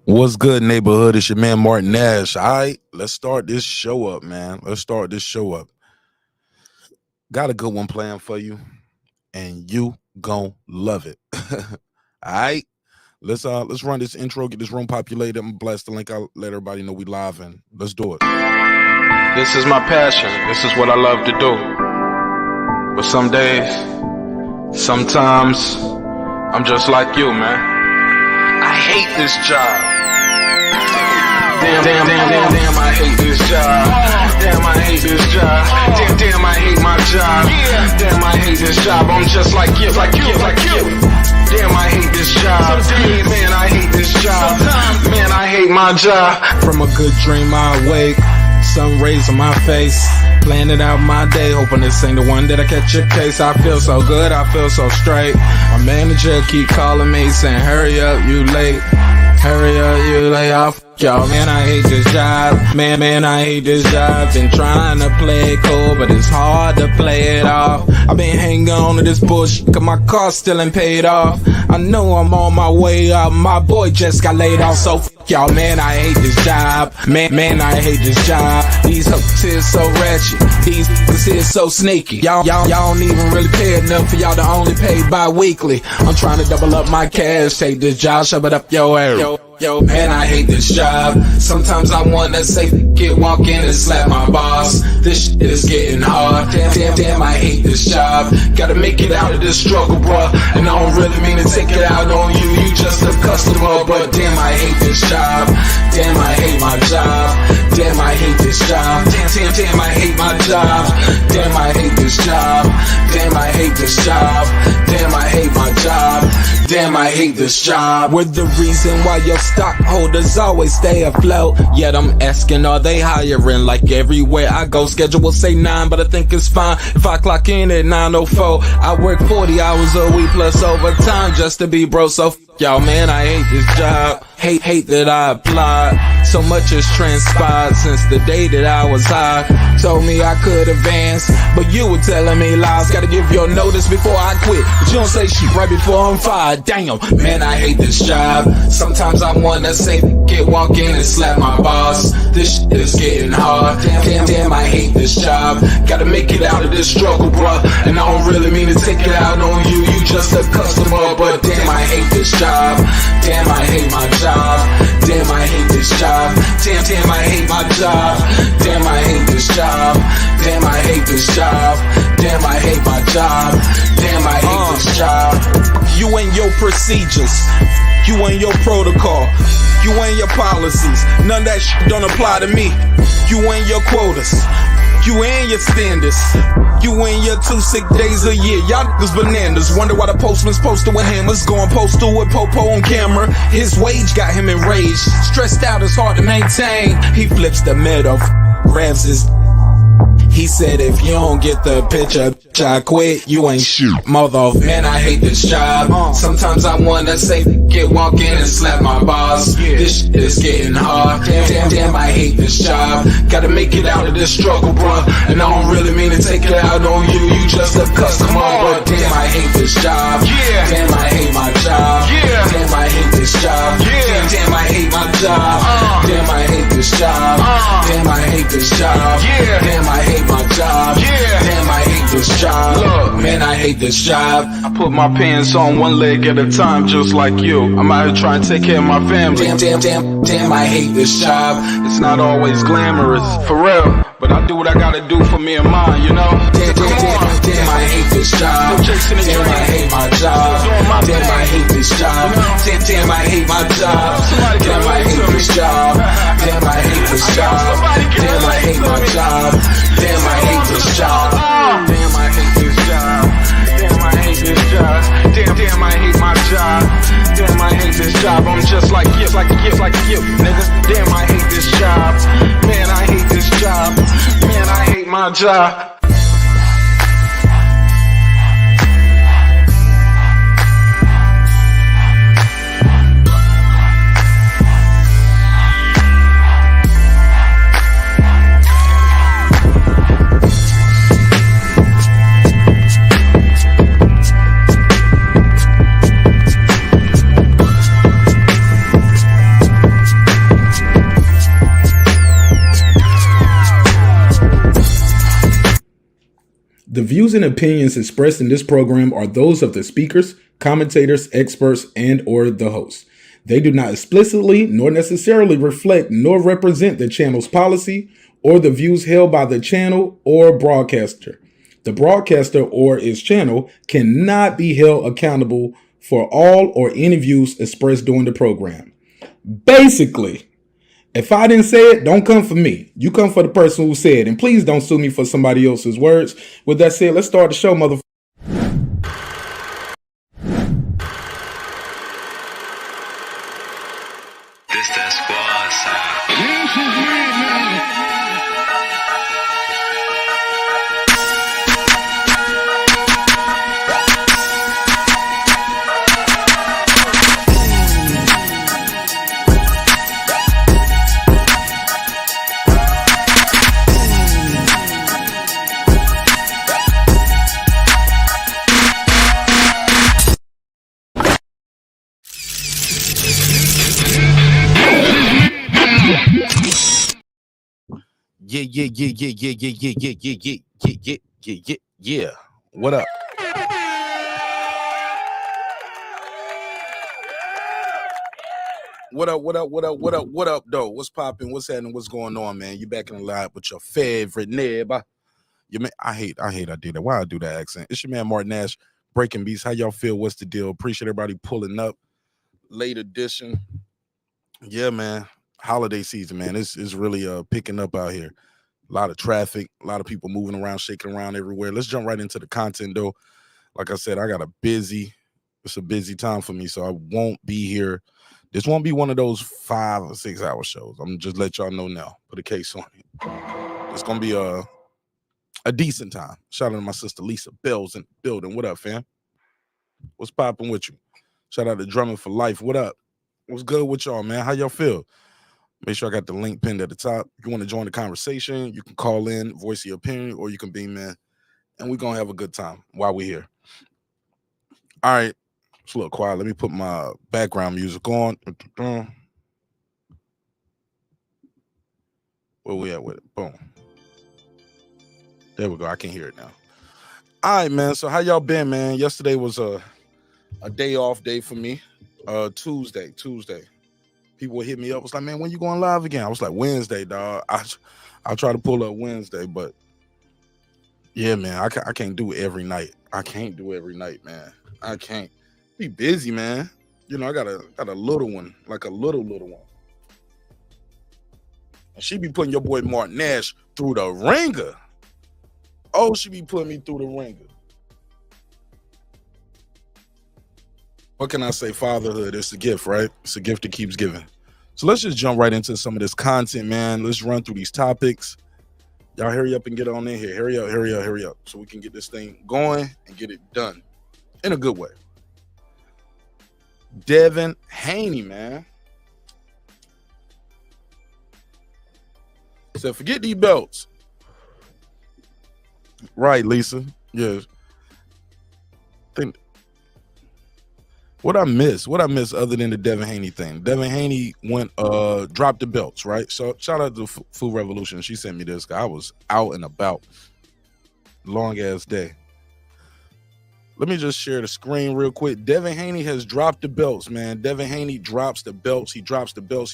What's good, neighborhood? It's your man Martin Nash. All right, let's start this show up, man. Let's start this show up. Got a good one planned for you, and you gon' love it. All right, let's run this intro, get this room populated. I'm gonna blast the link out, let everybody know we live, and let's do it. This is my passion. This is what I love to do. But some days, sometimes, I'm just like you, man. I hate this job. Damn, I hate this job. Damn, I hate this job. Damn, I hate my job. Damn, I hate this job. I'm just like you. Damn, I hate this job. Man, I hate this job. Man, I hate my job. From a good dream I awake, sun rays on my face, planning out my day, hoping this ain't the one that I catch a case. I feel so good, I feel so straight. My manager keep calling me saying, hurry up, you late. Hurry up, you lay off. Y'all, man, I hate this job. Man, I hate this job. Been trying to play it cool, but it's hard to play it off. I've been hanging on to this bullshit, cause my car still ain't paid off. I know I'm on my way up, my boy just got laid off, so y'all, man, I hate this job. Man, I hate this job. These hoes here so ratchet, these niggas here so sneaky. Y'all don't even really pay enough for y'all to only pay bi-weekly. I'm trying to double up my cash, take this job, shove it up your ass. Yo, man, I hate this job. Sometimes I wanna say, walk in and slap my boss. This shit is getting hard. Damn, I hate this job. Gotta make it out of this struggle, bruh. And I don't really mean to take it out on you. You just a customer, but damn, I hate this job. Damn, I hate my job. Damn, I hate this job. Damn, I hate my job. Damn, I hate this job. Damn, I hate this job. Damn, I hate my job. Damn, I hate this job. We're the reason why your stockholders always stay afloat. Yet I'm asking, are they hiring? Like everywhere I go, schedule will say 9, but I think it's fine if I clock in at 9:04. I work 40 hours a week plus overtime just to be bro. So y'all, man, I hate this job. Hate that I applied. So much has transpired since the day that I was high. Told me I could advance, but you were telling me lies. Gotta give your notice before I quit, but you don't say shit right before I'm fired. Damn, man, I hate this job. Sometimes I wanna say, walk in and slap my boss. This shit is getting hard. Damn, I hate this job. Gotta make it out of this struggle, bruh. And I don't really mean to take it out on you. You just a customer, but damn, I hate this job. Damn, I hate my job. Damn, I hate this job. Damn, I hate my job. Damn, I hate this job. Damn, I hate this job. Damn, I hate my job. Damn, I hate this job. You and your procedures, you and your protocol, you and your policies, none of that shit don't apply to me. You and your quotas, you and your standards, you and your 2 sick days a year. Y'all niggas bananas. Wonder why the postman's posted with hammers, going postal with Popo on camera. His wage got him enraged, stressed out, it's hard to maintain. He flips the middle, grabs his. He said, if you don't get the picture, I quit, you ain't shit, mother. Man, I hate this job. Sometimes I wanna say, walk in and slap my boss. This shit is getting hard. Damn, I hate this job. Gotta make it out of this struggle, bruh. And I don't really mean to take it out on you. You just a customer, but damn, I hate this job. Damn, I hate my job. Damn, I hate this job. Damn, I hate my job. Damn, I hate this job. Damn, I hate this job. Damn, I hate my job. Damn, I hate this job. Look, man, I hate this job. I put my pants on one leg at a time, just like you. I'm out here trying to take care of my family. Damn, I hate this job. It's not always glamorous, for real, but I do what I gotta do for me and mine, you know? Damn, I hate this job. Damn, I hate my job. Damn, I hate this job. Damn, I hate my job. Damn, I hate this job. Damn, I hate this job. Damn, I hate my job. Damn, I hate this job. Damn, I hate this job. Damn, I hate this job. Damn, I hate my job. Damn, I hate this job. I'm just like you, nigga. Damn, I hate this job. Man, I hate this job. Man, I hate my job. The views and opinions expressed in this program are those of the speakers, commentators, experts, and or the host. They do not explicitly nor necessarily reflect nor represent the channel's policy or the views held by the channel or broadcaster. The broadcaster or its channel cannot be held accountable for all or any views expressed during the program. Basically, if I didn't say it, don't come for me. You come for the person who said it. And please don't sue me for somebody else's words. With that said, let's start the show, motherfucker. This that squad sound. Yeah. What up? What up, though? What's popping? What's happening? What's going on, man? You back in the live with your favorite neighbor. You man, I hate I do that. Why I do that accent? It's your man Martin Nash, Breaking Beats. How y'all feel? What's the deal? Appreciate everybody pulling up. Late edition. Yeah, man. Holiday season, man. It's really picking up out here. A lot of traffic, a lot of people moving around, shaking around everywhere. Let's jump right into the content, though. Like I said, it's a busy time for me, so I won't be here. This won't be one of those 5 or 6 hour shows. I'm gonna just let y'all know now. Put a case on it. It's gonna be a decent time. Shout out to my sister Lisa Bell's in the building. What up, fam? What's popping with you? Shout out to Drumming for Life. What up? What's good with y'all, man? How y'all feel? Make sure I got the link pinned at the top. If you want to join the conversation, you can call in, voice your opinion, or you can beam in, and we're going to have a good time while we're here. All right. It's a little quiet. Let me put my background music on. Where we at with it? Boom. There we go. I can hear it now. All right, man. So how y'all been, man? Yesterday was a day off day for me. Tuesday. People would hit me up. Was like, man, when you going live again? I was like, Wednesday, dog. I'll try to pull up Wednesday, but yeah, man, I can't do it every night. I can't do it every night, man. I can't be busy, man. You know, I got a little one, like a little one, and she be putting your boy Martin Nash through the ringer. Oh, she be putting me through the ringer. What can I say? Fatherhood, it's a gift, right? It's a gift that keeps giving. So let's just jump right into some of this content, man. Let's run through these topics. Y'all hurry up and get on in here. Hurry up. So we can get this thing going and get it done in a good way. Devin Haney, man. Said, forget these belts. Right, Lisa. Yes. What I miss other than the Devin Haney thing. Devin Haney went dropped the belts, right? So shout out to Food Revolution. She sent me this. I was out and about. Long ass day. Let me just share the screen real quick. Devin Haney has dropped the belts, man. Devin Haney drops the belts. He drops the belts.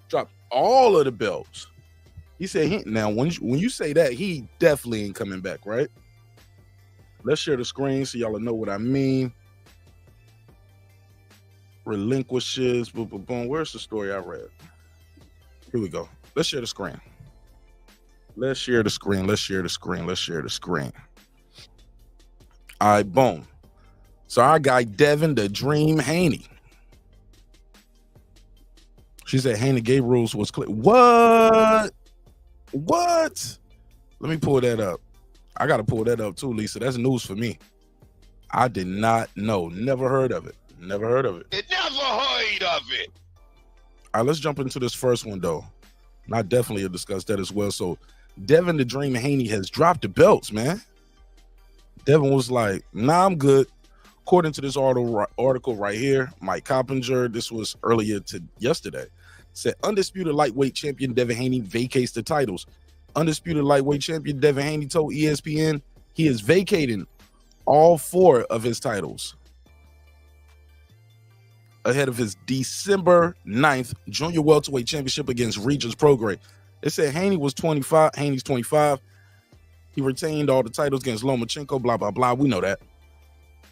Dropped all of the belts. He said, now when you say that, he definitely ain't coming back, right? Let's share the screen so y'all know what I mean. Relinquishes, boom, boom, boom. Where's the story I read? Here we go. Let's share the screen. All right, boom. So our guy, Devin the Dream Haney. She said Haney gave rules was clear. What? Let me pull that up. I got to pull that up too, Lisa. That's news for me. I did not know. Never heard of it. Never heard of it. All right, let's jump into this first one, though. And I definitely will discuss that as well. So, Devin the Dream Haney has dropped the belts, man. Devin was like, nah, I'm good. According to this article right here, Mike Coppinger, this was earlier to yesterday, said undisputed lightweight champion Devin Haney vacates the titles. undisputed lightweight champion Devin Haney told ESPN he is vacating all 4 of his titles ahead of his December 9th junior welterweight championship against Regis Prograis. It said Haney was 25. Haney's 25. He retained all the titles against Lomachenko, blah, blah, blah. We know that.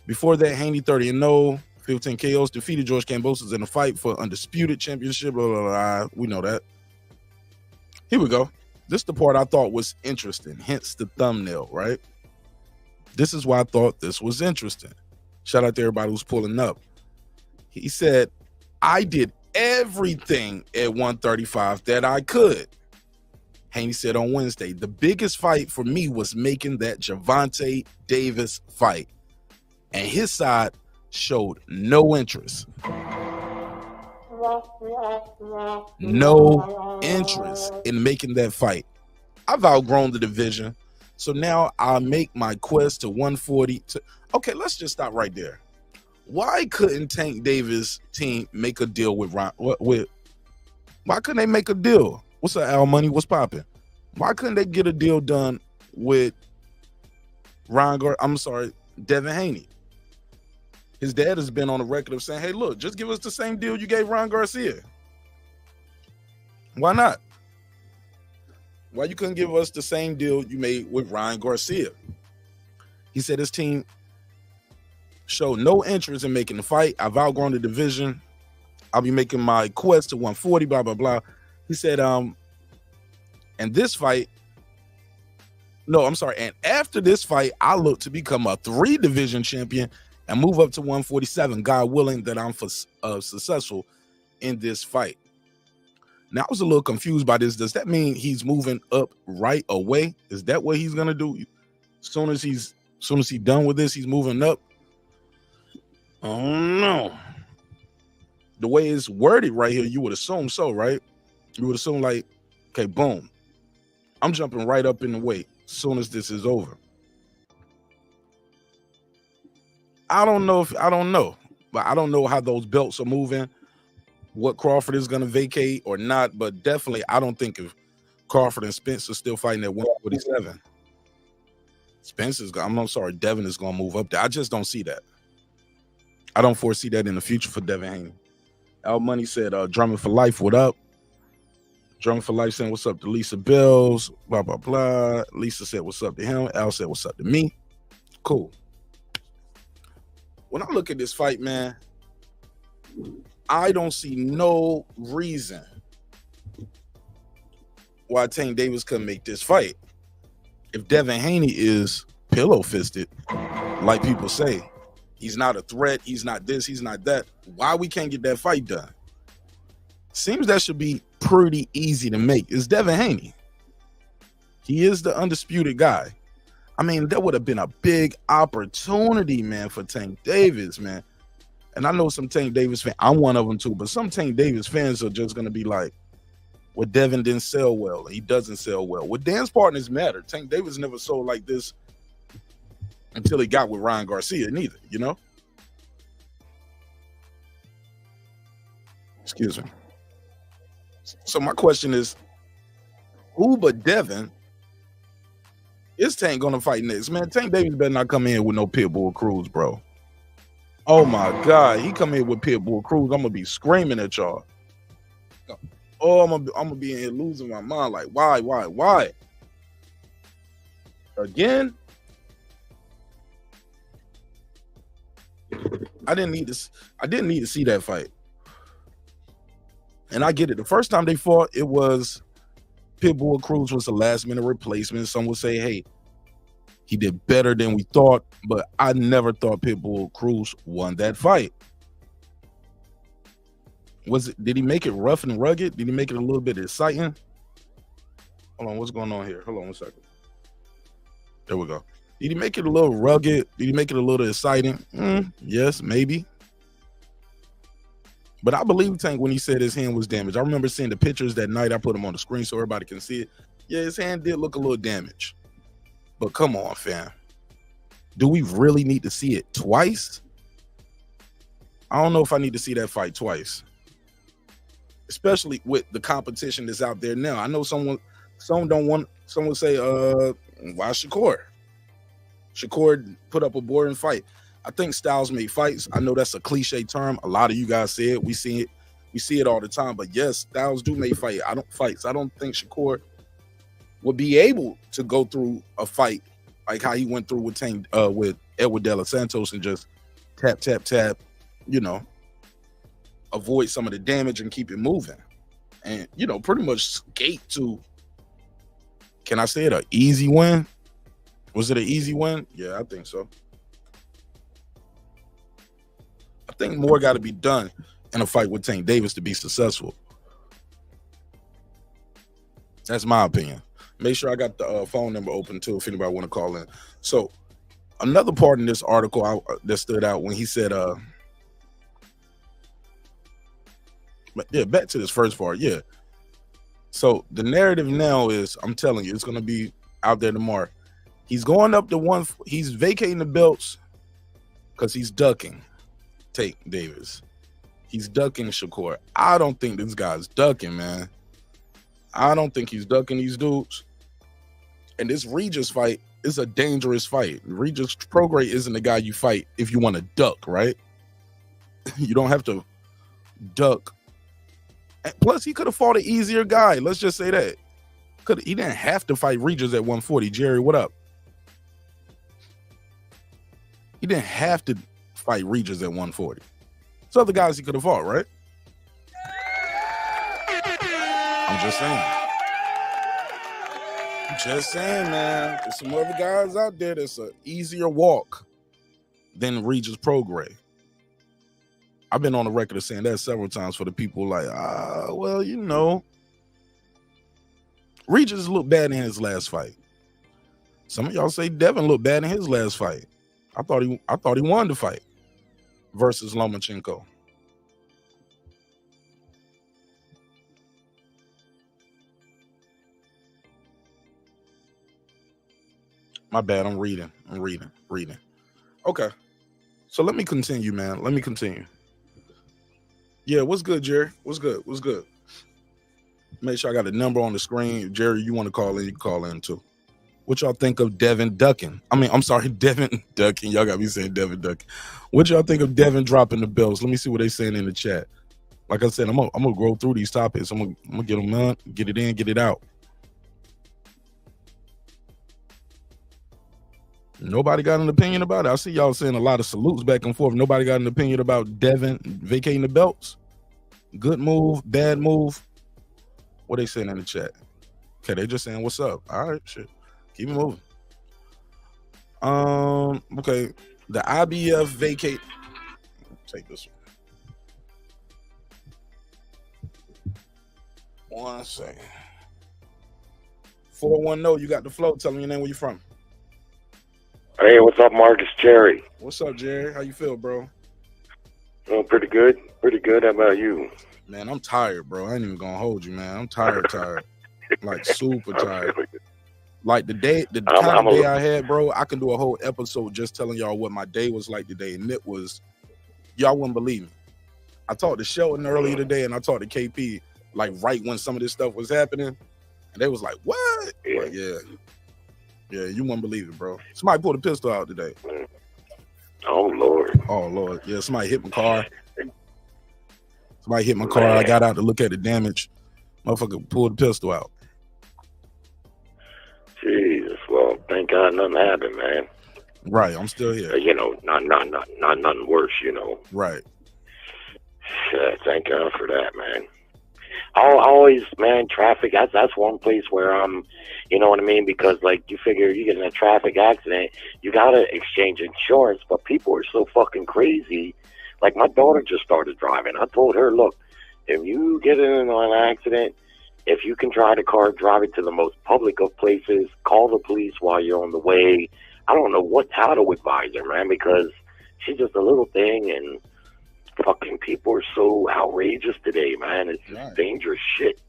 Before that, Haney 30-0, 15 KOs, defeated George Kambosos in a fight for undisputed championship, blah, blah, blah. We know that. Here we go. This is the part I thought was interesting, hence the thumbnail, right? This is why I thought this was interesting. Shout out to everybody who's pulling up. He said, I did everything at 135 that I could. Haney said on Wednesday, the biggest fight for me was making that Gervonta Davis fight. And his side showed no interest. No interest in making that fight. I've outgrown the division. So now I make my quest to 140. Okay, let's just stop right there. Why couldn't Tank Davis' team make a deal with Ron? Why couldn't they make a deal? What's up, Al Money? What's popping? Why couldn't they get a deal done with Devin Haney? His dad has been on the record of saying, hey, look, just give us the same deal you gave Ron Garcia. Why not? Why you couldn't give us the same deal you made with Ryan Garcia? He said his team showed no interest in making the fight. I've outgrown the division. I'll be making my quest to 140, blah, blah, blah. He said, and after this fight, I look to become a 3-division champion and move up to 147, God willing that I'm successful in this fight. Now, I was a little confused by this. Does that mean he's moving up right away? Is that what he's gonna do? Soon as he's done with this, he's moving up? I don't know. The way it's worded right here, you would assume so, right? You would assume like, okay, boom. I'm jumping right up in the weight as soon as this is over. I don't know, but I don't know how those belts are moving, what Crawford is going to vacate or not, but definitely I don't think if Crawford and Spence are still fighting at 147. Devin is going to move up there. I just don't see that. I don't foresee that in the future for Devin Haney. Al Money said, Drummond for life, what up? Drummond for life saying, what's up to Lisa Bills, blah, blah, blah. Lisa said, what's up to him? Al said, what's up to me? Cool. When I look at this fight, man, I don't see no reason why Tank Davis couldn't make this fight. If Devin Haney is pillow-fisted, like people say, he's not a threat, he's not this, he's not that, why we can't get that fight done? Seems that should be pretty easy to make. It's Devin Haney. He is the undisputed guy. I mean, that would have been a big opportunity, man, for Tank Davis, man. And I know some Tank Davis fans, I'm one of them too, but some Tank Davis fans are just going to be like, well, Devin didn't sell well. He doesn't sell well. Well, dance partners matter. Tank Davis never sold like this until he got with Ryan Garcia neither, you know? Excuse me. So my question is, who but Devin is Tank going to fight next? Man, Tank Davis better not come in with no Pitbull Cruz, bro. Oh, my God. He come in with Pitbull Cruz, I'm going to be screaming at y'all. Oh, I'm gonna be in here losing my mind. Like, why? Again? I didn't need to see that fight. And I get it. The first time they fought, it was Pitbull Cruz was a last-minute replacement. Some would say, hey, he did better than we thought, but I never thought Pitbull Cruz won that fight. Did he make it rough and rugged? Did he make it a little bit exciting? Hold on, what's going on here? Hold on 1 second. There we go. Did he make it a little rugged? Did he make it a little exciting? Yes, maybe. But I believe Tank when he said his hand was damaged. I remember seeing the pictures that night. I put them on the screen so everybody can see it. Yeah, his hand did look a little damaged. But come on, fam. Do we really need to see it twice? I don't know if I need to see that fight twice. Especially with the competition that's out there now. I know some Some would say, why Shakur? Shakur put up a boring fight. I think styles make fights. I know that's a cliche term. A lot of you guys say it. We see it all the time. But yes, styles do make fights. I don't think Shakur would be able to go through a fight like how he went through with Edward De Los Santos and just tap, tap, tap, avoid some of the damage and keep it moving. And, pretty much skate to, can I say it, an easy win? Was it an easy win? Yeah, I think so. I think more got to be done in a fight with Tank Davis to be successful. That's my opinion. Make sure I got the phone number open too if anybody want to call in. So another part in this article that stood out when he said, back to this first part. Yeah. So the narrative now is, I'm telling you, it's going to be out there tomorrow. He's going up to he's vacating the belts because he's ducking Tank Davis. He's ducking Shakur. I don't think this guy's ducking, man. I don't think he's ducking these dudes. And this Regis fight is a dangerous fight. Regis Prograis isn't the guy you fight if you want to duck, right? You don't have to duck. And plus, he could have fought an easier guy. Let's just say that. He didn't have to fight Regis at 140. Jerry, what up? He didn't have to fight Regis at 140. So other guys he could have fought, right? I'm just saying, man. There's some other guys out there that's an easier walk than Regis Prograis. I've been on the record of saying that several times for the people like, Regis looked bad in his last fight. Some of y'all say Devin looked bad in his last fight. I thought he won the fight versus Lomachenko. My bad. I'm reading. Okay. So let me continue, man. Let me continue. Yeah, what's good, Jerry? What's good? Make sure I got a number on the screen. Jerry, you want to call in, you can call in too. What y'all think of Devin ducking? Devin ducking. Y'all got me saying Devin ducking. What y'all think of Devin dropping the belts? Let me see what they saying in the chat. Like I said, I'm gonna go through these topics. I'm gonna get them on, get it in, get it out. Nobody got an opinion about it. I see y'all saying a lot of salutes back and forth. Nobody got an opinion about Devin vacating the belts. Good move, bad move. What they saying in the chat? Okay, they just saying what's up. All right, shit. Keep it moving. Okay. The IBF vacate. Take this one. 1 second. 410, you got the flow. Tell me your name, where you from. Hey, what's up, Marcus? Jerry. What's up, Jerry? How you feel, bro? Oh, pretty good. How about you? Man, I'm tired, bro. I ain't even gonna hold you, man. I'm tired. Like super tired. Like the day I had, bro, I can do a whole episode just telling y'all what my day was like today. And it was, y'all wouldn't believe me. I talked to Shelton earlier today and I talked to KP, like right when some of this stuff was happening. And they was like, what? Yeah. Like, yeah, you wouldn't believe it, bro. Somebody pulled a pistol out today. Oh, Lord. Yeah, somebody hit my car. I got out to look at the damage. Motherfucker pulled the pistol out. Jesus, well, thank God nothing happened, man. Right, I'm still here. Not nothing worse, Right. Shit, thank God for that, man. Always, man, traffic, that's one place where I'm, you know what I mean? Because, like, you figure you get in a traffic accident, you got to exchange insurance, but people are so fucking crazy. Like, my daughter just started driving. I told her, look, if you get in an accident, if you can drive the car, drive it to the most public of places, call the police while you're on the way. I don't know how to advise her, man, because she's just a little thing, and fucking people are so outrageous today, man. It's just dangerous shit.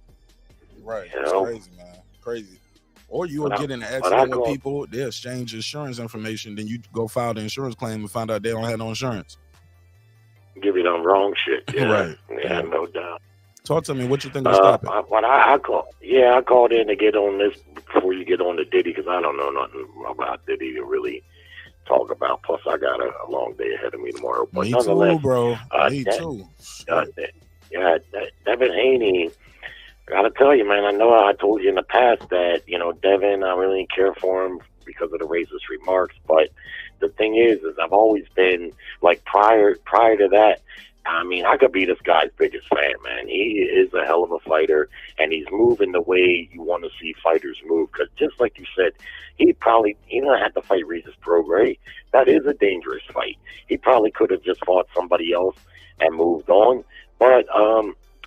Right. It's crazy, man. Crazy. Or you will get in an accident with people, they exchange insurance information, then you go file the insurance claim and find out they don't have no insurance. Give you the wrong shit. Yeah. Right. Yeah, no doubt. Talk to me. What you think will stop it? I called in to get on this before you get on to Diddy because I don't know nothing about Diddy to really talk about. Plus, I got a long day ahead of me tomorrow. But Me nonetheless, too, bro. Me too. Devin Haney. Gotta tell you, man. I know I told you in the past that Devin, I really didn't care for him because of the racist remarks. But the thing is I've always been like prior to that. I mean, I could be this guy's biggest fan, man. He is a hell of a fighter, and he's moving the way you want to see fighters move. Because just like you said, he don't have to fight Regis Prograis. That is a dangerous fight. He probably could have just fought somebody else and moved on. But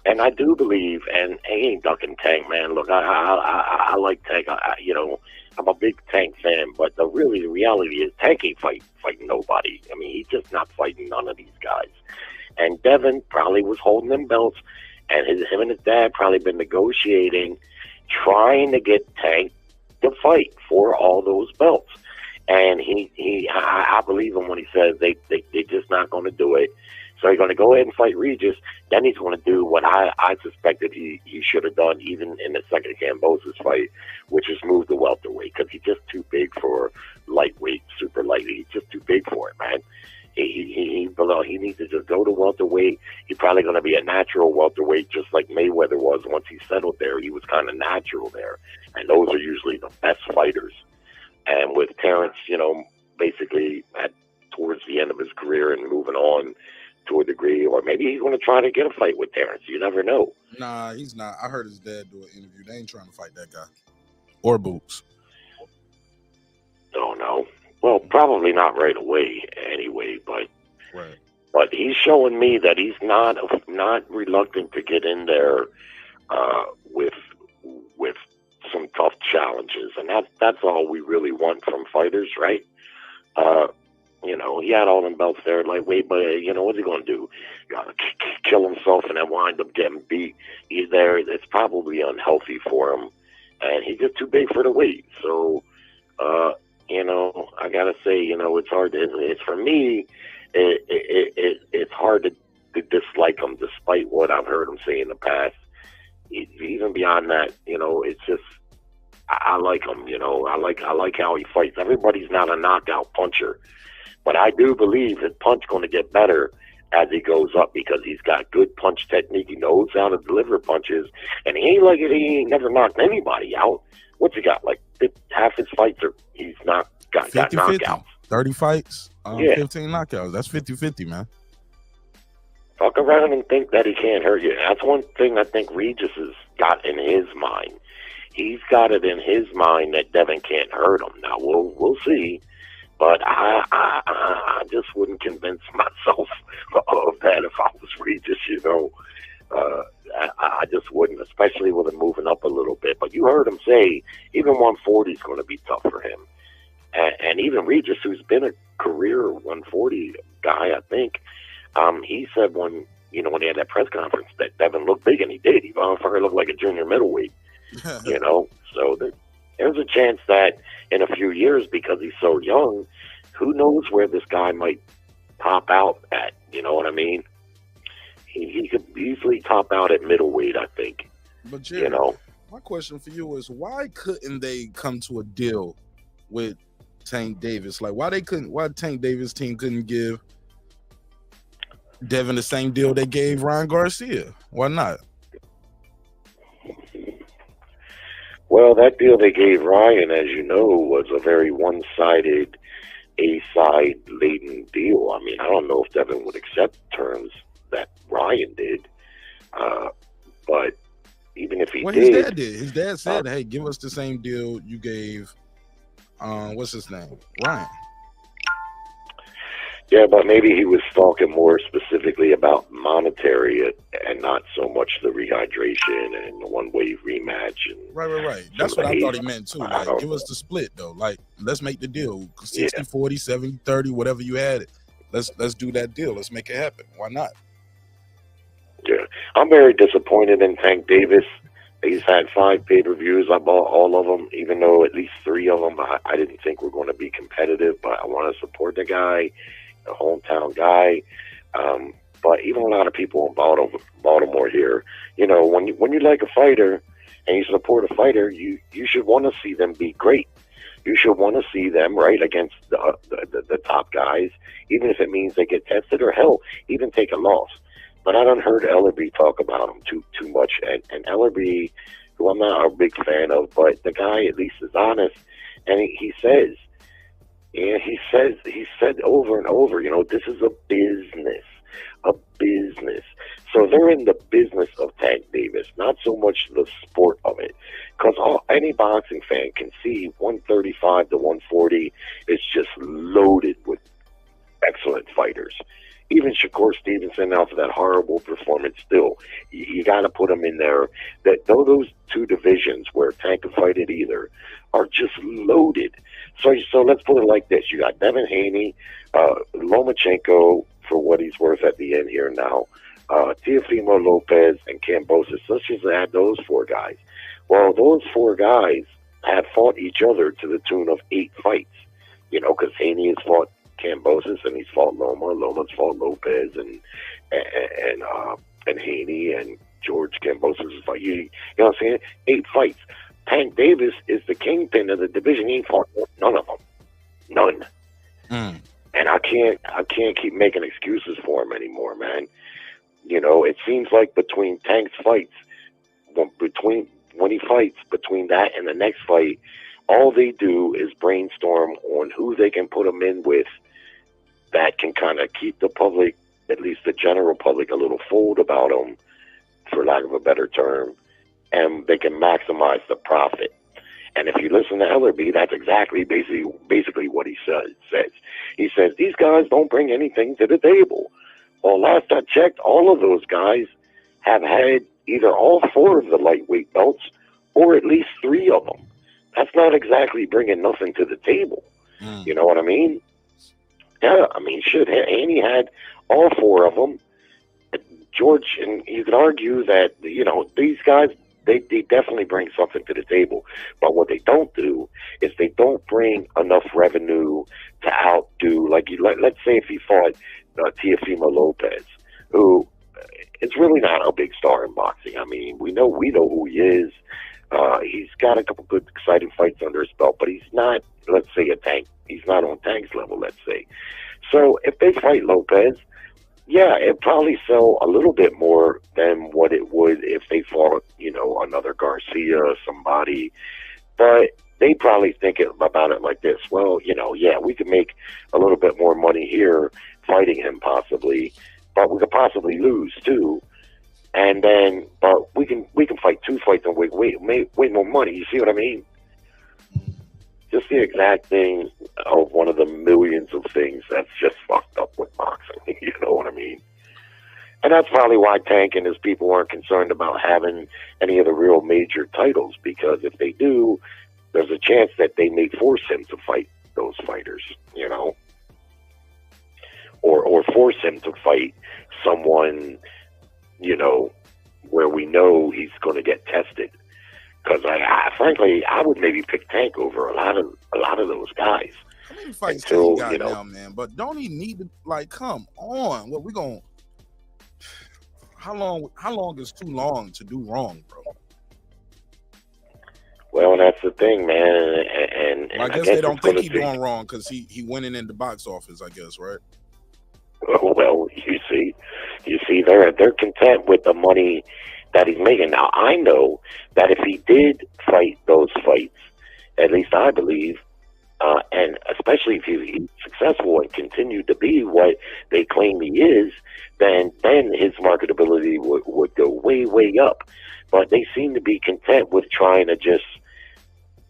and I do believe, and he ain't ducking Tank, man. Look, I like Tank. I'm a big Tank fan, but the reality is Tank ain't fighting nobody. I mean, he's just not fighting none of these guys. And Devin probably was holding them belts, and him and his dad probably been negotiating, trying to get Tank to fight for all those belts. And I believe him when he says they're just not going to do it. So he's going to go ahead and fight Regis. Then he's going to do what I suspected he should have done even in the second Cambosis fight, which is move to welterweight because he's just too big for lightweight, super lightweight. He's just too big for it, man. He needs to just go to welterweight. He's probably going to be a natural welterweight, just like Mayweather was. Once he settled there, he was kind of natural there, and those are usually the best fighters. And with Terrence, basically towards the end of his career and moving on to a degree, or maybe he's going to try to get a fight with Terrence. You never know. Nah, he's not. I heard his dad do an interview. They ain't trying to fight that guy or Boots. Don't know. Well, probably not right away anyway, but right. But he's showing me that he's not reluctant to get in there with some tough challenges, and that's all we really want from fighters, right? He had all them belts there lightweight, but what's he gonna do? Kill himself and then wind up getting beat? He's there. It's probably unhealthy for him, and he's just too big for the weight. So. I gotta say, it's hard. It's for me. It's hard to dislike him, despite what I've heard him say in the past. Even beyond that, it's just I like him. I like how he fights. Everybody's not a knockout puncher, but I do believe his punch going to get better as he goes up because he's got good punch technique. He knows how to deliver punches, and he ain't never knocked anybody out. What's he got? Like half his fights he's not got knockouts. 30 fights, 15 knockouts. That's 50-50, man. Fuck around and think that he can't hurt you. That's one thing I think Regis has got in his mind. He's got it in his mind that Devin can't hurt him. Now we'll see, but I just wouldn't convince myself of that if I was Regis. I just wouldn't, especially with him moving up a little bit. But you heard him say even 140 is going to be tough for him. And even Regis, who's been a career 140 guy, I think, he said when they had that press conference that Devin looked big, and he did. He motherfucker looked like a junior middleweight, So there's a chance that in a few years, because he's so young, who knows where this guy might top out at, you know what I mean? He could easily top out at middleweight, I think. But Jerry, my question for you is, why couldn't they come to a deal with Tank Davis? Like, why Tank Davis team couldn't give Devin the same deal they gave Ryan Garcia? Why not? Well, that deal they gave Ryan, as you know, was a very one-sided, A-side laden deal. I mean, I don't know if Devin would accept terms that Ryan did, but even if he did, his dad did. His dad said, "Hey, give us the same deal you gave." What's his name? Ryan. Yeah, but maybe he was talking more specifically about monetary and not so much the rehydration and the one-way rematch. And right. That's what I thought he meant too. Like, give us the split though. Like, let's make the deal. 60, 40, 70, 30, whatever you had it. Let's do that deal. Let's make it happen. Why not? Yeah, I'm very disappointed in Tank Davis. He's had 5 pay-per-views. I bought all of them, even though at least 3 of them I didn't think were going to be competitive. But I want to support the guy, the hometown guy. But even a lot of people in Baltimore here, when you like a fighter and you support a fighter, you should want to see them be great. You should want to see them right against the top guys, even if it means they get tested or hell, even take a loss. But I done heard Ellerby talk about him too much, and Ellerby, who I'm not a big fan of, but the guy at least is honest, and he says over and over, this is a business. So they're in the business of Tank Davis, not so much the sport of it. Because any boxing fan can see 135 to 140 is just loaded with excellent fighters. Even Shakur Stevenson, after that horrible performance, still, you got to put him in there. Those two divisions where Tank can fight at either are just loaded. So let's put it like this. You got Devin Haney, Lomachenko, for what he's worth at the end here now, Teofimo Lopez, and Kambosos. Let's just add those four guys. Well, those four guys have fought each other to the tune of 8 fights, because Haney has fought Kambosos and he's fought Loma. Loma's fought Lopez and Haney, and George Kambosos has fought. You know what I'm saying? 8 fights. Tank Davis is the kingpin of the division. He ain't fought none of them. None. And I can't keep making excuses for him anymore, man. It seems like between Tank's fights, when he fights, between that and the next fight, all they do is brainstorm on who they can put him in with that can kind of keep the public, at least the general public, a little fooled about him, for lack of a better term, and they can maximize the profit. And if you listen to Ellerby, that's exactly basically what he says. He says, these guys don't bring anything to the table. Well, last I checked, all of those guys have had either all 4 of the lightweight belts or at least 3 of them. That's not exactly bringing nothing to the table. You know what I mean? Yeah, I mean, shit, Haney had all 4 of them. George, and you could argue that, these guys, they definitely bring something to the table. But what they don't do is they don't bring enough revenue to outdo, let's say if he fought Teofimo Lopez, who is really not a big star in boxing. I mean, we know who he is. He's got a couple good, exciting fights under his belt, but he's not, let's say, a Tank. He's not on Tank's level, let's say. So if they fight Lopez, yeah, it'd probably sell a little bit more than what it would if they fought, another Garcia or somebody. But they probably think about it like this. Well, yeah, we could make a little bit more money here fighting him possibly, but we could possibly lose too. And then, but we can fight 2 fights and way more money. You see what I mean? Just the exact thing of one of the millions of things that's just fucked up with boxing. You know what I mean? And that's probably why Tank and his people aren't concerned about having any of the real major titles, because if they do, there's a chance that they may force him to fight those fighters, or force him to fight someone, where we know he's going to get tested. Because frankly, I would maybe pick Tank over a lot of those guys. How many fights can he got now, man? But don't he need to come on? What we going? How long is too long to do wrong, bro? Well, that's the thing, man. And I guess they don't think he's doing wrong because he winning in the box office, I guess, right? Well, you see, they're content with the money that he's making. Now, I know that if he did fight those fights, at least I believe, and especially if he's successful and continued to be what they claim he is, then his marketability would go way, way up. But they seem to be content with trying to just,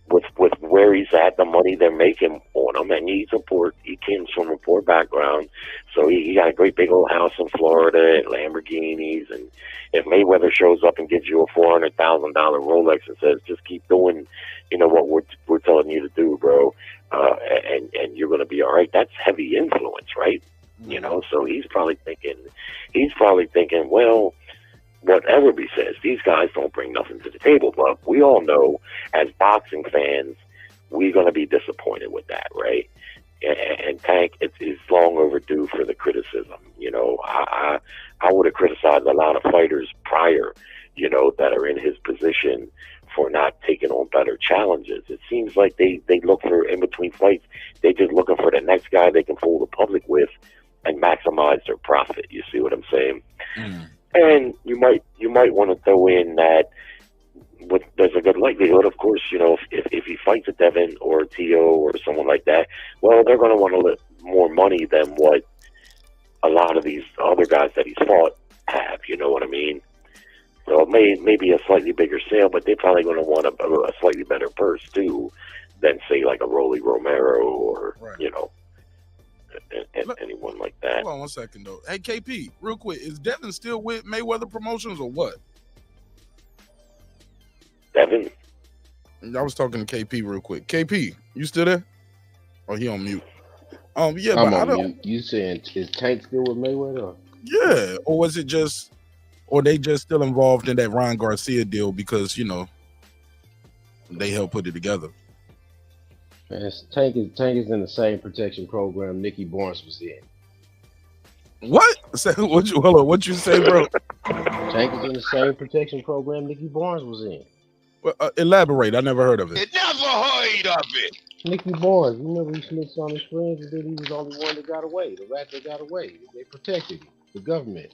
with where he's at, the money they're making on him. And he comes from a poor background, so he got a great big old house in Florida and Lamborghinis. And if Mayweather shows up and gives you a $400,000 Rolex and says, just keep doing, what we're telling you to do, bro, and you're going to be all right, that's heavy influence, right? So he's probably thinking, well, whatever he says, these guys don't bring nothing to the table. But we all know, as boxing fans, we're going to be disappointed with that, right? And Tank, it's long overdue for the criticism. You know, I would have criticized a lot of fighters prior, you know, that are in his position for not taking on better challenges. It seems like they look for, in between fights, they just looking for the next guy they can fool the public with and maximize their profit. You see what I'm saying? And you might want to throw in that there's a good likelihood, of course, you know, if he fights a Devin or a Tio or someone like that, well, they're going to want a little more money than what a lot of these other guys that he's fought have. You know what I mean? So it may be a slightly bigger sale, but they're probably going to want a slightly better purse too than, say, like a Rolly Romero or you know, anyone like that. Hold on one second though. Hey KP, real quick, is Devin still with Mayweather Promotions or what? Devin? I was talking to KP real quick. KP, you still there? Oh, he on mute. Yeah, I'm but on mute. You saying is Tank still with Mayweather? Yeah, or was it just, or they just still involved in that Ryan Garcia deal because, you know, they helped put it together? Man, Tank is in the same protection program Nicky Barnes was in. What? Hold on, what you say, bro? Tank is in the same protection program Nicky Barnes was in. Well, elaborate. I never heard of it. Never heard of it. Nicky Barnes, you remember he snitched on his friends and then he was the only one that got away. The rat that got away. They protected him. The government.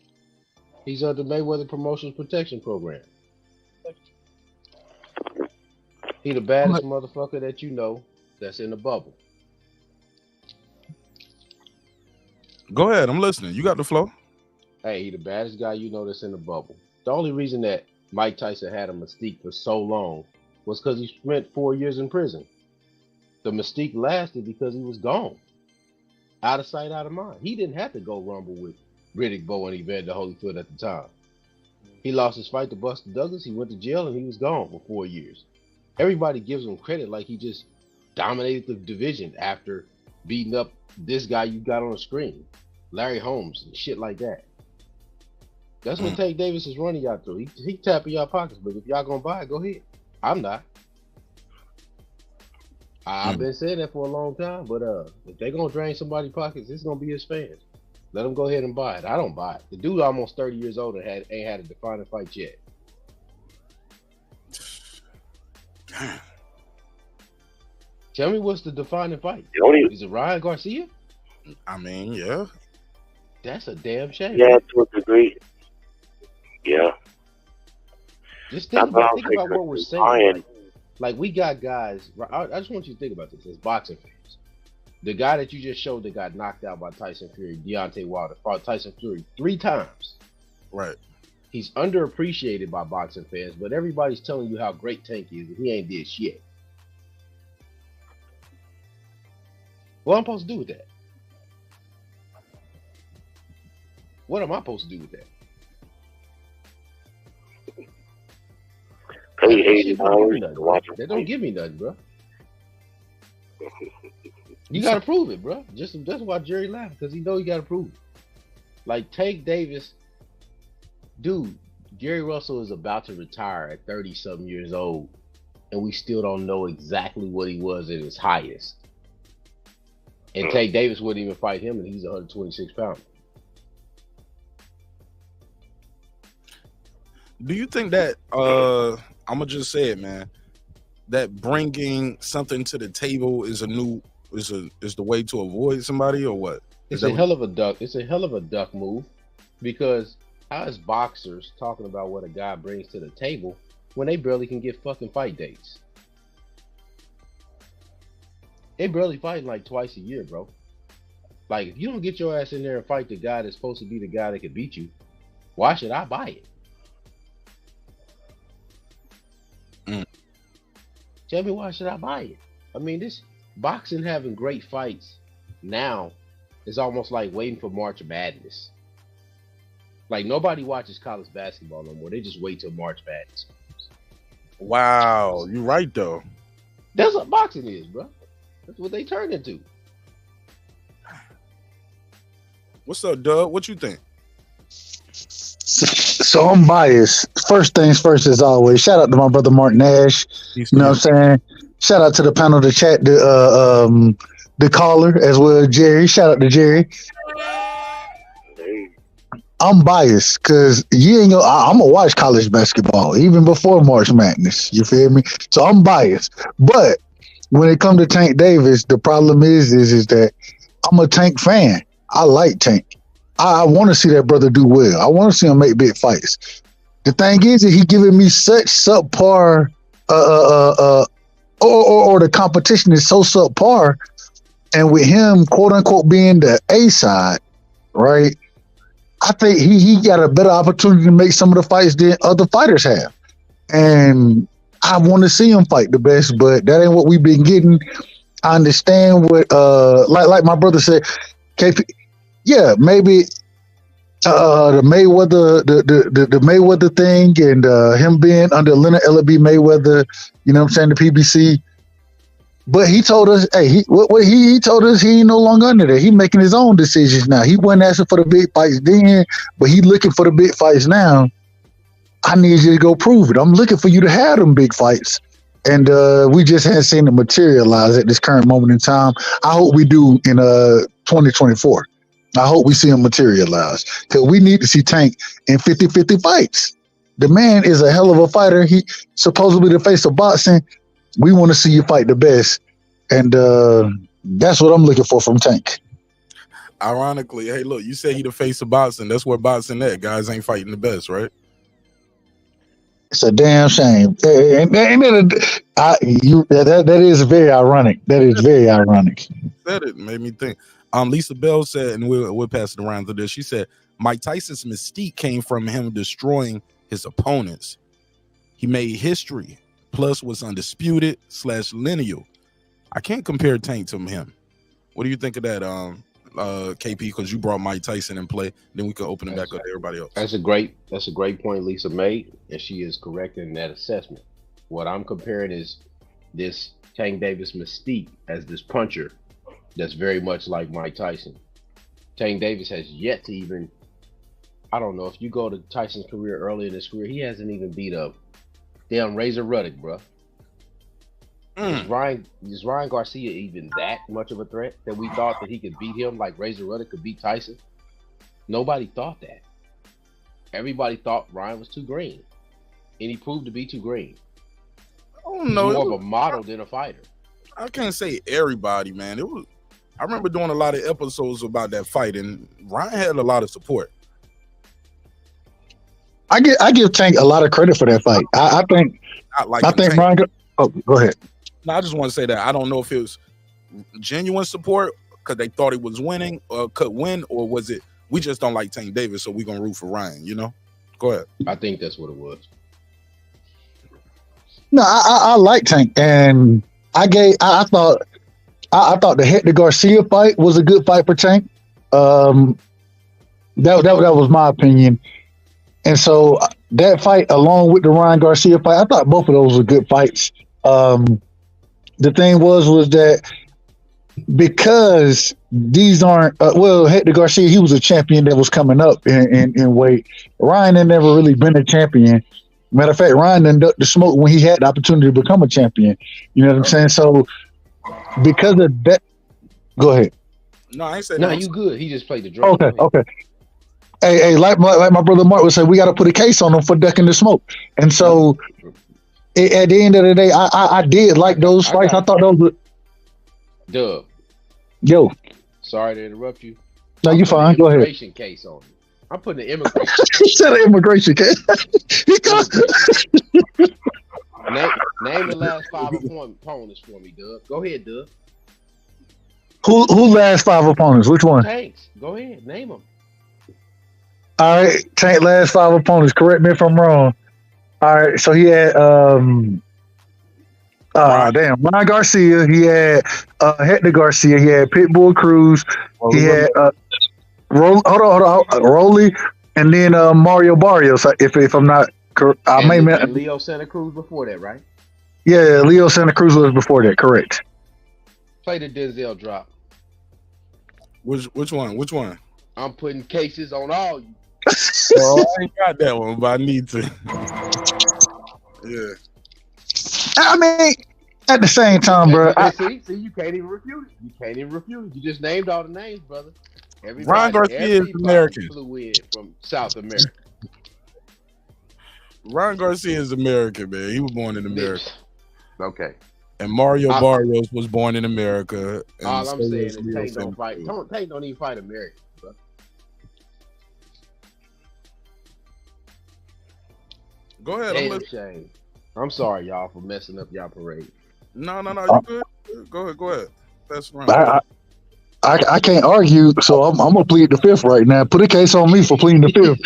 He's under Mayweather Promotions Protection Program. He the baddest motherfucker that you know that's in the bubble. Go ahead, I'm listening. You got the flow. Hey, he the baddest guy you know that's in the bubble. The only reason that Mike Tyson had a mystique for so long was because he spent 4 years in prison. The mystique lasted because he was gone. Out of sight, out of mind. He didn't have to go rumble with Riddick Bowe and Evander Holyfield at the time. He lost his fight to Buster Douglas. He went to jail and he was gone for 4 years. Everybody gives him credit like he just dominated the division after beating up this guy you got on the screen, Larry Holmes and shit like that. That's what Tank Davis is running y'all through. He tapping y'all pockets, but if y'all gonna buy it, go ahead. I'm not. I've been saying that for a long time, but if they gonna drain somebody's pockets, it's gonna be his fans. Let them go ahead and buy it. I don't buy it. The dude almost 30 years old and ain't had a defining fight yet. Tell me what's the defining fight? Is it Ryan Garcia? I mean, yeah. That's a damn shame. Yeah, to a degree. Yeah. Just think about what we're saying. Like we got guys. I just want you to think about this as boxing fans. The guy that you just showed that got knocked out by Tyson Fury, Deontay Wilder, fought Tyson Fury 3 times. Right. He's underappreciated by boxing fans, but everybody's telling you how great Tank is, and he ain't did shit. What am I supposed to do with that? What am I supposed to do with that? Pay $80 to watch him. They don't give me nothing, bro. You gotta prove it, bro. That's why Jerry laughed, because he know he gotta prove it. Like Tank Davis, dude, Gary Russell is about to retire at 30-something years old, and we still don't know exactly what he was at his highest. And Tank Davis wouldn't even fight him, and he's 126 pounds. Do you think that I'm gonna just say it, man, that bringing something to the table is the way to avoid somebody, or what? It's a hell of a duck. It's a hell of a duck move, because how is boxers talking about what a guy brings to the table when they barely can get fucking fight dates? They barely fighting like twice a year, bro. Like, if you don't get your ass in there and fight the guy that's supposed to be the guy that can beat you, why should I buy it? Tell me, why should I buy it? I mean, this boxing having great fights now is almost like waiting for March Madness. Like, nobody watches college basketball no more. They just wait till March Madness comes. Wow, you're right though. That's what boxing is, bro. That's what they turn into. What's up, Doug? What you think? So I'm biased. First things first, as always. Shout out to my brother Mark Nash. You know what I'm saying? Shout out to the panel, the chat, the caller as well, Jerry. Shout out to Jerry. I'm biased because you ain't gonna. I'm gonna watch college basketball even before March Madness. You feel me? So I'm biased. But when it comes to Tank Davis, the problem is that I'm a Tank fan. I like Tank. I want to see that brother do well. I want to see him make big fights. The thing is that he giving me such subpar, or the competition is so subpar, and with him quote unquote being the A side, right? I think he got a better opportunity to make some of the fights than other fighters have. And I want to see him fight the best, but that ain't what we've been getting. I understand what like my brother said, KP, yeah, maybe the Mayweather the Mayweather thing and him being under Leonard L.B. Mayweather, you know what I'm saying, the PBC. But he told us, hey, he told us he ain't no longer under there. He making his own decisions now. He wasn't asking for the big fights then, but he looking for the big fights now. I need you to go prove it. I'm looking for you to have them big fights. And we just haven't seen it materialize at this current moment in time. I hope we do in 2024. I hope we see him materialize because we need to see Tank in 50-50 fights. The man is a hell of a fighter. He supposedly the face of boxing. We want to see you fight the best, and that's what I'm looking for from Tank. Ironically, hey, look, you say he the face of boxing. That's where boxing at. Guys ain't fighting the best, right? It's a damn shame. That is very ironic. That is very ironic. Said it made me think. Lisa Bell said, and we'll pass it around to this. She said Mike Tyson's mystique came from him destroying his opponents. He made history. Plus was undisputed / lineal. I can't compare Tank to him. What do you think of that, KP? Because you brought Mike Tyson in play. Then we can open it back up to everybody else. That's a great point Lisa made, and she is correct in that assessment. What I'm comparing is this Tank Davis mystique as this puncher that's very much like Mike Tyson. Tank Davis has yet to even, I don't know, if you go to Tyson's career early in his career, he hasn't even beat up damn Razor Ruddock, bro. Is Ryan Garcia even that much of a threat that we thought that he could beat him like Razor Ruddock could beat Tyson? Nobody thought that. Everybody thought Ryan was too green, and he proved to be too green. Oh no, more of a model than a fighter. I can't say everybody, man. It was. I remember doing a lot of episodes about that fight, and Ryan had a lot of support. I give Tank a lot of credit for that fight. I think Ryan. Oh, go ahead. No, I just want to say that I don't know if it was genuine support because they thought he was winning or could win, or was it we just don't like Tank Davis, so we're gonna root for Ryan. You know, go ahead. I think that's what it was. No, I like Tank, and I thought the Hector Garcia fight was a good fight for Tank. That was my opinion. And so that fight, along with the Ryan Garcia fight, I thought both of those were good fights. The thing was that because these aren't Hector Garcia, he was a champion that was coming up in weight. Ryan had never really been a champion. Matter of fact, Ryan done ducked the smoke when he had the opportunity to become a champion. You know what I'm saying? So because of that, go ahead. No, I ain't saying no. You good? He just played the draw. Okay. Hey, like my brother Mark would say, we got to put a case on him for ducking the smoke. And so, at the end of the day, I did like those fights. I thought those were. Dub. Yo. Sorry to interrupt you. No, you fine. Go ahead. Immigration case on you. I'm putting an immigration. He said an immigration case. Name the last 5 opponents for me, Dub. Go ahead, Dub. Who last 5 opponents? Which one? Tanks. Go ahead. Name them. All right, Tank last 5 opponents. Correct me if I'm wrong. All right, so he had Ryan Garcia. He had Hector Garcia. He had Pitbull Cruz. He had Rolly, and then Mario Barrios. If I'm not correct, and Leo Santa Cruz before that, right? Yeah, Leo Santa Cruz was before that. Correct. Play the Denzel drop. Which one? I'm putting cases on all you. Well, I ain't got that one, but I need to. Yeah. I mean, At the same time, bro, See, you can't even refute it. You can't even refute it. You just named all the names, brother. Ryan Garcia is American. Flew in from South America. Ryan Garcia is American, man. He was born in America. Okay. And Mario Barrios was born in America. And All I'm saying is Leo Tank don't fight. Tank don't even fight Americans, bro. Go ahead. Damn shame. I'm sorry, y'all, for messing up y'all parade. No. You good? Go ahead. That's right. I can't argue, so I'm gonna plead the fifth right now. Put a case on me for pleading the fifth,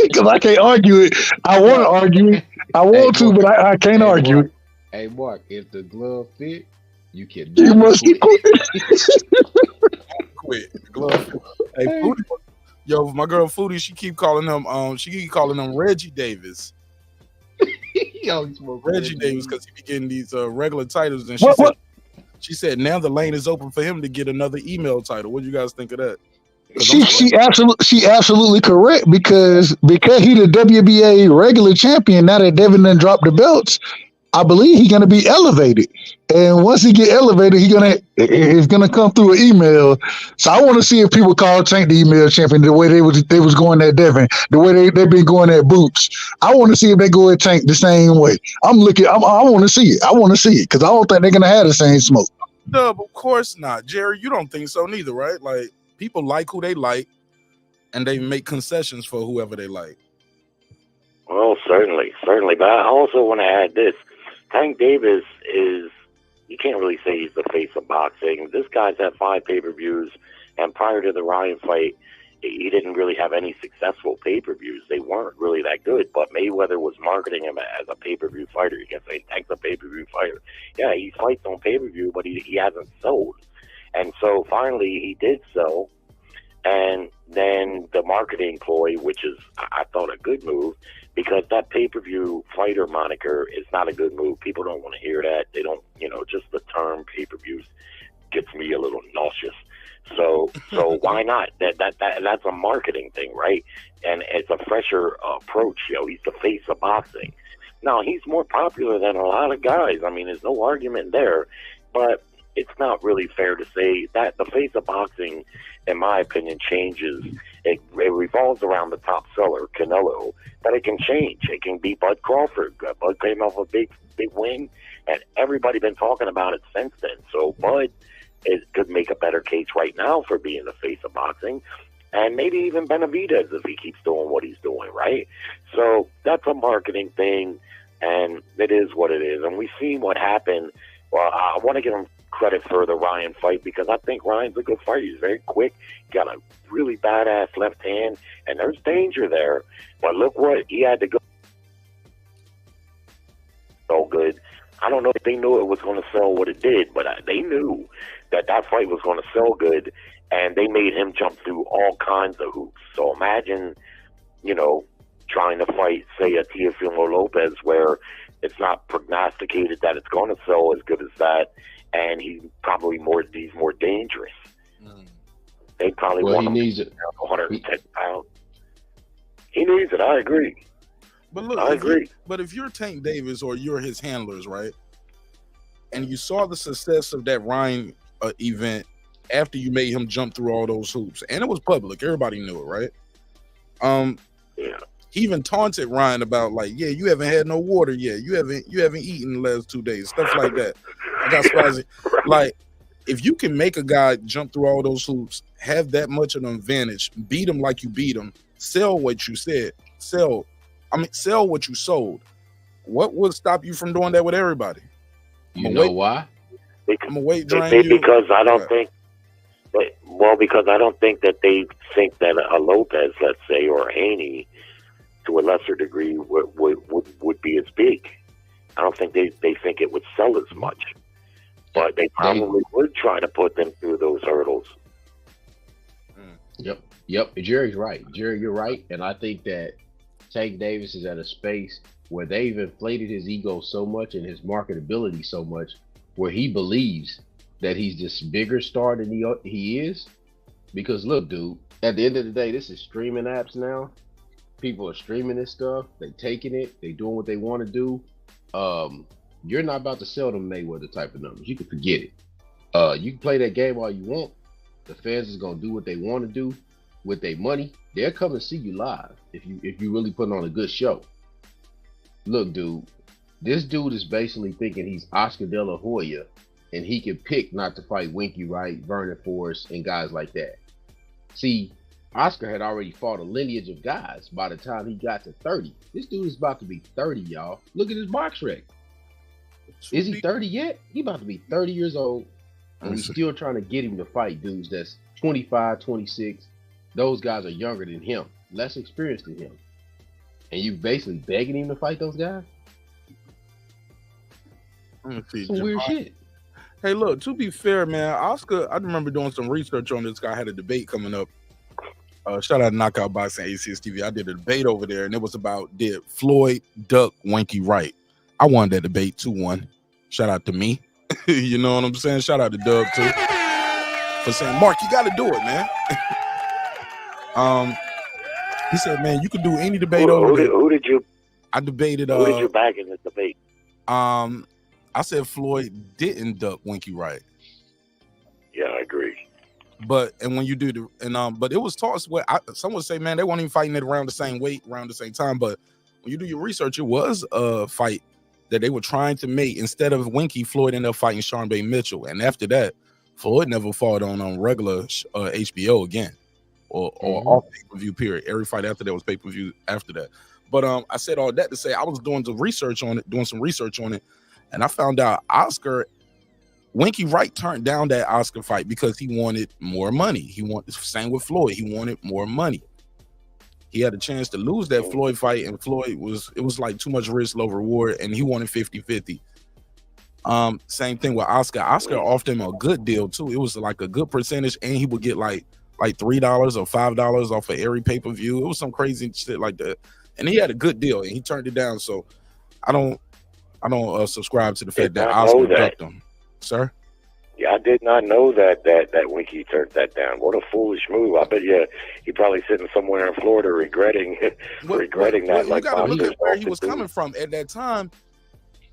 because I can't argue it. I want to argue it. I want to, but I can't argue it. Hey, Mark, if the glove fit, you can. You must quit. Glove. Hey, Foodie, yo, my girl Foodie, she keep calling him Reggie Davis. Reggie Davis, because he be getting these regular titles, and she said now the lane is open for him to get another email title. What do you guys think of that? She absolutely correct, because he the WBA regular champion. Now that Devin done dropped the belts, I believe he's gonna be elevated. And once he get elevated, it's gonna come through an email. So I want to see if people call Tank the email champion the way they was going at Devin, the way they've been going at Boots. I want to see if they go at Tank the same way. I want to see it. I want to see it, because I don't think they're gonna have the same smoke. No, of course not, Jerry. You don't think so neither, right? Like, people like who they like, and they make concessions for whoever they like. Well, certainly. But I also want to add this. Tank Davis is, you can't really say he's the face of boxing. This guy's had 5 pay-per-views, and prior to the Ryan fight, he didn't really have any successful pay-per-views. They weren't really that good, but Mayweather was marketing him as a pay-per-view fighter. You can say Tank's a pay-per-view fighter. Yeah, he fights on pay-per-view, but he hasn't sold. And so finally he did sell, and then the marketing ploy, which is, I thought, a good move, because that pay-per-view fighter moniker is not a good move. People don't want to hear that. They don't, just the term pay-per-views gets me a little nauseous. So why not? That's a marketing thing, right? And it's a fresher approach. He's the face of boxing. Now, he's more popular than a lot of guys. I mean, there's no argument there, but it's not really fair to say that the face of boxing, in my opinion, changes. It revolves around the top seller, Canelo, but it can change. It can be Bud Crawford. Bud came off a big win, and everybody been talking about it since then. So Bud could make a better case right now for being the face of boxing, and maybe even Benavidez if he keeps doing what he's doing, right? So that's a marketing thing, and it is what it is. And we've seen what happened. Well, I want to give him credit for the Ryan fight, because I think Ryan's a good fighter. He's very quick, got a really badass left hand, and there's danger there. But look what he had to go so good. I don't know if they knew it was going to sell what it did, but they knew that fight was going to sell good, and they made him jump through all kinds of hoops. So imagine, trying to fight, say, a Teofimo Lopez, where it's not prognosticated that it's going to sell as good as that, and he's more dangerous. They probably want him to 110 pounds. He needs it. I agree. But look, I agree. But if you're Tank Davis or you're his handlers, right, and you saw the success of that Ryan event after you made him jump through all those hoops, and it was public, everybody knew it, right? Yeah. He even taunted Ryan about, like, yeah, you haven't had no water yet. You haven't eaten the last 2 days, stuff like that. I got spicy. Like, if you can make a guy jump through all those hoops, have that much of an advantage, beat him like you beat him, sell what you said, sell what you sold. What would stop you from doing that with everybody? Why? I'm a weight drain you. Because I don't think. Because I don't think that they think that a Lopez, let's say, or a Haney, to a lesser degree, would be as big. I don't think they think it would sell as much, but they probably would try to put them through those hurdles. Yep. Jerry's right. Jerry, you're right, and I think that Tank Davis is at a space where they've inflated his ego so much and his marketability so much, where he believes that he's this bigger star than he is. Because look, dude, at the end of the day, this is streaming apps now. People are streaming this stuff. They taking it. They doing what they want to do. You're not about to sell them Mayweather type of numbers. You can forget it. You can play that game all you want. The fans is gonna do what they want to do with their money. They'll come and see you live if you really putting on a good show. Look, dude, this dude is basically thinking he's Oscar De La Hoya, and he can pick not to fight Winky Wright, Vernon Forrest, and guys like that. See, Oscar had already fought a lineage of guys by the time he got to 30. This dude is about to be 30, y'all. Look at his box rec. Is he 30 yet? He about to be 30 years old, and we're still trying to get him to fight dudes that's 25, 26. Those guys are younger than him, less experienced than him. And you basically begging him to fight those guys? Some weird shit. Hey, look, to be fair, man, Oscar, I remember doing some research on this guy. I had a debate coming up. Shout out to Knockout Boxing, ACS TV. I did a debate over there, and it was about, did Floyd duck Winky Wright? I won that debate 2-1. Shout out to me. You know what I'm saying? Shout out to Dub, too, for saying, Mark, you got to do it, man. He said, man, you could do any debate over there. Who did you? I debated. Who did you back in the debate? I said Floyd didn't duck Winky Wright. Yeah, I agree. But when you do but it was tossed where some would say, man, they weren't even fighting it around the same weight, around the same time. But when you do your research, it was a fight that they were trying to make. Instead of Winky, Floyd ended up fighting Sean Bay Mitchell, and after that, Floyd never fought on regular HBO again. Or off pay-per-view period. Every fight after that was pay-per-view after that. But I said all that to say I was doing some research on it, and I found out Winky Wright turned down that Oscar fight because he wanted more money. Same with Floyd. He wanted more money. He had a chance to lose that Floyd fight, and it was like too much risk, low reward, and he wanted 50-50. Same thing with Oscar. Oscar offered him a good deal too. It was like a good percentage, and he would get like $3 or $5 off of every pay-per-view. It was some crazy shit like that. And he had a good deal, and he turned it down. So I don't subscribe to the fact that Oscar ducked him. Sir? Yeah, I did not know that Winky turned that down. What a foolish move. I bet you he probably sitting somewhere in Florida regretting that. You got to look at where he was coming from. At that time,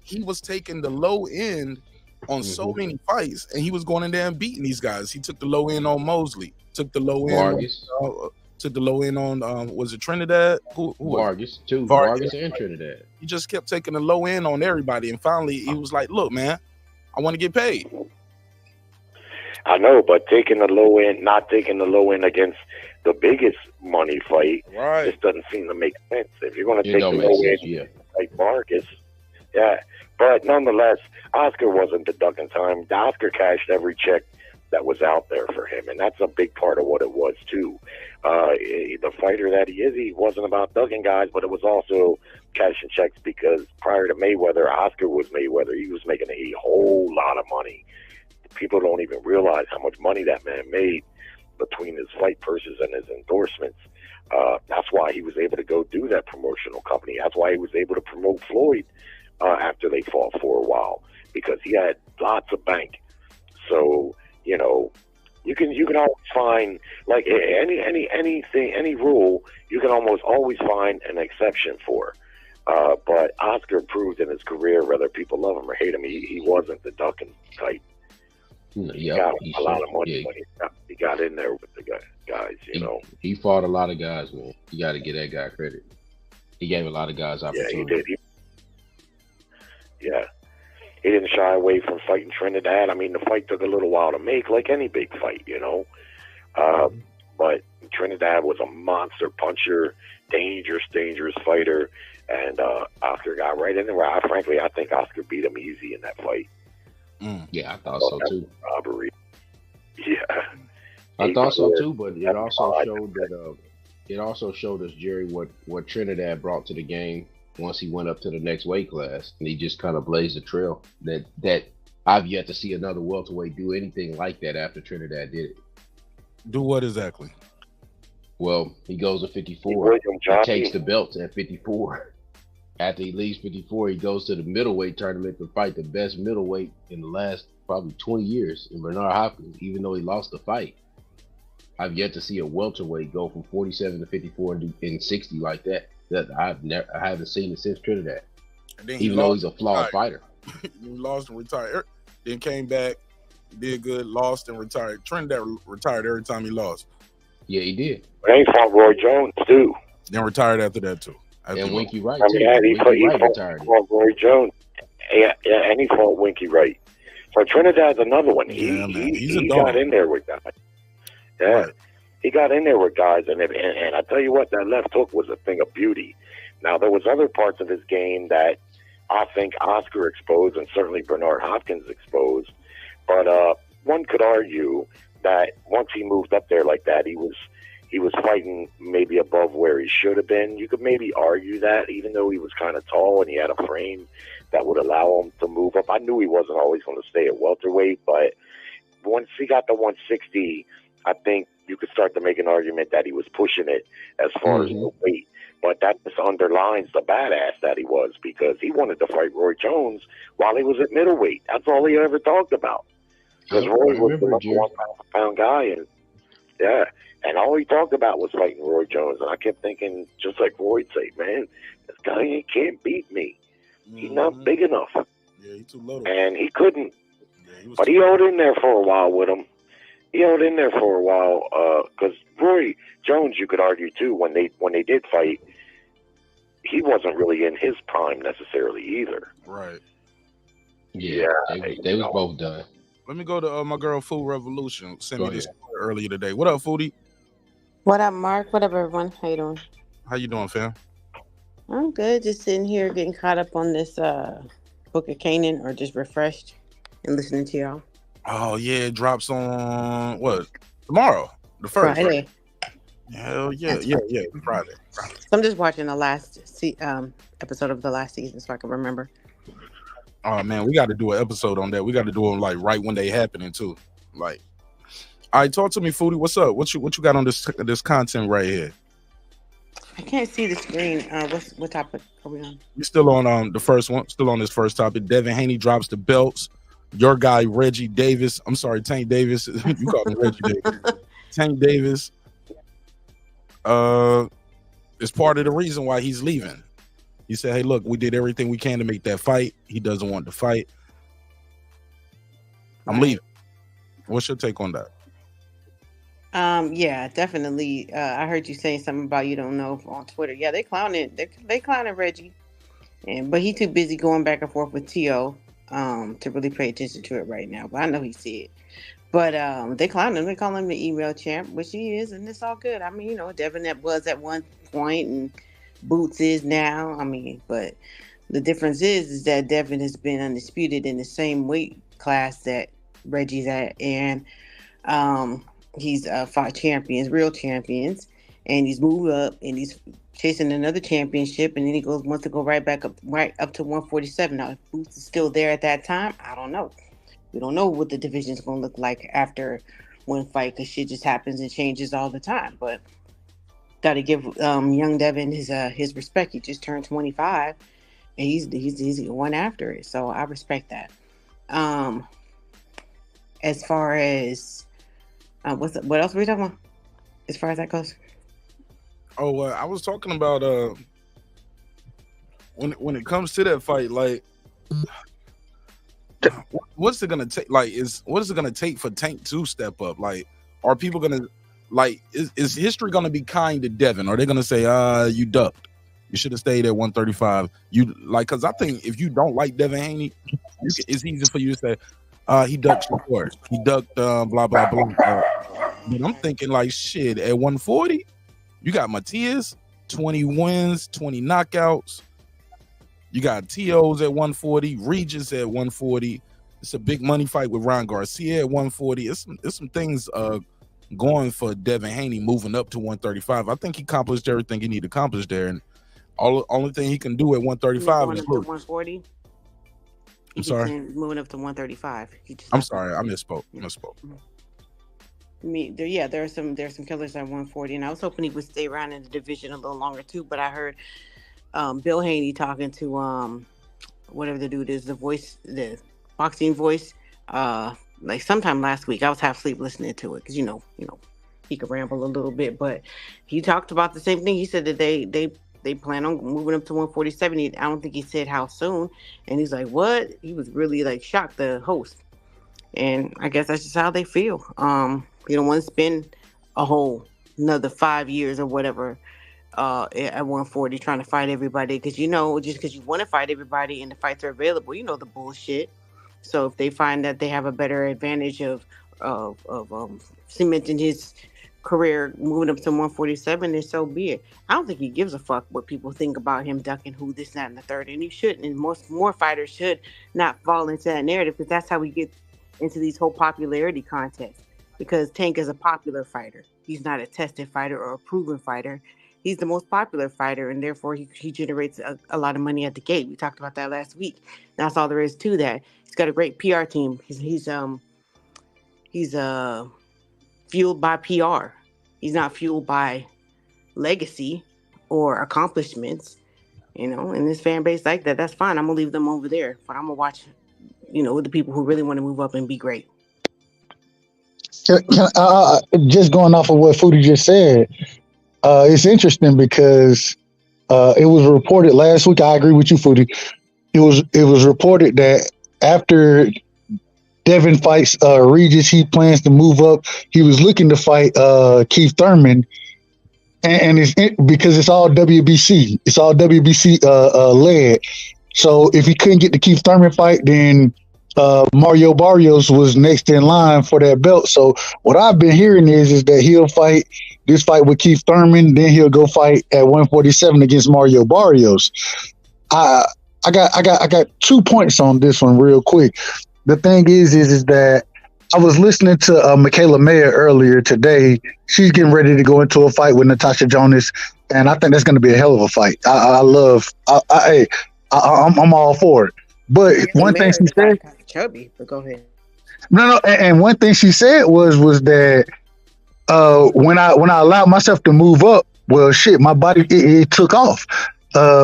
he was taking the low end on so many fights, and he was going in there and beating these guys. He took the low end on Mosley. Took the low end on was it Trinidad? Who Vargas too. Vargas and Trinidad. He just kept taking the low end on everybody, and finally he was like, "Look, man, I want to get paid." I know, but not taking the low end against the biggest money fight, right? Just doesn't seem to make sense. If you're going to take the low end, like Vargas, yeah. But nonetheless, Oscar wasn't the ducking time. Oscar cashed every check that was out there for him, and that's a big part of what it was too. The fighter that he is, he wasn't about ducking guys, but it was also cashing checks because prior to Mayweather, Oscar was Mayweather. He was making a whole lot of money. People don't even realize how much money that man made between his fight purses and his endorsements. That's why he was able to go do that promotional company. That's why he was able to promote Floyd after they fought for a while, because he had lots of bank. So, you know, you can always find, like any rule, you can almost always find an exception for. But Oscar proved in his career, whether people love him or hate him, he wasn't the ducking type. He got a lot of money when he got in there with the guys, you know. He fought a lot of guys, man. You got to give that guy credit. He gave a lot of guys opportunity. Yeah, he did. He didn't shy away from fighting Trinidad. I mean, the fight took a little while to make, like any big fight, you know. But Trinidad was a monster puncher, dangerous fighter, and Oscar got right in there. I think Oscar beat him easy in that fight. Yeah, I thought so too. Robbery. Yeah, I thought so too. But it also showed that it also showed us, Jerry, what Trinidad brought to the game once he went up to the next weight class, and he just kind of blazed a trail that I've yet to see another welterweight do anything like that after Trinidad did it. Do what exactly? Well, he goes to 54 and takes the belts at 54. After he leaves 54, he goes to the middleweight tournament to fight the best middleweight in the last probably 20 years in Bernard Hopkins, even though he lost the fight. I've yet to see a welterweight go from 47 to 54 and 60 like that. I haven't seen it since Trinidad, even though he's a flawed fighter. He lost and retired. Then came back, did good, lost and retired. Trinidad retired every time he lost. Yeah, he did. They fought Roy Jones too. Then retired after that too. After And he Winky Wright I too. mean, he Winky Wright fought retired. Roy Jones. Yeah, and he fought Winky Wright. So Trinidad's another one. Yeah, man. He's a he dog. got in there with guys. Yeah, Right. he got in there with guys, and I tell you what, that left hook was a thing of beauty. Now there was other parts of his game that I think Oscar exposed, and certainly Bernard Hopkins exposed. But one could argue that once he moved up there like that, he was fighting maybe above where he should have been. You could maybe argue that, even though he was kind of tall and he had a frame that would allow him to move up. I knew he wasn't always going to stay at welterweight, but once he got to 160, I think you could start to make an argument that he was pushing it as far as the weight. But that just underlines the badass that he was, because he wanted to fight Roy Jones while he was at middleweight. That's all he ever talked about. Because Roy was the number 1 pound guy, and yeah, and all he talked about was fighting Roy Jones. And I kept thinking, just like Roy'd say, man, this guy can't beat me. He's not big enough. Yeah, he's too little. And he couldn't. Yeah, but he held in there for a while with him. He held in there for a while because Roy Jones, you could argue too, when they did fight, he wasn't really in his prime necessarily either. Right. Yeah, they was both done. Let me go to my girl Food Revolution. Sent me this earlier today. What up, Foodie? What up, Mark? What up, everyone? How you doing? How you doing, fam? I'm good. Just sitting here getting caught up on this Book of Canaan, or just refreshed and listening to y'all. Oh yeah, it drops on what? Tomorrow, the first. Friday. Right? Hell yeah, yeah, Friday. So I'm just watching the last episode of the last season so I can remember. Oh man, we got to do an episode on that. We got to do them like right when they happening too. Like, all right, talk to me, Foodie. What's up? What you got on this content right here? I can't see the screen. What topic are we on? We still on the first one. Still on this first topic. Devin Haney drops the belts. Your guy Reggie Davis. I'm sorry, Tank Davis. You call him Reggie Davis. Tank Davis. Is part of the reason why he's leaving. He said, "Hey, look, we did everything we can to make that fight. He doesn't want to fight. I'm leaving." What's your take on that? Yeah, definitely. I heard you saying something about you don't know on Twitter. Yeah, they clowning. They clowning Reggie, but he too busy going back and forth with T.O. To really pay attention to it right now. But I know he see it. But they clown him. They call him the email champ, which he is, and it's all good. I mean, Devin that was at one point, and Boots is now. I mean, but the difference is that Devin has been undisputed in the same weight class that Reggie's at, and he's fought champions, real champions, and he's moved up, and he's chasing another championship, and then he wants to go right up to 147. Now, if Boots is still there at that time, I don't know. We don't know what the division is going to look like after one fight, because shit just happens and changes all the time. But got to give young Devin his respect. He just turned 25, and he's going after it. So I respect that. As far as what else were we talking about? As far as that goes. Oh, I was talking about when it comes to that fight, like, what's it gonna take? Like, what is it gonna take for Tank to step up? Like, are people gonna is history gonna be kind to Devin? Are they gonna say, you ducked, you should have stayed at 135? You because I think if you don't like Devin Haney, it's easy for you to say, he ducked Shakur, he ducked blah blah blah. But I'm thinking like, shit, at 140, you got Matias, 20 wins, 20 knockouts. You got TOs at 140, Regis at 140. It's a big money fight with Ryan Garcia at 140. It's some things going for Devin Haney moving up to 135. I think he accomplished everything he needed to accomplish there, and only thing he can do at 135 is lose. 140. I'm sorry. Moving up to 135. I'm sorry, I misspoke. I mean, there are some killers at 140, and I was hoping he would stay around in the division a little longer too. But I heard Bill Haney talking to whatever the dude is, the boxing voice, like sometime last week. I was half asleep listening to it because you know he could ramble a little bit, but he talked about the same thing. He said that they they plan on moving up to 147. I don't think he said how soon. And he's like, what? He was really like shocked, the host. And I guess that's just how they feel. You don't want to spend a whole another 5 years or whatever at 140 trying to fight everybody, because just because you want to fight everybody and the fights are available, the bullshit. So if they find that they have a better advantage of cementing his career moving up to 147, then so be it. I don't think he gives a fuck what people think about him ducking who, this, that, and the third, and he shouldn't. And most more fighters should not fall into that narrative, because that's how we get into these whole popularity contests. Because Tank is a popular fighter. He's not a tested fighter or a proven fighter. He's the most popular fighter, and therefore he generates a lot of money at the gate. We talked about that last week. That's all there is to that. He's got a great PR team. He's fueled by PR. He's not fueled by legacy or accomplishments, and this fan base like that. That's fine. I'm gonna leave them over there, but I'm gonna watch, with the people who really want to move up and be great. Just going off of what Foodie just said, it's interesting because it was reported last week. I agree with you, Foodie. It was reported that after Devin fights Regis, he plans to move up. He was looking to fight Keith Thurman, and because it's all WBC. It's all WBC led. So if he couldn't get the Keith Thurman fight, then Mario Barrios was next in line for that belt. So what I've been hearing is that he'll fight this fight with Keith Thurman, then he'll go fight at 147 against Mario Barrios. I got 2 points on this one real quick. The thing is that I was listening to Michaela Mayer earlier today. She's getting ready to go into a fight with Natasha Jonas, and I think that's going to be a hell of a fight. I'm all for it. But one thing she said, chubby, but go ahead. No, and one thing she said was that when I allowed myself to move up, well, shit, my body it took off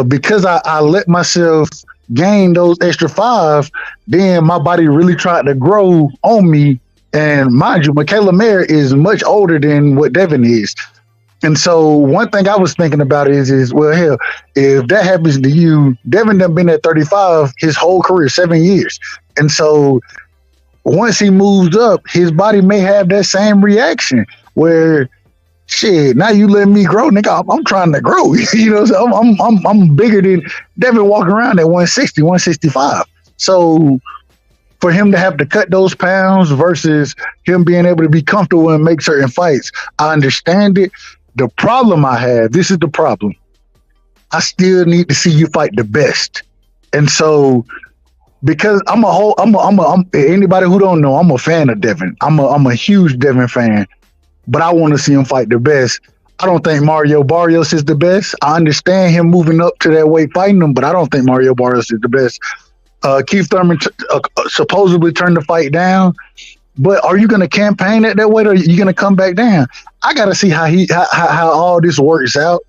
because I let myself gain those extra 5. Then my body really tried to grow on me, and mind you, Michaela Mayer is much older than what Devin is. And so one thing I was thinking about is well, hell, if that happens to you, Devin done been at 35 his whole career, 7 years. And so once he moves up, his body may have that same reaction where, shit, now you let me grow, nigga. I'm trying to grow. So I'm bigger than Devin walking around at 160, 165. So for him to have to cut those pounds versus him being able to be comfortable and make certain fights, I understand it. The problem I have, this is the problem. I still need to see you fight the best. And so because anybody who don't know, I'm a fan of Devin. I'm a huge Devin fan, but I want to see him fight the best. I don't think Mario Barrios is the best. I understand him moving up to that weight fighting him, but I don't think Mario Barrios is the best. Keith Thurman supposedly turned the fight down, but are you going to campaign at that weight, or are you going to come back down? I got to see how all this works out.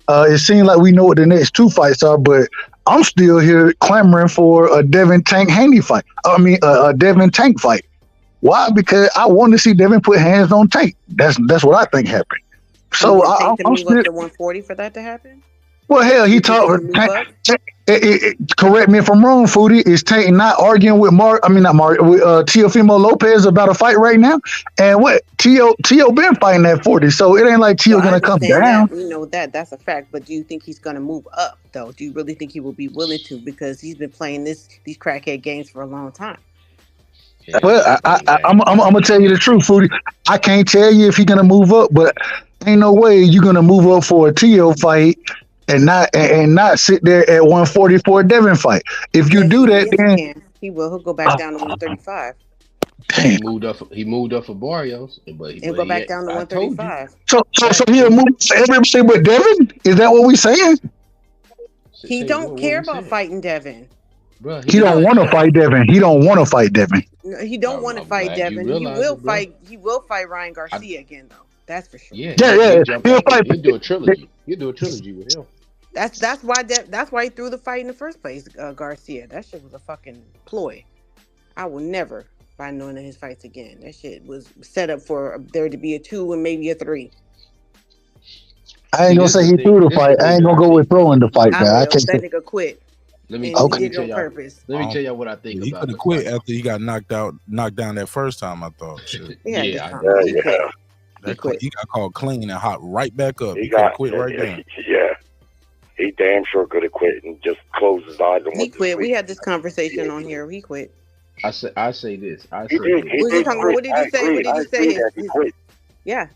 It seems like we know what the next 2 fights are, but I'm still here clamoring for a Devin Tank Haney fight. A Devin Tank fight. Why? Because I want to see Devin put hands on Tank. That's what I think happened. So I'm still up to 140 for that to happen. Well, hell, he talked. Correct me if I'm wrong, Foodie. Is Tank not arguing with Teofimo Lopez about a fight right now? And what Tio been fighting at 40, so it ain't like Tio gonna come down. We know that's a fact. But do you think he's gonna move up though? Do you really think he will be willing to? Because he's been playing these crackhead games for a long time. Well, I'm gonna tell you the truth, Foodie. I can't tell you if he's gonna move up, but ain't no way you're gonna move up for a Tio fight and not sit there at 140 for a Devin fight. If you do that, then he will. He'll go back down to 135. He moved up for Barrios, but he'll go back down to 135. So he'll move for everybody but Devin? Is that what we saying? He don't care about fighting Devin. Bro, he don't want to fight Devin. He don't want to fight Devin. No, he don't want to fight Devin. He will fight Ryan Garcia again, though. That's for sure. Yeah. He'll do a trilogy. He'll do a trilogy with him. That's why he threw the fight in the first place, Garcia. That shit was a fucking ploy. I will never fight none of his fights again. That shit was set up for there to be a 2 and maybe a 3. I ain't See, gonna this is say the he thing. threw the This is fight. the I thing ain't that gonna I go think. with throwing the fight, I man. I will. can't say. That nigga quit, Let me and he let me did it tell on y'all. purpose. Let me tell y'all what I think He about could the have quit fight. after he got knocked down that first time. I thought shit. He had Yeah, I this do. He quit. He That quit. he got called clean and hopped right back up. He He could have got, quit right then. yeah. He damn sure could have quit and just closed his eyes and He went to quit. We sleep. had this conversation on here. He quit. I say this. I He say did. this. He What was he did talking about? quit. What did I he say? What agree. did I he say? agree that he quit. Yeah,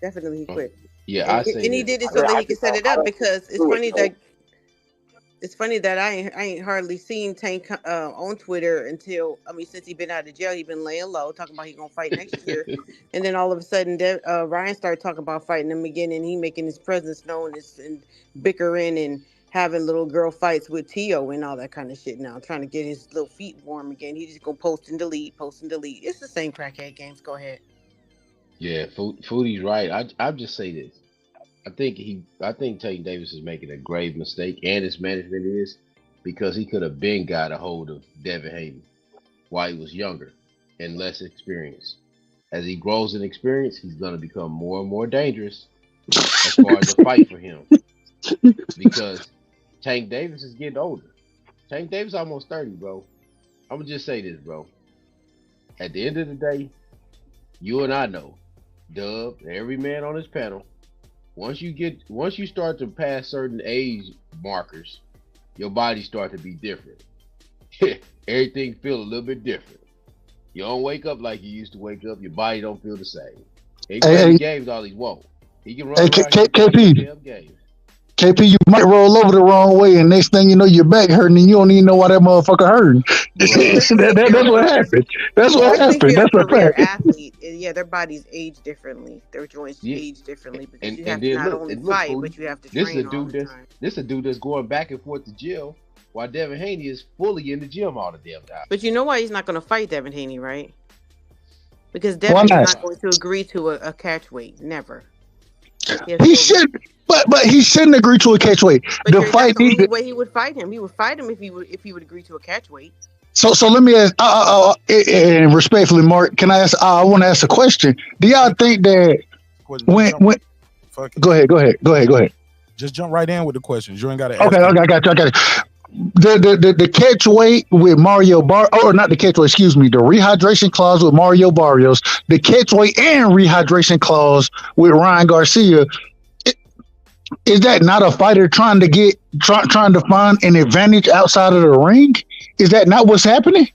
definitely he quit. Yeah, I say And he this. did it so that I he could just set don't. it I up don't because do it though. it's funny that I ain't hardly seen Tank on Twitter until since he been out of jail he been laying low talking about he gonna fight next year, and then all of a sudden Ryan started talking about fighting him again and he making his presence known and bickering and having little girl fights with Tio and all that kind of shit now trying to get his little feet warm again. He just gonna post and delete. It's the same crackhead games. Go ahead. Yeah, Foodie's right. I just say this. I think Tank Davis is making a grave mistake, and his management is, because he could have been got a hold of Devin Haney while he was younger and less experienced. As he grows in experience, he's gonna become more and more dangerous as far as a fight for him. Because Tank Davis is getting older. Tank Davis almost 30, bro. I'm gonna just say this, bro. At the end of the day, you and I know, Dub, every man on this panel, once you start to pass certain age markers, your body start to be different. Everything feel a little bit different. You don't wake up like you used to wake up. Your body don't feel the same. He can play the games all he want. He can run around here and play the damn games. KP, you might roll over the wrong way, and next thing you know, your back hurting, and you don't even know why that motherfucker hurting. That's what happened. That's what Especially if happened. you're a That's what career happened. athlete, yeah, their bodies age differently. Their joints Yeah. age differently because And you have to then not look, only and look, fight, fool, but you have to this is a train all dude the that's time. this a dude that's going back and forth to jail, while Devin Haney is fully in the gym all the damn time. But you know why he's not going to fight Devin Haney, right? Because Why Devin is not? not going to agree to a catch weight. Never. He should, but he shouldn't agree to a catch weight. But The that's fight the only needs. way he would fight him. He would fight him if he would agree to a catch weight. So let me ask, and respectfully, Mark, can I ask? I want to ask a question. Do y'all think that when Fuck it. go ahead. Just jump right in with the questions. You ain't got to Okay, ask. I got you. The catch weight with Mario or not the catch weight, excuse me, the rehydration clause with Mario Barrios, the catch weight and rehydration clause with Ryan Garcia. Is that not a fighter trying to find an advantage outside of the ring? Is that not what's happening?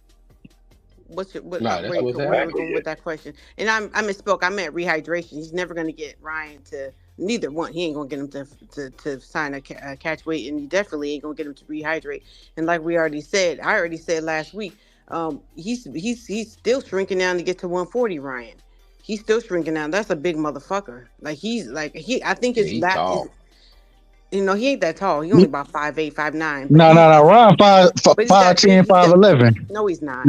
Where that's what's we're happening. going with that question? And I misspoke. I meant rehydration. He's never going to get Ryan to neither one. He ain't going to get him to sign a catch weight, and he definitely ain't going to get him to rehydrate. And like I already said last week, he's still shrinking down to get to 140. Ryan, he's still shrinking down. That's a big motherfucker. I think he's tall. he ain't that tall. He only about 5'8", 5'9". No. Ryan But he's got 5'10", 5'11". No, he's not.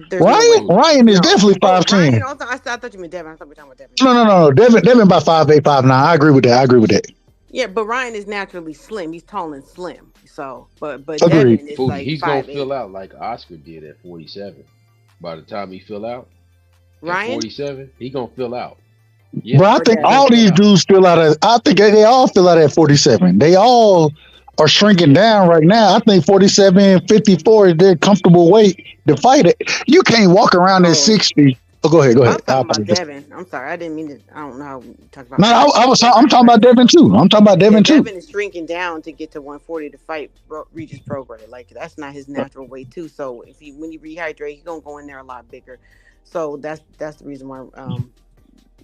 There's no way. Ryan is definitely 5'10". Ryan, also, I thought you meant Devin. I thought we were talking about Devin. No. Devin about 5'8", 5'9". I agree with that. Yeah, but Ryan is naturally slim. He's tall and slim. So, but Agreed. Devin is Foodie, like he's 5'8". gonna fill out like Oscar did at 47. By the time he fill out, Ryan? at 47, he gonna fill out. Yeah, But I think all these dudes fill out. I think they all fill out at 47. They all are shrinking down right now. I think 47, 54 is their comfortable weight to fight it. You can't walk around at 60. Oh, go ahead. I'm talking about Devin. I'm sorry, I didn't mean to. I don't know how we talk about. No, I'm talking about Devin too. Devin is shrinking down to get to 140 to fight Regis Prograis. Like that's not his natural weight too. So when he rehydrate, he's gonna go in there a lot bigger. So that's the reason why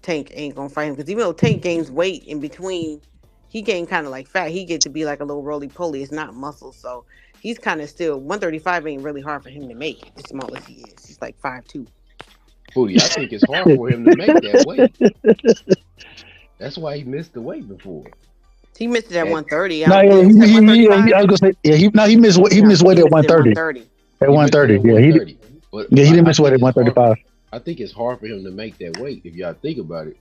Tank ain't gonna fight him, because even though Tank gains weight in between, he gained kind of like fat. He get to be like a little roly poly. It's not muscle, so he's kind of still 135 ain't really hard for him to make as small as he is. He's like 5'2". Foodie, I think it's hard for him to make that weight. That's why he missed the weight before. He missed it at 130. No, I was gonna say, he missed weight at 130. At 130, he didn't miss weight at 135. I think it's hard for him to make that weight. If y'all think about it,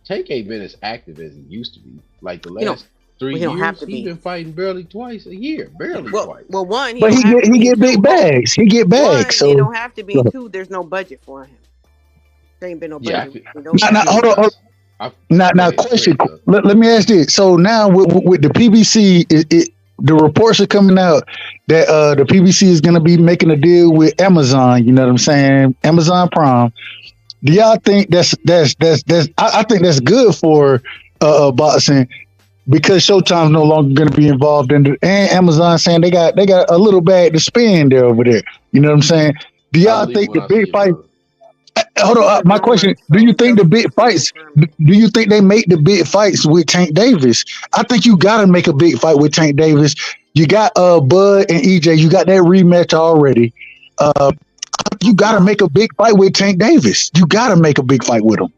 Tank ain't been as active as he used to be. Like the last 3 years, he's been fighting barely twice a year, twice. Well, one, but he get big bags. He get bags. One, so he don't have to be. Two, there's no budget for him. There ain't been no budget. Hold on. Now, Go ahead, question. Doug. Let me ask this. So now with the PBC, the reports are coming out that the PBC is going to be making a deal with Amazon. You know what I'm saying? Amazon Prime. Do y'all think that's I think that's good for boxing because Showtime's no longer going to be involved in it, and Amazon saying they got a little bag to spend there over there. You know what I'm saying? Do I y'all believe think when the I see big it, fight? brother. Hold on. My question: do you think the big fights? Do you think they make the big fights with Tank Davis? I think you got to make a big fight with Tank Davis. You got Bud and EJ. You got that rematch already. You got to make a big fight with Tank Davis. You got to make a big fight with him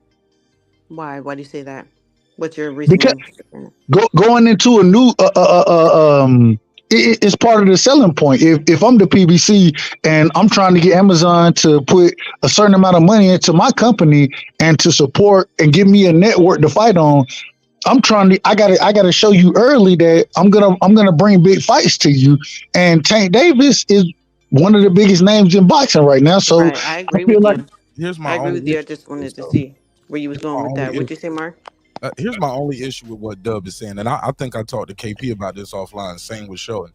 Why? Why do you say that? What's your because reasoning? going into a new it's part of the selling point. If I'm the PBC and I'm trying to get Amazon to put a certain amount of money into my company and to support and give me a network to fight on, I gotta show you early that I'm gonna bring big fights to you. And Tank Davis is one of the biggest names in boxing right now. So Right, I agree feel with like you. Here's my I agree only with you. I issue just with this, wanted to though. see where you was Here's my going with only that. What'd issue. you say, Mark? Here's my only issue with what Dub is saying, and I think I talked to KP about this offline. Same with Showing.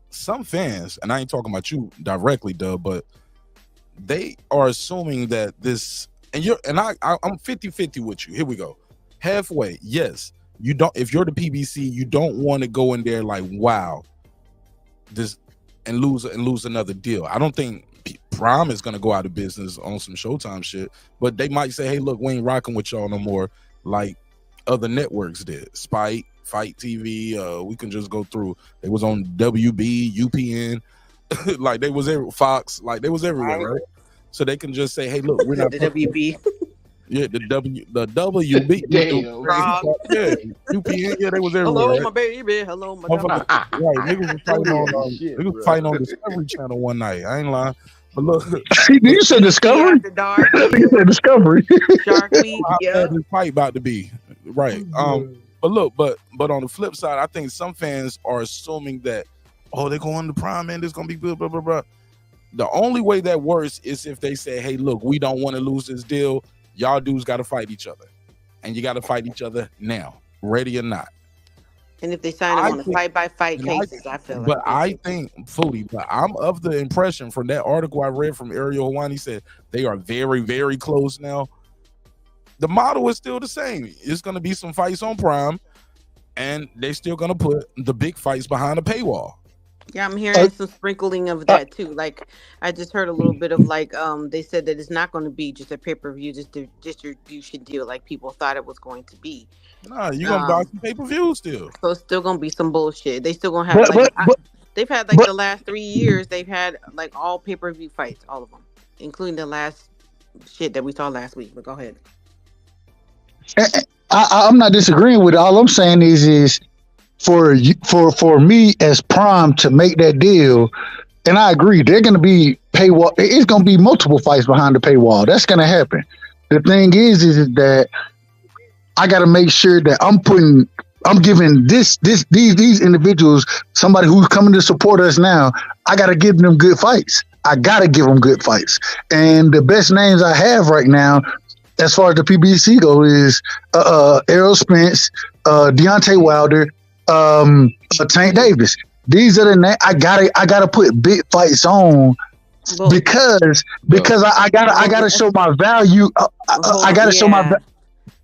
Some fans, and I ain't talking about you directly, Dub, but they are assuming that this, and I'm 50-50 with you. Here we go. Halfway, yes. You don't, if you're the PBC, you don't want to go in there like, wow, this and lose another deal. I don't think Prime is gonna go out of business on some Showtime shit, but they might say, hey, look, we ain't rocking with y'all no more, like other networks did. Spike, Fight TV, we can just go through. They was on WB, UPN, like they was Fox, like they was everywhere, right? So they can just say, hey, look, we're not The WB. yeah, the WB, Damn. Wrong. yeah, UPN, yeah, they was everywhere, Hello, right? my baby. Hello, my Motherfucker, right, niggas was fighting on Holy shit, niggas was bro. fighting on Discovery Channel one night. I ain't lying, but look, you said Discovery. After dark. You said Discovery. Shark Week. how Yeah. bad this fight about to be, right? But look, but on the flip side, I think some fans are assuming that, oh, they're going to Prime, man, this gonna be good, blah blah blah. The only way that works is if they say, hey, look, we don't want to lose this deal. Y'all dudes got to fight each other, and you got to fight each other now, ready or not. And if they sign them on a fight-by-fight cases, I feel like. But I think, Foodie, but I'm of the impression from that article I read from Ariel Hawani said they are very, very close now. The model is still the same. It's going to be some fights on Prime, and they're still going to put the big fights behind a paywall. Yeah, I'm hearing some sprinkling of that too. Like I just heard a little bit of like they said that it's not going to be just a pay-per-view, just a distribution deal like people thought it was going to be. Nah, you're going to buy some pay-per-view still. So it's still going to be some bullshit. They still going to have they've had like the last 3 years, they've had like all pay-per-view fights, all of them, including the last shit that we saw last week. But go ahead. I'm not disagreeing with it. All I'm saying is for me as Prime to make that deal, and I agree, they're going to be paywall. It's going to be multiple fights behind the paywall. That's going to happen. The thing is that I got to make sure that I'm giving these individuals, somebody who's coming to support us now, I got to give them good fights. I got to give them good fights. And the best names I have right now, as far as the PBC go, is Errol Spence, Deontay Wilder, Tank Davis. These are the names I gotta put big fights on because I gotta show my value. I gotta show my.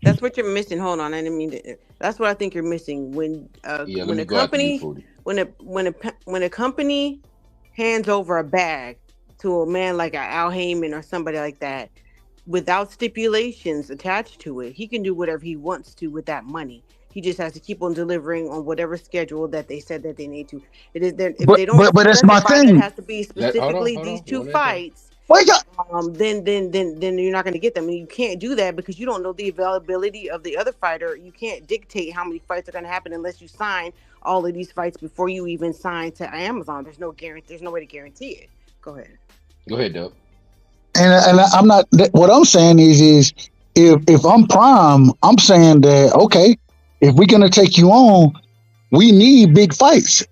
That's what you're missing. Hold on, I didn't mean to. That's what I think you're missing when a company hands over a bag to a man like Al Heyman or somebody like that without stipulations attached to it. He can do whatever he wants to with that money. He just has to keep on delivering on whatever schedule that they said that they need to. It is there. If they don't, but that's my thing. It has to be specifically these two fights. Then you're not going to get them, and you can't do that because you don't know the availability of the other fighter. You can't dictate how many fights are going to happen unless you sign all of these fights before you even sign to Amazon. There's no guarantee. There's no way to guarantee it. Go ahead, Doug. And I'm not. What I'm saying is if I'm Prime, I'm saying that okay, if we're gonna take you on, we need big fights.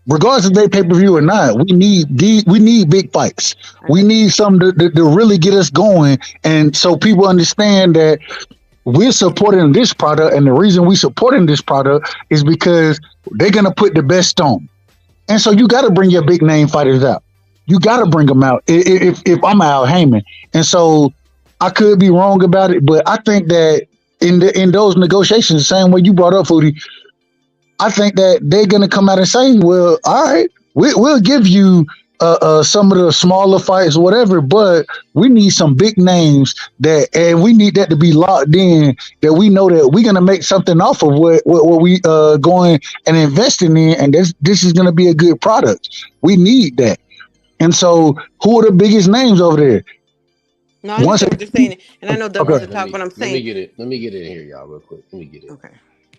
Regardless if they pay-per-view or not, we need big fights. We need something to really get us going, and so people understand that we're supporting this product, and the reason we supporting this product is because they're gonna put the best on. And so you got to bring your big name fighters out. You got to bring them out. If I'm Al Heyman, and so I could be wrong about it, but I think that in those negotiations, the same way you brought up, Foodie, I think that they're gonna come out and say, "Well, all right, we'll give you some of the smaller fights, whatever, but we need some big names that, and we need that to be locked in. That we know that we're gonna make something off of what we going and investing in, and this is gonna be a good product. We need that." And so, who are the biggest names over there? No, I understand what you're saying, and I know Doug wants to Okay. talk, but I'm saying. Let me get in here, y'all, real quick. Let me get in. Okay.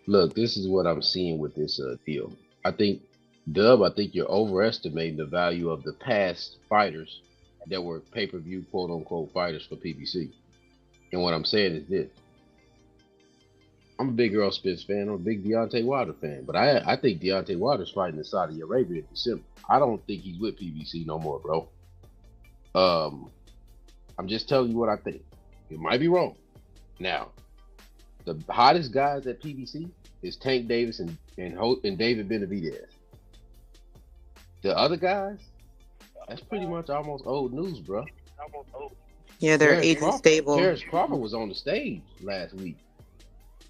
Look, this is what I'm seeing with this deal. I think, Dub, I think you're overestimating the value of the past fighters that were pay-per-view, quote-unquote, fighters for PBC. And what I'm saying is this. I'm a big Earl Spence fan. I'm a big Deontay Wilder fan. But I think Deontay Wilder's fighting in Saudi Arabia in December. I don't think he's with PBC no more, bro. I'm just telling you what I think. It might be wrong. Now, the hottest guys at PBC is Tank Davis and David Benavidez. The other guys, that's pretty much almost old news, bro. Yeah, they're agent stable. Terrence Crawford was on the stage last week,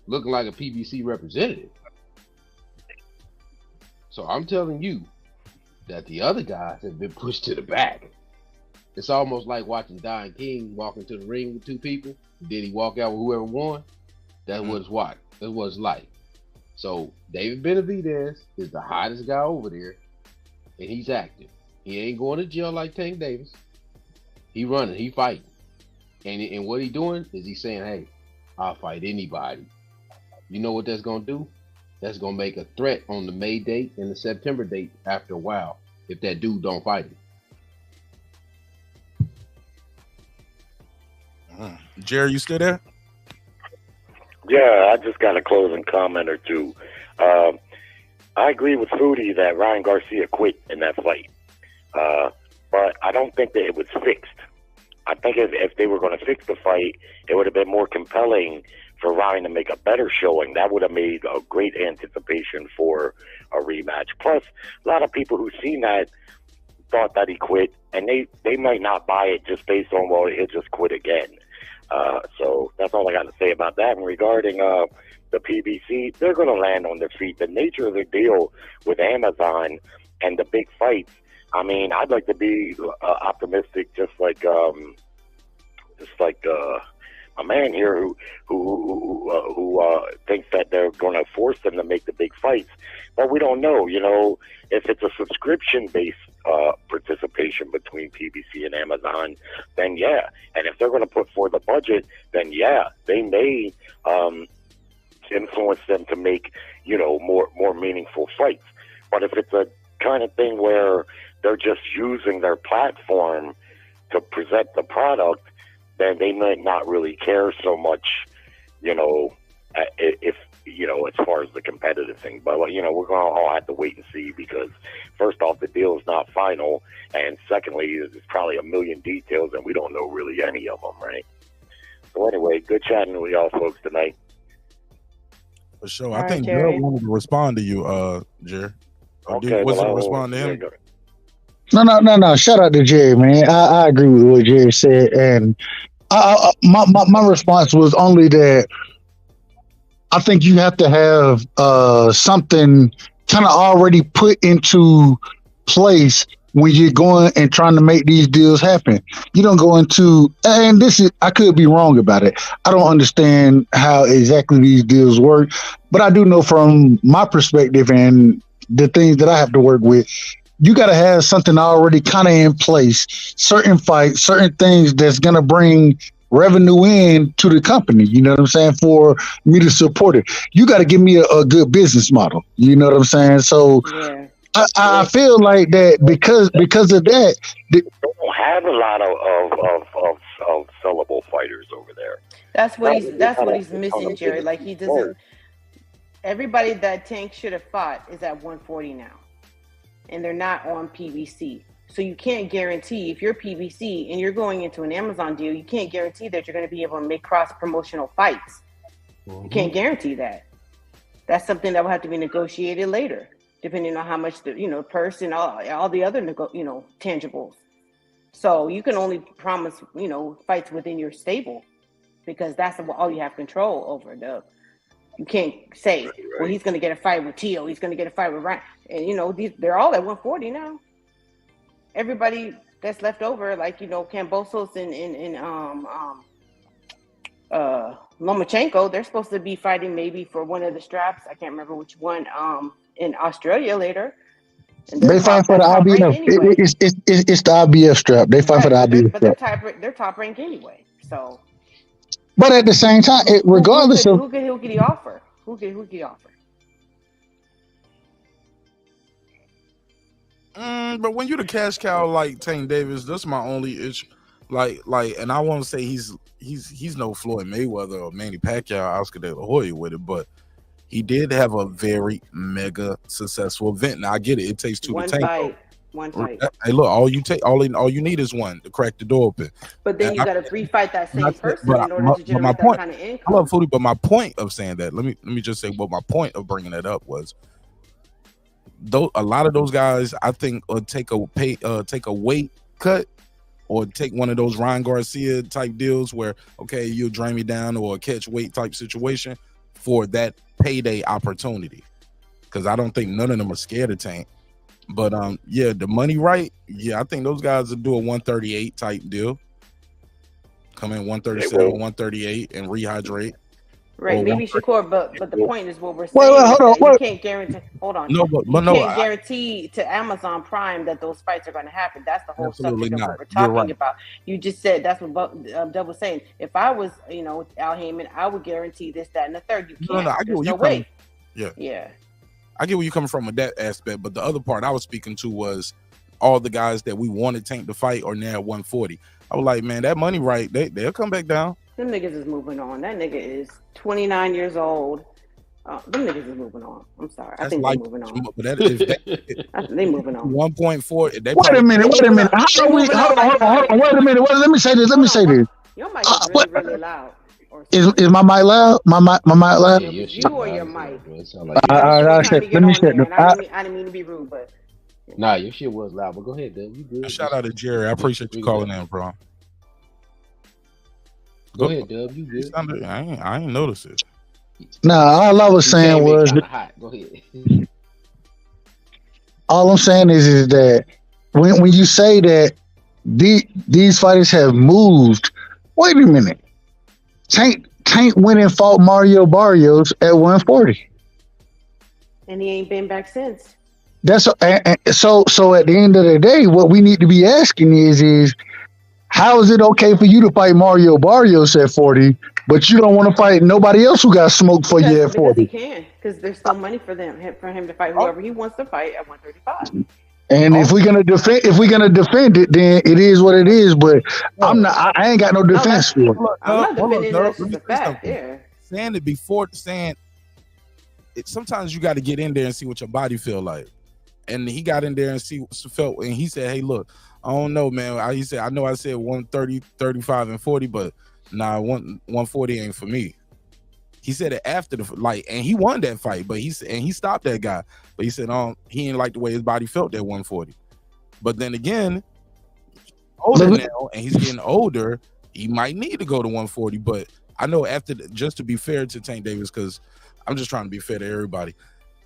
looking like a PBC representative. So I'm telling you that the other guys have been pushed to the back. It's almost like watching Don King walk into the ring with two people. Did he walk out with whoever won? That's what it's like. That's what it's like. So David Benavidez is the hottest guy over there, and he's active. He ain't going to jail like Tank Davis. He running, he fighting. And what he doing is he's saying, hey, I'll fight anybody. You know what that's going to do? That's going to make a threat on the May date and the September date after a while if that dude don't fight him. Jerry, you still there? Yeah, I just got a closing comment or two. I agree with Foodie that Ryan Garcia quit in that fight. But I don't think that it was fixed. I think if they were going to fix the fight, it would have been more compelling for Ryan to make a better showing. That would have made a great anticipation for a rematch. Plus, a lot of people who've seen that thought that he quit, and they might not buy it just based on, well, he'll just quit again. So that's all I got to say about that. And regarding the PBC, they're going to land on their feet. The nature of their deal with Amazon and the big fights, I mean, I'd like to be optimistic, just like a man here who thinks that they're going to force them to make the big fights, but we don't know. You know, if it's a subscription-based participation between PBC and Amazon, then yeah. And if they're going to put forth a budget, then yeah, they may influence them to make, you know, more meaningful fights. But if it's a kind of thing where they're just using their platform to present the product, then they might not really care so much, you know, if, you know, as far as the competitive thing. But, you know, we're going to all have to wait and see, because first off, the deal is not final. And secondly, there's probably a million details and we don't know really any of them, right? So anyway, good chatting with y'all folks tonight. For sure. All I right, think Jerry. Gerald wanted to respond to you, Jerry. Okay, Was well, it respond to him? No. Shout out to Jerry, man. I agree with what Jerry said, and my response was only that I think you have to have something kind of already put into place when you're going and trying to make these deals happen. You don't go into, and this is, I could be wrong about it. I don't understand how exactly these deals work, but I do know from my perspective and the things that I have to work with, you got to have something already kind of in place, certain fights, certain things that's going to bring revenue in to the company. You know what I'm saying? For me to support it, you got to give me a good business model. You know what I'm saying? So Yeah. I feel like that because of that. They don't have a lot of sellable fighters over there. That's what he's missing, Jerry. Like, he doesn't. Everybody that Tank should have fought is at 140 now, and they're not on PBC. So you can't guarantee, if you're PBC and you're going into an Amazon deal, you can't guarantee that you're going to be able to make cross promotional fights You can't guarantee that. That's something that will have to be negotiated later, depending on how much the purse and all the other tangibles. So you can only promise fights within your stable, because that's all you have control over. You can't say, well, he's going to get a fight with Tio, he's going to get a fight with Ryan, and they're all at 140 now. Everybody that's left over, like Kambosos and Lomachenko, they're supposed to be fighting maybe for one of the straps. I can't remember which one. In Australia later. And they fight for the IBF. Anyway. It's the IBF strap. They fight for the IBF strap. But they're top rank anyway. So. But at the same time, regardless of who could he offer? Who could he offer? But when you're the cash cow like Tank Davis, that's my only issue. Like, and I won't say he's no Floyd Mayweather or Manny Pacquiao, Oscar De La Hoya with it, but he did have a very mega successful event. Now I get it; it takes two to tango. One fight. Hey, look, all you need is one to crack the door open. But then you got to refight that same person in order to generate that kind of income. I love Foodie, but my point of saying that, let me just say what my point of bringing that up was. Though a lot of those guys, I think, take a weight cut, or take one of those Ryan Garcia type deals where, okay, you'll drain me down, or a catch weight type situation for that payday opportunity. Because I don't think none of them are scared of Tank. But yeah, the money right. Yeah, I think those guys will do a 138 type deal. Come in 137, 138 and rehydrate. Right, maybe Shakur, but the point is what we're saying. You can't guarantee. Hold on. You can't guarantee to Amazon Prime that those fights are going to happen. That's the whole subject of what we're talking about. You just said that's what Dub was saying. If I was, Al Heyman, I would guarantee this, that, and the third. You can't. I get where you're coming. Yeah. I get where you're coming from with that aspect, but the other part I was speaking to was all the guys that we wanted Tank to fight are now at 140. I was like, man, that money right, they'll come back down. Them niggas is moving on. That nigga is 29 years old. Them niggas is moving on. I'm sorry. I think they're moving on. But I think they moving on. 1.4. Wait a minute. How are we? Hold on. Wait a minute. Let me say this. Your mic is really loud. Is my mic loud? My mic loud? Yeah, you or your mic. Let me check. I didn't mean to be rude, but. Nah, your shit was loud, but go ahead, Dub. You good. Shout out to Jerry. I appreciate you calling in, bro. Go ahead, Dub. You good. I ain't noticed it. Nah, all I was saying was hot. Go ahead. All I'm saying is that when you say that these fighters have moved, wait a minute. Tank went and fought Mario Barrios at 140. And he ain't been back since. So at the end of the day, what we need to be asking is how is it okay for you to fight Mario Barrios at 40, but you don't want to fight nobody else who got smoked for you at 40? Because he can, because there's still money for him to fight whoever he wants to fight at 135. And if we're gonna defend it, then it is what it is. But I ain't got no defense for it. I'm not defending it. It's a fact. Yeah. Saying it before saying it, sometimes you got to get in there and see what your body feel like. And he got in there and felt, and he said, "Hey, look, I don't know, man." He said, "I know I said 130, 35, and 40, but 140 ain't for me." He said it after and he won that fight, but he stopped that guy. But he said, he didn't like the way his body felt at 140. But then again, older now, and he's getting older, he might need to go to 140. But I know just to be fair to Tank Davis, because I'm just trying to be fair to everybody.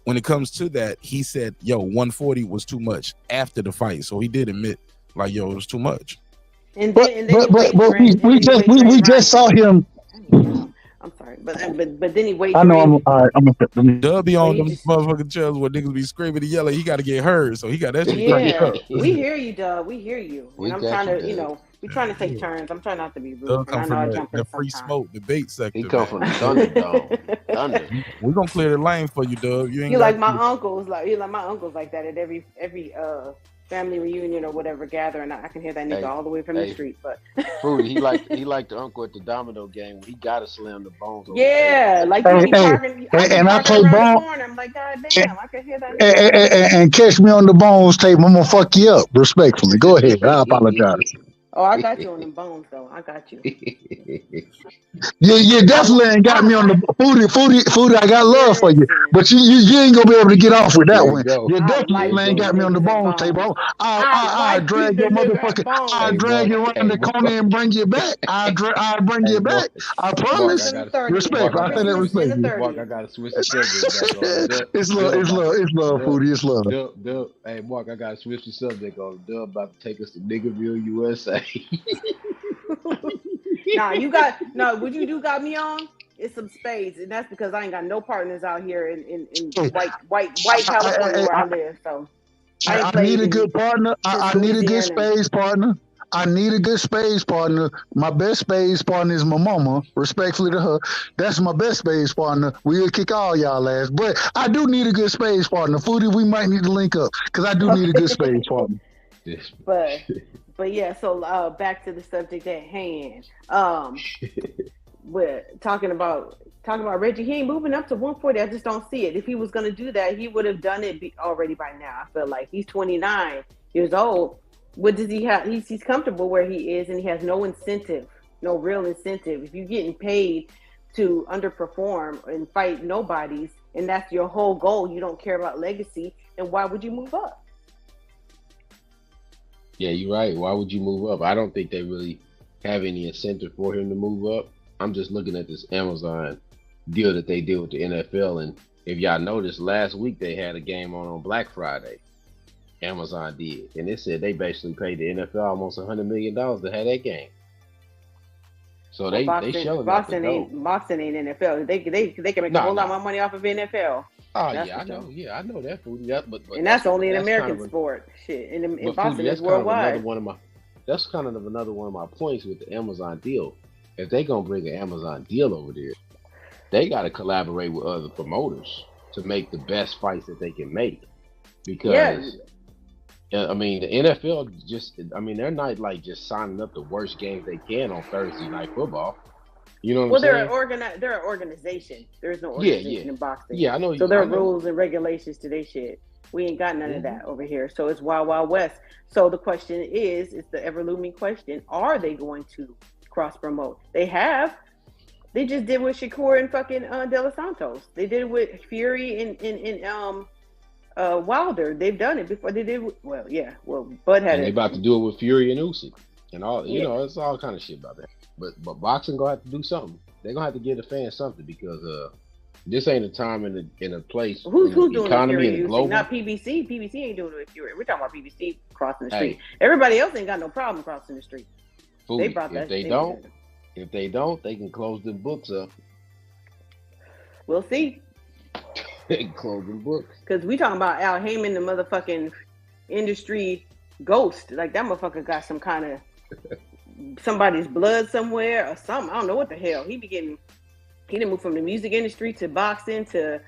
When it comes to that, he said, 140 was too much after the fight. So he did admit, it was too much. And we just saw him. I'm sorry, but then he waited. I know. I'm all right. Dub be on them motherfucking chairs where niggas be screaming and yelling. He got to get heard, so he got that shit. Yeah, we hear you, Dub. We hear you. And I'm trying to, we trying to take turns. I'm trying not to be rude. Dub come from the free smoke debate sector. He come from the Thunder. We're gonna clear the lane for you, Dub. You like my uncles, like that at every family reunion or whatever gathering. I can hear that nigga all the way from the street. But Fruity, he like the uncle at the domino game when he gotta slam the bones. Yeah, like and I play bones. I'm like, God damn, I can hear that. And catch me on the bones tape. I'm gonna fuck you up respectfully. Go ahead. I apologize. Oh, I got you on them bones though. I got you. You definitely ain't got me on the foodie. I got love for you, Listen, but you ain't gonna be able to get off with that There you one. go. You I definitely like ain't you got me on the niggas and bones bones. table. I I like you drag your niggas and motherfucking. I Hey, bones. drag Mark. you around Hey, the corner and bring you back. I bring hey, you back. Mark. I Mark, Christmas I promise. in the got 30th. Respect. Mark. I I say got to that Christmas switch. in the respectfully. Mark, I 30th. got to switch the subject back on Dub. It's love. Dub It's about love. It's love, Dub. foodie. It's love. Dub. Hey, Mark, I got to switch the subject on Dub. About to take us to Niggerville, USA. Nah, what you do got me on? It's some spades, and that's because I ain't got no partners out here in Hey, white California where I I, live. So I ain't I need played a in good partner. since I need a good Louisiana. space partner. I need a good space partner. My best space partner is my mama. Respectfully to her, that's my best space partner. We'll kick all y'all ass, but I do need a good space partner. Foodie, we might need to link up because I do need a good space partner. This- But yeah. So back to the subject at hand. We're talking about Reggie. He ain't moving up to 140. I just don't see it. If he was gonna do that, he would have done it already by now. I feel like he's 29 years old. What does he have? He's comfortable where he is, and he has no incentive, no real incentive. If you're getting paid to underperform and fight nobodies, and that's your whole goal, you don't care about legacy, then why would you move up? Yeah, you're right. Why would you move up? I don't think they really have any incentive for him to move up. I'm just looking at this Amazon deal that they did with the NFL, and if y'all noticed, last week they had a game on Black Friday. Amazon did, and it said they basically paid the NFL almost $100 million to have that game. So they showing out the dough. Boxing ain't NFL. They can make a whole lot more money off of NFL. Oh That's yeah, I know. sure. Yeah, I know that, Foodie. That, but and that's only an American kind of sport. Shit, and but boxing Foodie, is worldwide. That's kind of another one of my points with the Amazon deal. If they gonna bring an Amazon deal over there, they got to collaborate with other promoters to make the best fights that they can make. Because I mean, the NFL they're not like just signing up the worst games they can on Thursday Night Football. You know what I'm saying? They're an organization. There is no organization in boxing. Yeah, I know. So there are rules and regulations to their shit. We ain't got none of that over here. So it's Wild Wild West. So the question is, it's the ever looming question: are they going to cross promote? They have. They just did with Shakur and fucking De Los Santos. They did it with Fury and Wilder. They've done it before. They did. Bud had and it. They about to do it with Fury and Usyk and all. You know, it's all kind of shit about that. But boxing gonna have to do something. They're gonna have to give the fans something because this ain't a time in a place. Who's doing economy it? and global? Not PBC. PBC ain't doing it with Fury. We're talking about PBC crossing the street. Everybody else ain't got no problem crossing the street. They brought that. If they don't, they can close the books up. We'll see. They can close the books. Because we talking about Al Heyman, the motherfucking industry ghost. Like that motherfucker got some kind of somebody's blood somewhere or something. I don't know what the hell. He didn't move from the music industry to boxing to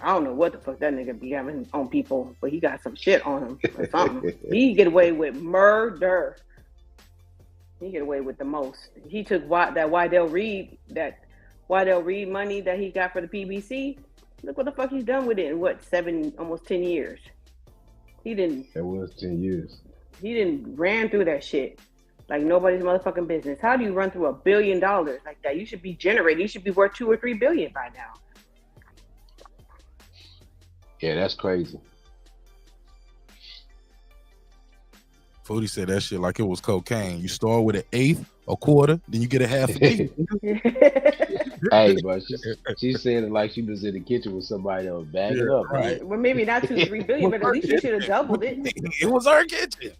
I don't know what the fuck that nigga be having on people, but he got some shit on him or something. He get away with murder. He get away with the most. He took that Wydell Reed money that he got for the PBC. Look what the fuck he's done with it in almost 10 years. It was 10 years. He didn't ran through that shit like nobody's motherfucking business. How do you run through $1 billion like that? You should be generating. You should be worth $2 or $3 billion by now. Yeah, that's crazy. Foodie said that shit like it was cocaine. You start with an eighth, a quarter, then you get a half a piece. Hey, but she said it like she was in the kitchen with somebody that was bagging up. Right. Well, maybe not $2 to $3 billion, but at least you should have doubled it. It was our kitchen.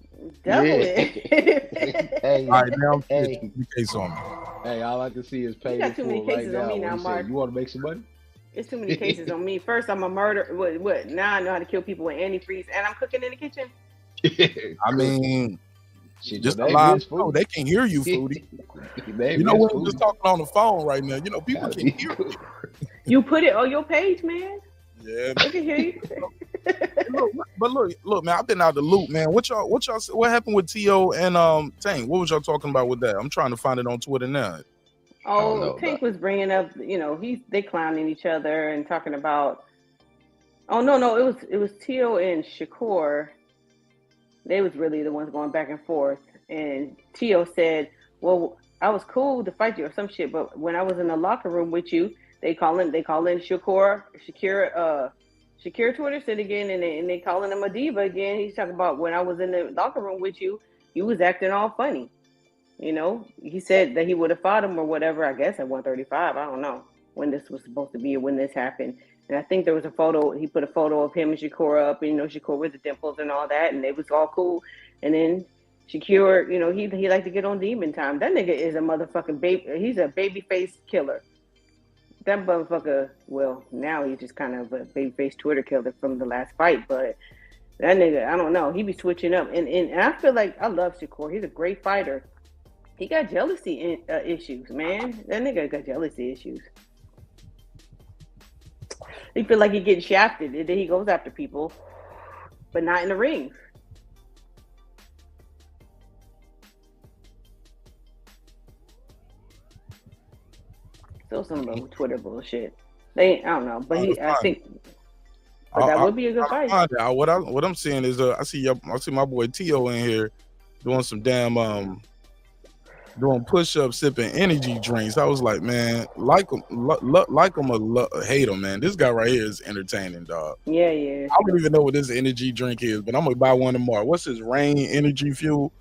Double it. Hey, all right, now case on me. Hey, all I can see is pay. You got too many cases on me now, Mark. You want to make some money? It's too many cases on me. First, I'm a murderer. What? Now I know how to kill people with antifreeze, and I'm cooking in the kitchen. I mean, just a live show. They can hear you, Foodie. You know what? We're just talking on the phone right now. You know, people can hear you. You put it on your page, man. Yeah, they can hear you. look, man. I've been out the loop, man. What happened with T.O. and Tank? What was y'all talking about with that? I'm trying to find it on Twitter now. Oh, Tank was bringing up, they clowning each other and talking about. Oh no, it was T.O. and Shakur. They was really the ones going back and forth. And Tio said, "Well, I was cool to fight you or some shit, but when I was in the locker room with you, they calling Shakur, Shakir Twitter said again, and they calling him a diva again. He's talking about when I was in the locker room with you, you was acting all funny. You know, he said that he would have fought him or whatever. I guess at 135. I don't know when this was supposed to be or when this happened. And I think there was a photo. He put a photo of him and Shakur up, and Shakur with the dimples and all that, and they was all cool. And then Shakur, he liked to get on demon time. That nigga is a motherfucking baby. He's a baby face killer. That motherfucker. Well, now he's just kind of a baby face Twitter killer from the last fight, but that nigga, I don't know. He be switching up, and I feel like I love Shakur. He's a great fighter. He got jealousy issues, man. That nigga got jealousy issues. He feel like he getting shafted, and then he goes after people, but not in the ring. Still some little Twitter bullshit. I don't know, but I think that would be a good fight. What I'm saying is, I see my boy Tio in here doing some damn doing push-ups, sipping energy drinks. I was like, man, like him or hate him, man. This guy right here is entertaining, dog. Yeah. I don't even know what this energy drink is, but I'm gonna buy one tomorrow. What's his Rain Energy Fuel?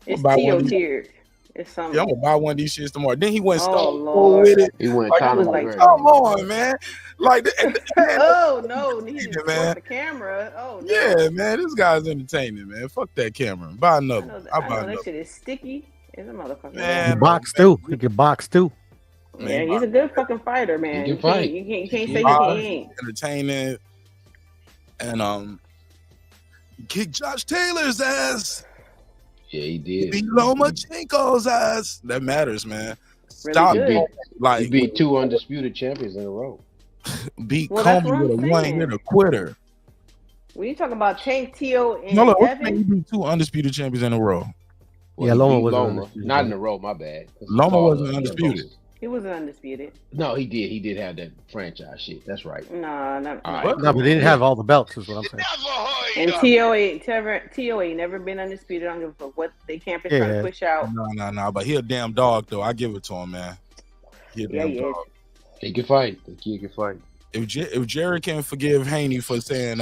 It's Tio tiered. It's something. Yeah, I'm gonna buy one of these shits tomorrow. Then he went Lord. with it. He went come on, man. Like, oh no, he just man. the camera. Oh no. Yeah, man, this guy's entertaining, man. Fuck that camera. Buy another. I know that shit is sticky. It's a motherfucker. Man, box too. He can box too. Yeah, he's a good fucking fighter, man. He can fight. You can't say he ain't. Entertaining. And kick Josh Taylor's ass. Yeah, he did. Beat Lomachenko's ass. That matters, man. Stop. He beat 2 undisputed champions in a row. Beat Comey with a one-hitter quitter. When you talk about Tank, Tio, and Devin, he beat 2 undisputed champions in a row. Well, yeah, Loma was not in a row. My bad. Loma wasn't undisputed. He wasn't undisputed. No, he did. He did have that franchise shit. That's right. No, no, but he didn't have all the belts. Is what I'm saying. And Tio ain't never been undisputed. I don't give a fuck what they campus trying to push out. No. But he a damn dog though. I give it to him, man. He a damn dog. He can fight. The kid can fight. If Jerry can forgive Haney for saying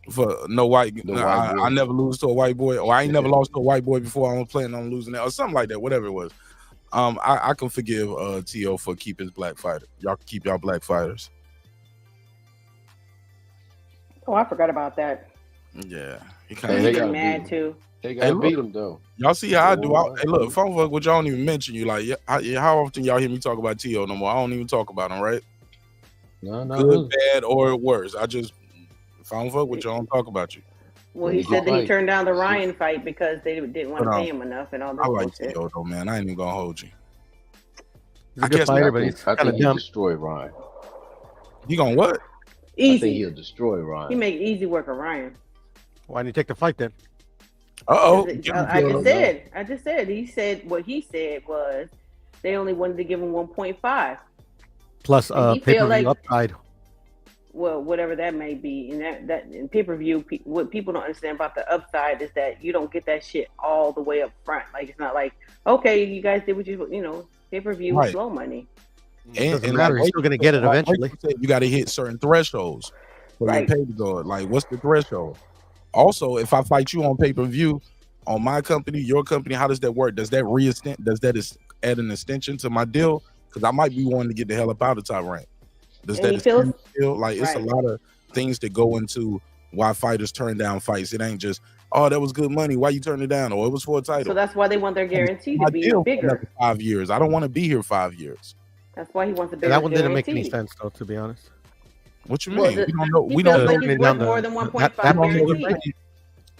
for no white, I never lose to a white boy, or I ain't never lost to a white boy before. I was planning on losing that, or something like that. Whatever it was. I can forgive T.O. for keeping his black fighter. Y'all can keep y'all black fighters. Oh, I forgot about that. Yeah, he kind of mad too. They gotta beat him though. Y'all see how I do? Hey, look, phone fuck, what y'all don't even mention you. Like, how often y'all hear me talk about T.O. no more? I don't even talk about him, right? No, good, bad, or worse. I just phone fuck with y'all, don't talk about you. Well, he said that he turned down the Ryan fight because they didn't want to pay him enough and all that. I like T.O. though, man. I ain't even gonna hold you. He's a good fighter, but he's kind of dumb. Destroy Ryan. He gonna what? Easy. I think he'll destroy Ryan. He make easy work of Ryan. Why didn't you take the fight then? I just said. He said what he said was they only wanted to give him 1.5 plus pay-per-view upside. Well, whatever that may be, and that in pay-per-view, what people don't understand about the upside is that you don't get that shit all the way up front. Like, it's not like, okay, you guys did what you pay-per-view is slow money. And doesn't matter. He's still going to get it eventually. You got to hit certain thresholds for your pay to go. Like, what's the threshold? Also, if I fight you on pay-per-view on my company, your company, how does that work? Does that add an extension to my deal? Because I might be wanting to get the hell up out of Top Rank. Does that feel like it's a lot of things that go into why fighters turn down fights? It ain't just, oh, that was good money, why you turn it down? Or it was for a title. So that's why they want their guarantee to be bigger. 5 years. I don't want to be here 5 years. That's why he wants a bigger that one guarantee. Didn't make any sense though, to be honed. What you mean? We don't know. He's worth more than 1.5 guarantee.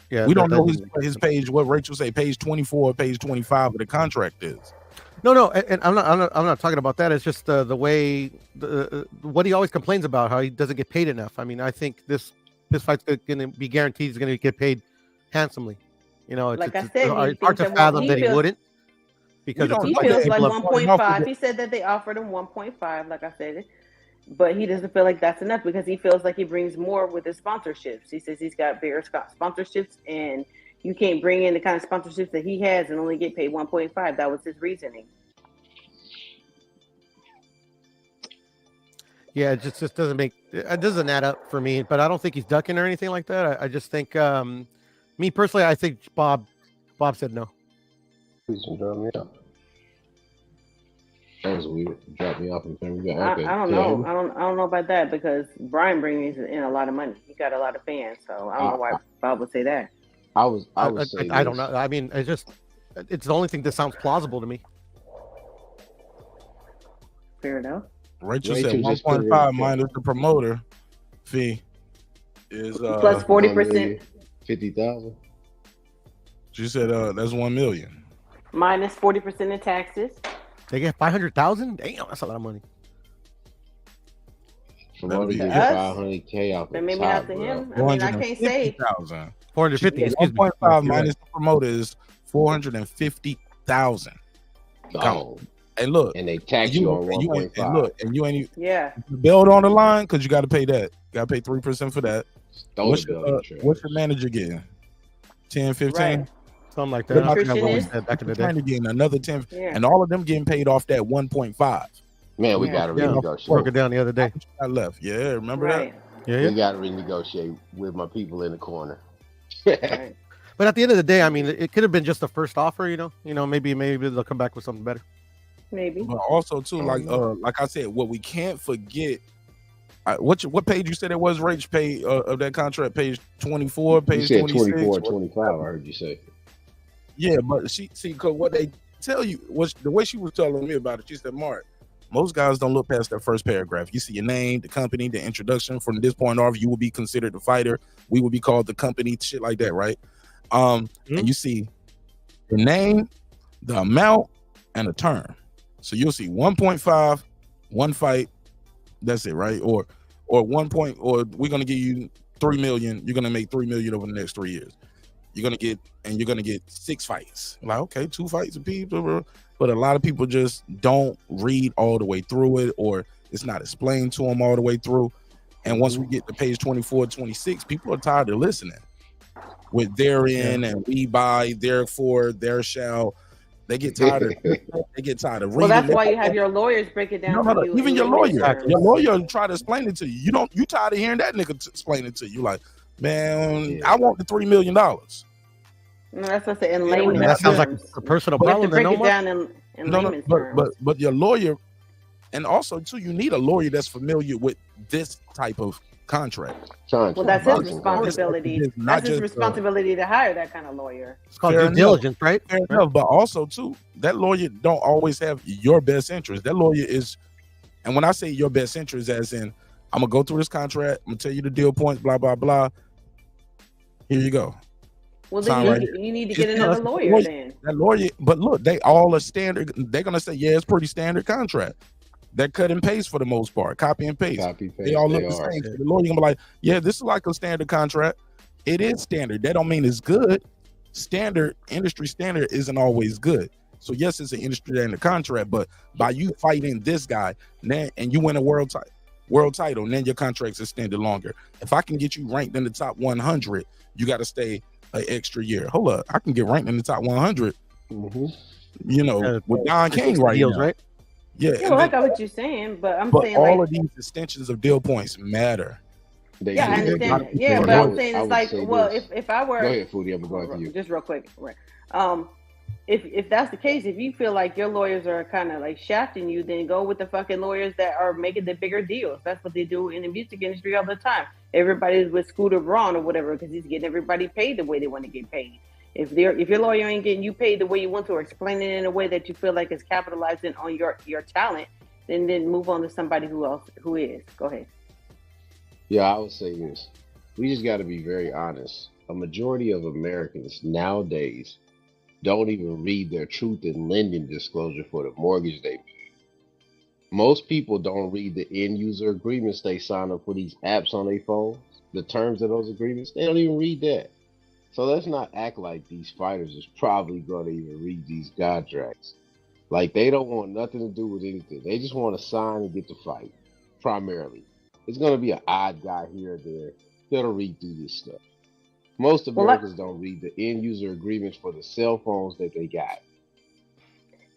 Yeah, we don't know his page. What Rachel say? Page 24 or page 25 of the contract is. No, and I'm not talking about that. It's just the way what he always complains about, how he doesn't get paid enough. I mean, I think this fight's going to be guaranteed. He's going to get paid handsomely. You know, it's hard to fathom that he wouldn't. Because he feels like 1.5. He said that they offered him 1.5. Like I said, But he doesn't feel like that's enough because he feels like he brings more with his sponsorships. He says he's got bigger sponsorships, and you can't bring in the kind of sponsorships that he has and only get paid 1.5. That was his reasoning. Yeah, it just doesn't add up for me. But I don't think he's ducking or anything like that. I just think, me personally, I think Bob said no. Please don't drop me off. That was weird. Drop me off and turn me back. Okay. I don't know. I don't know about that because Brian brings in a lot of money. He got a lot of fans, so I don't know why Bob would say that. I don't know. I mean, it's the only thing that sounds plausible to me. Fair enough. Rachel said 1.5 minus the promoter fee is plus 40%. 50,000. She said that's 1 million. Minus 40% in taxes. They get 500,000. Damn, that's a lot of money. Promoter get 500K off. Then maybe not to him. I mean, I can't say 450. 1.5 minus the promoter is 450,000. Oh. And look, and they tax you on 1.5. And look, and you ain't build on the line because you got to pay that. Got to pay 3% for that. What's your manager getting? 10, 15, right. Something like that. Back in the day, getting another 10, and all of them getting paid off that 1.5. Man, we got to renegotiate. Broke it down the other day. I left. Yeah, remember that? Yeah, we got to renegotiate with my people in the corner. Right. But at the end of the day, I mean, it could have been just the first offer. Maybe they'll come back with something better. Maybe. But also too, like I said, what we can't forget. What page you said it was, Rach? Page of that contract, page 24, page 24, 25. I heard you say. Yeah, but because what they tell you was the way she was telling me about it. She said, "Mark, most guys don't look past that first paragraph. You see your name, the company, the introduction. From this point off, you will be considered the fighter. We will be called the company, shit like that, right? And you see the name, the amount, and the term. So you'll see 1.5, one fight. That's it, right? Or or we're gonna give you 3 million. You're gonna make 3 million over the next 3 years. You're gonna get 6 fights. Like, okay, 2 fights a piece. But a lot of people just don't read all the way through it, or it's not explained to them all the way through. And once we get to page 24, 26, people are tired of listening. With therein and we by, therefore, there shall. They get tired of reading. Well, that's why you have your lawyers break it down. No. Even your lawyer try to explain it to you. You tired of hearing that nigga explain it to you. Like, man, I want the $3 million. No, that's what I said in layman's terms. That sounds like a personal problem. Break it down in layman's terms. But your lawyer, and also too, you need a lawyer that's familiar with this type of contract. Well, that's his responsibility. That's his responsibility to hire that kind of lawyer. It's called due diligence, right? Fair enough, but also too, that lawyer don't always have your best interest. That lawyer is, and when I say your best interest, as in, I'm gonna go through this contract, I'm gonna tell you the deal points, blah blah blah. Here you go. Well, then you need to get another lawyer then. That lawyer, but look, they all are standard. They're gonna say, yeah, it's pretty standard contract. That cut and paste for the most part, copy and paste. They all look the same. So the lawyer gonna be like, yeah, this is like a standard contract. It is standard. That don't mean it's good. Standard, industry standard isn't always good. So yes, it's an industry standard contract, but by you fighting this guy, and you win a world title, and then your contract's extended longer. If I can get you ranked in the top 100, you got to stay an extra year. Hold up, I can get ranked in the top 100. With Don King right now. Right? Yeah, well, I got what you're saying, but I'm saying all of these extensions of deal points matter. I understand. Yeah, but I'm saying it's like, well, if I were, go ahead, Foodie, I'm going to you. Just real quick, right? If that's the case, if you feel like your lawyers are kind of like shafting you, then go with the fucking lawyers that are making the bigger deals. That's what they do in the music industry all the time. Everybody's with Scooter Braun or whatever because he's getting everybody paid the way they want to get paid. If your lawyer ain't getting you paid the way you want to, or explaining it in a way that you feel like is capitalizing on your talent, then move on to somebody who is. Go ahead. Yeah, I would say this. We just got to be very honest. A majority of Americans nowadays don't even read their truth in lending disclosure for the mortgage they pay. Most people don't read the end user agreements they sign up for these apps on their phones. The terms of those agreements, they don't even read that. So let's not act like these fighters is probably going to even read these contracts. Like, they don't want nothing to do with anything. They just want to sign and get to fight. primarily. It's gonna be an odd guy here or there that'll read through this stuff. Most Well, Americans don't read the end user agreements for the cell phones that they got.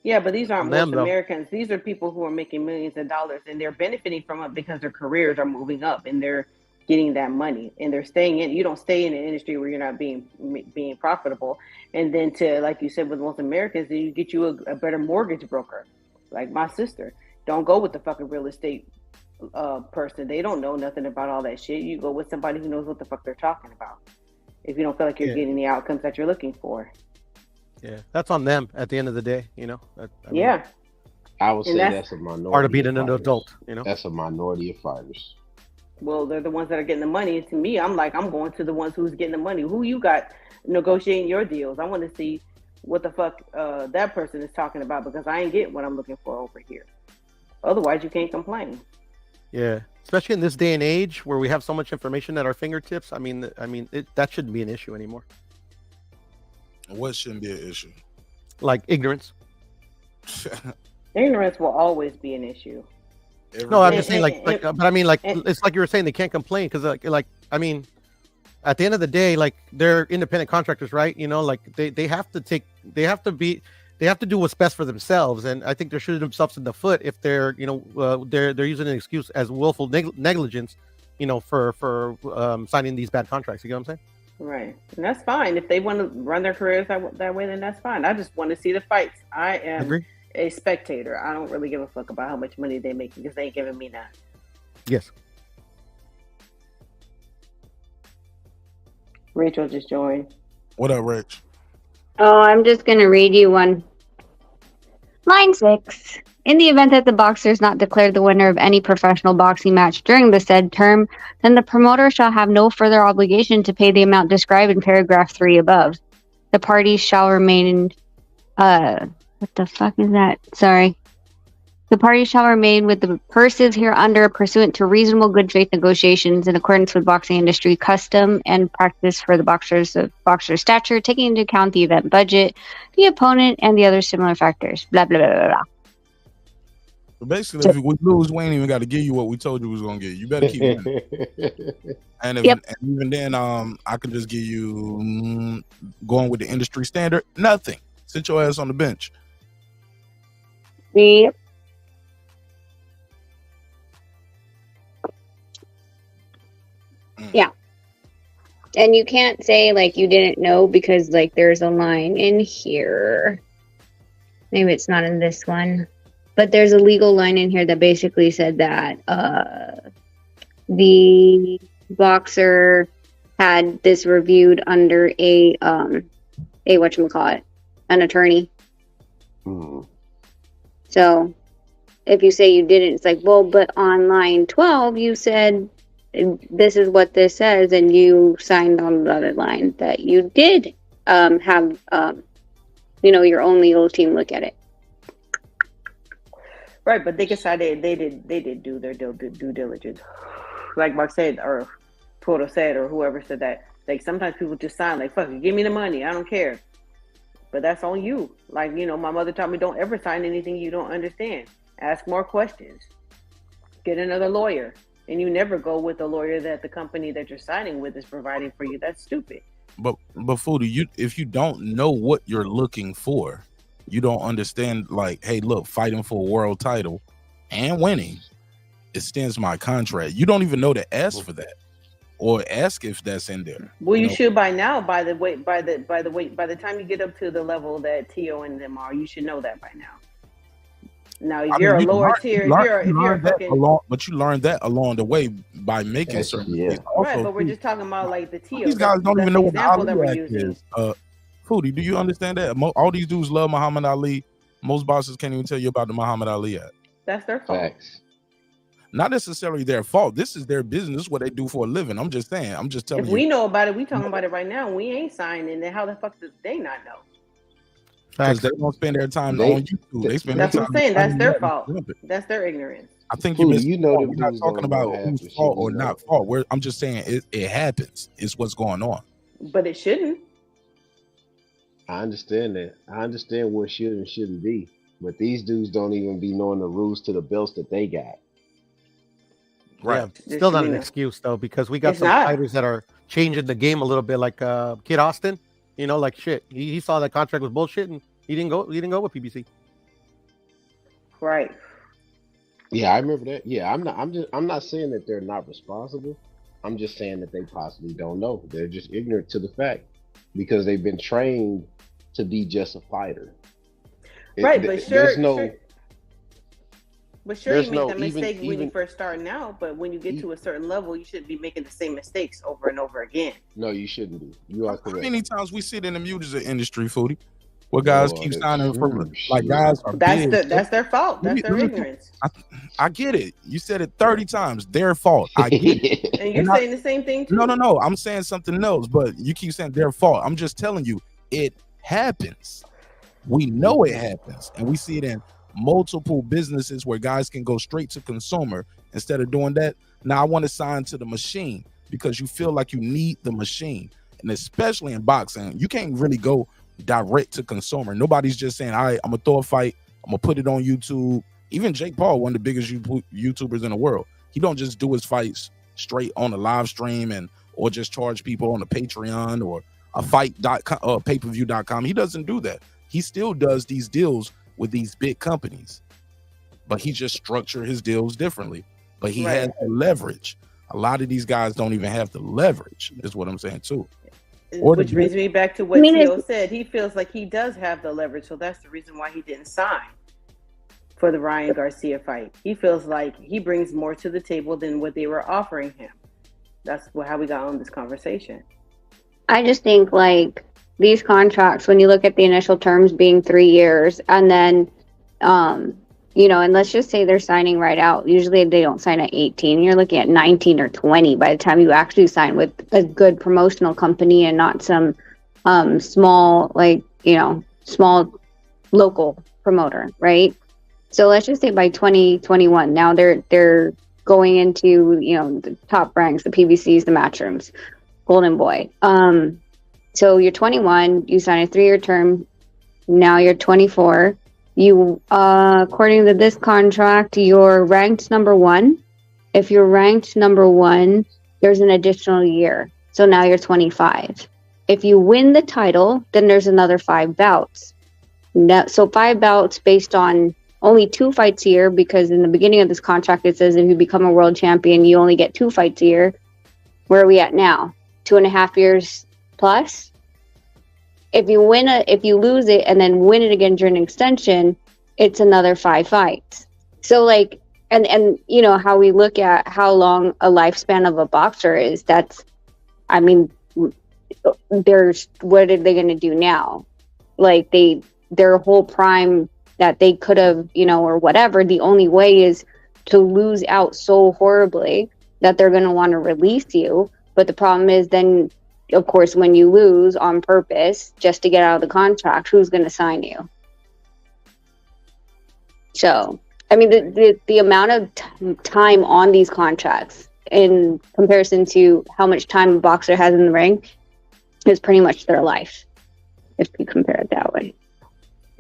yeah, but these aren't On them most though. Americans. These are people who are making millions of dollars and they're benefiting from it because their careers are moving up and they're getting that money and they're staying in. You don't stay in an industry where you're not being profitable. And then to, like you said, with most Americans, then you get you a better mortgage broker, like my sister. Don't go with the fucking real estate person. They don't know nothing about all that shit. You go with somebody who knows what the fuck they're talking about. If you don't feel like you're getting the outcomes that you're looking for. Yeah, that's on them at the end of the day, you know. I mean, Yeah. I would And say that's that's a minority. part of being an fighters. adult, you know. That's a minority of fighters. Well, they're the ones that are getting the money. And to me, I'm like, I'm going to the ones who's getting the money. Who you got negotiating your deals? I want to see what the fuck that person is talking about because I ain't getting what I'm looking for over here. Otherwise, you can't complain. Yeah, especially in this day and age where we have so much information at our fingertips. I mean, that shouldn't be an issue anymore. What shouldn't be an issue? Like ignorance. Ignorance will always be an issue. No, I'm just saying, but I mean, like, it's like you were saying, they can't complain because, like, I mean, at the end of the day, like, they're independent contractors, right? You know, like, they have to do what's best for themselves, and I think they're shooting themselves in the foot if they're, you know, they're using an excuse as willful negligence, you know, for signing these bad contracts. You get what I'm saying? Right, and that's fine if they want to run their careers that way. Then that's fine. I just want to see the fights. I am a spectator. I don't really give a fuck about how much money they make because they ain't giving me that. Yes. Rachel just joined. What up, Rach? Oh, I'm just going to read you one. Line 6. In the event that the boxer is not declared the winner of any professional boxing match during the said term, then the promoter shall have no further obligation to pay the amount described in paragraph 3 above. The parties shall remain... what the fuck is that? Sorry. The parties shall remain with the purses hereunder pursuant to reasonable good faith negotiations in accordance with boxing industry custom and practice for the boxer's stature, taking into account the event budget, the opponent, and the other similar factors. Blah, blah, blah, blah, blah. But basically, if we lose, we ain't even got to give you what we told you we was gonna get. You better keep winning. And even then, I can just give you going with the industry standard. Nothing. Sit your ass on the bench. Yep. Yeah. And you can't say like you didn't know because like there's a line in here. Maybe it's not in this one. But there's a legal line in here that basically said that the boxer had this reviewed under a whatchamacallit, an attorney. So if you say you didn't, it's like, well, but on line 12 you said this is what this says, and you signed on the other line that you did have your own legal team look at it. Right, but they decided they did do their due diligence. Like Mark said, or Toto said, or whoever said that. Like sometimes people just sign like, fuck it, give me the money, I don't care. But that's on you. Like, my mother taught me, don't ever sign anything you don't understand. Ask more questions. Get another lawyer. And you never go with the lawyer that the company that you're signing with is providing for you. That's stupid. But Foodie, if you don't know what you're looking for, you don't understand, like, hey, look, fighting for a world title and winning, it stands my contract. You don't even know to ask for that or ask if that's in there. Well, you should by now, by the time you get up to the level that Tio and them are, you should know that by now. Now, if you're a lower tier, but you learned that along the way by making certain things. Also, right, but we're just talking about like the Tio. These guys don't even know what the Ali Ali Act is. Foodie, do you understand that? All these dudes love Muhammad Ali. Most bosses can't even tell you about the Muhammad Ali Act. That's their fault. Facts. Not necessarily their fault. This is their business. This is what they do for a living. I'm just saying. I'm just telling you. If we know about it, we talking about it right now. We ain't signing. Then how the fuck do they not know? Because they don't spend their time on YouTube. They spend their time. That's what I'm saying. That's their fault. That's their ignorance. I think we're not talking about who's fault or not fault. I'm just saying it happens. It's what's going on. But it shouldn't. I understand that. I understand what should and shouldn't be. But these dudes don't even be knowing the rules to the belts that they got. Right. There Still should not be an no. excuse though, because we got It's some not. fighters that are changing the game a little bit, like Kid Austin. You know, like shit. He saw that contract was bullshit, and he didn't go. He didn't go with PBC. Right. Yeah, I remember that. Yeah, I'm not saying that they're not responsible. I'm just saying that they possibly don't know. They're just ignorant to the fact because they've been trained to be just a fighter. Right, but There's no, But sure, there's you make no that mistake when you even first starting out. But when you get to a certain level, you shouldn't be making the same mistakes over and over again. no, you shouldn't be. You are How correct. many times we sit in the music industry, Foodie, where guys keep signing from like shit. guys are big. That's their fault. That's their Let me- ignorance. I get it. You said it 30 times. Their fault. I get it. And you're And I- saying the same thing too. No. I'm saying something else, but you keep saying their fault. I'm just telling you, it happens. We know it happens, and we see it in multiple businesses where guys can go straight to consumer instead of doing that. Now I want to sign to the machine because you feel like you need the machine, and especially in boxing, you can't really go direct to consumer. Nobody's just saying, all right, I'm gonna throw a fight, I'm gonna put it on YouTube. Even Jake Paul, one of the biggest YouTubers in the world, he don't just do his fights straight on a live stream and or just charge people on a Patreon or a fight.com or pay-per-view.com. He doesn't do that. He still does these deals with these big companies, but he just structured his deals differently. But he has the leverage. A lot of these guys don't even have the leverage, is what I'm saying too. Which brings me back to what Tio said. He feels like he does have the leverage, so that's the reason why he didn't sign for the Ryan Garcia fight. He feels like he brings more to the table than what they were offering him. That's how we got on this conversation. I just think like these contracts, when you look at the initial terms being 3 years, and then, you know, and let's just say they're signing right out. Usually they don't sign at 18. You're looking at 19 or 20 by the time you actually sign with a good promotional company and not some small, like, you know, small local promoter, right? So let's just say by 2021, now they're going into, you know, the top ranks, the PBCs, the Matchrooms, Golden Boy. So you're 21, you sign a 3-year term. Now you're 24. You, according to this contract, you're ranked number 1. If you're ranked number 1, there's an additional year. So now you're 25. If you win the title, then there's another 5 bouts. So 5 bouts based on only 2 fights a year, because in the beginning of this contract, it says if you become a world champion, you only get 2 fights a year. Where are we at now? 2.5 years plus. If you lose it and then win it again during an extension, it's another 5 fights. So like, and you know how we look at how long a lifespan of a boxer is. That's, I mean, what are they going to do now? Like their whole prime that they could have, you know, or whatever. The only way is to lose out so horribly that they're going to want to release you. But the problem is then, of course, when you lose on purpose just to get out of the contract, who's going to sign you? So, I mean, the amount of time on these contracts in comparison to how much time a boxer has in the ring is pretty much their life, if you compare it that way.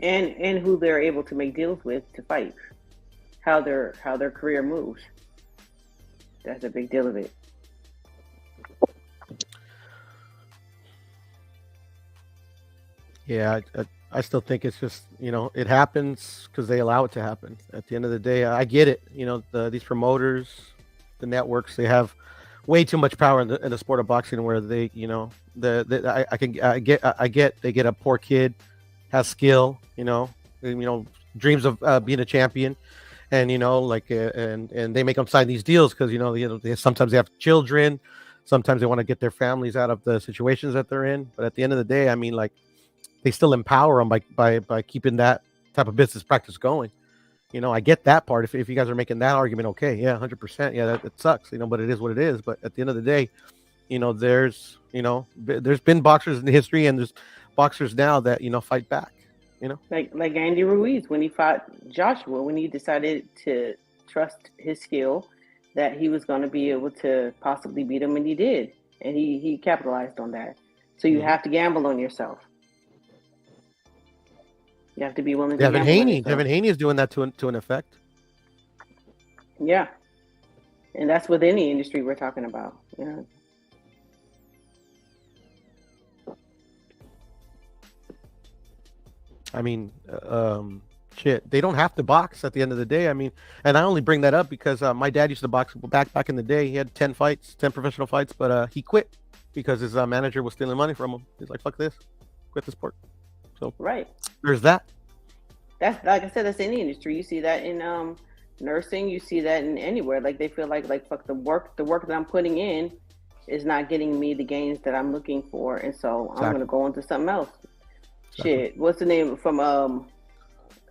And who they're able to make deals with to fight, how their career moves. That's a big deal of it. Yeah, I still think it's just, you know, it happens because they allow it to happen. At the end of the day, I get it. You know, these promoters, the networks, they have way too much power in the sport of boxing, where they, you know, I get they get a poor kid, has skill, you know, dreams of being a champion, and you know, like and they make them sign these deals because you know sometimes they have children, sometimes they want to get their families out of the situations that they're in. But at the end of the day, I mean, like, they still empower them by keeping that type of business practice going. You know, I get that part. If you guys are making that argument, okay, yeah, 100%, yeah, that sucks, you know, but it is what it is. But at the end of the day, you know, there's been boxers in history, and there's boxers now that, you know, fight back. You know, like Andy Ruiz when he fought Joshua, when he decided to trust his skill that he was going to be able to possibly beat him, and he did, and he capitalized on that. So you have to gamble on yourself. You have to be willing to gamble on yourself. Devin Haney is doing that to an effect. Yeah. And that's with any industry we're talking about. Yeah. I mean, shit, they don't have to box at the end of the day. I mean, and I only bring that up because my dad used to box back in the day. He had 10 professional fights, but he quit because his manager was stealing money from him. He's like, fuck this, quit the sport. So right, there's that. That's like I said, that's any industry. You see that in nursing. You see that in anywhere. Like they feel like fuck the work that I'm putting in is not getting me the gains that I'm looking for, and so I'm gonna go into something else. Shit, what's the name from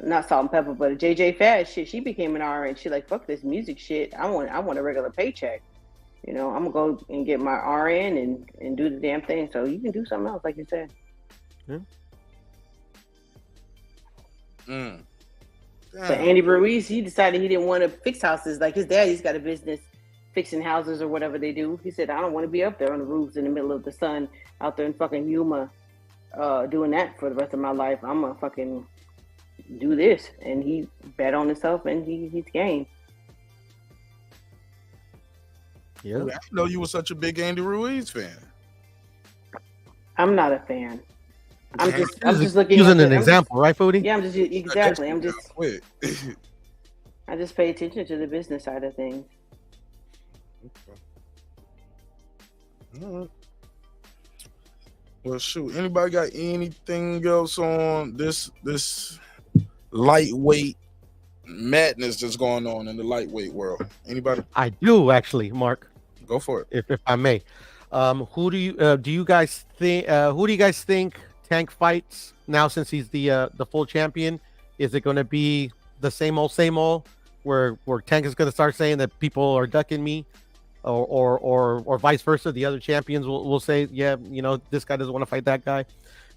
not Salt and Pepper, but JJ Fad? Shit, she became an RN. She like fuck this music shit. I want a regular paycheck. You know, I'm gonna go and get my RN and do the damn thing. So you can do something else, like you said. Yeah. But Andy Ruiz, he decided he didn't want to fix houses. Like his dad, he's got a business fixing houses or whatever they do. He said, I don't want to be up there on the roofs in the middle of the sun out there in fucking Yuma doing that for the rest of my life. I'm going to fucking do this. And he bet on himself and he's game. Yeah. I didn't know you were such a big Andy Ruiz fan. I'm not a fan. I'm just looking using an example, right, Foodie? Yeah, I just pay attention to the business side of things. Okay. All right. Well, shoot. Anybody got anything else on this lightweight madness that's going on in the lightweight world? Anybody? I do actually, Mark. Go for it, if I may. Who do you guys think Tank fights now since he's the full champion? Is it going to be the same old where Tank is going to start saying that people are ducking me, or vice versa? The other champions will say, yeah, you know, this guy doesn't want to fight that guy.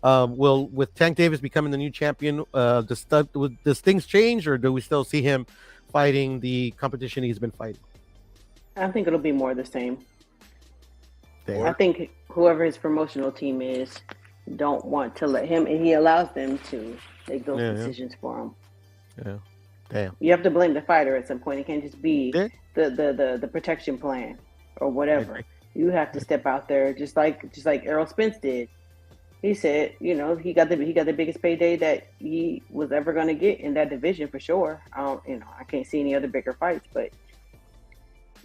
With Tank Davis becoming the new champion, does things change, or do we still see him fighting the competition he's been fighting? I think it'll be more the same. I think whoever his promotional team is don't want to let him, and he allows them to make those decisions for him. Yeah, damn. You have to blame the fighter at some point. It can't just be the protection plan or whatever. You have to step out there, just like Errol Spence did. He said, you know, he got the biggest payday that he was ever going to get in that division for sure. I can't see any other bigger fights, but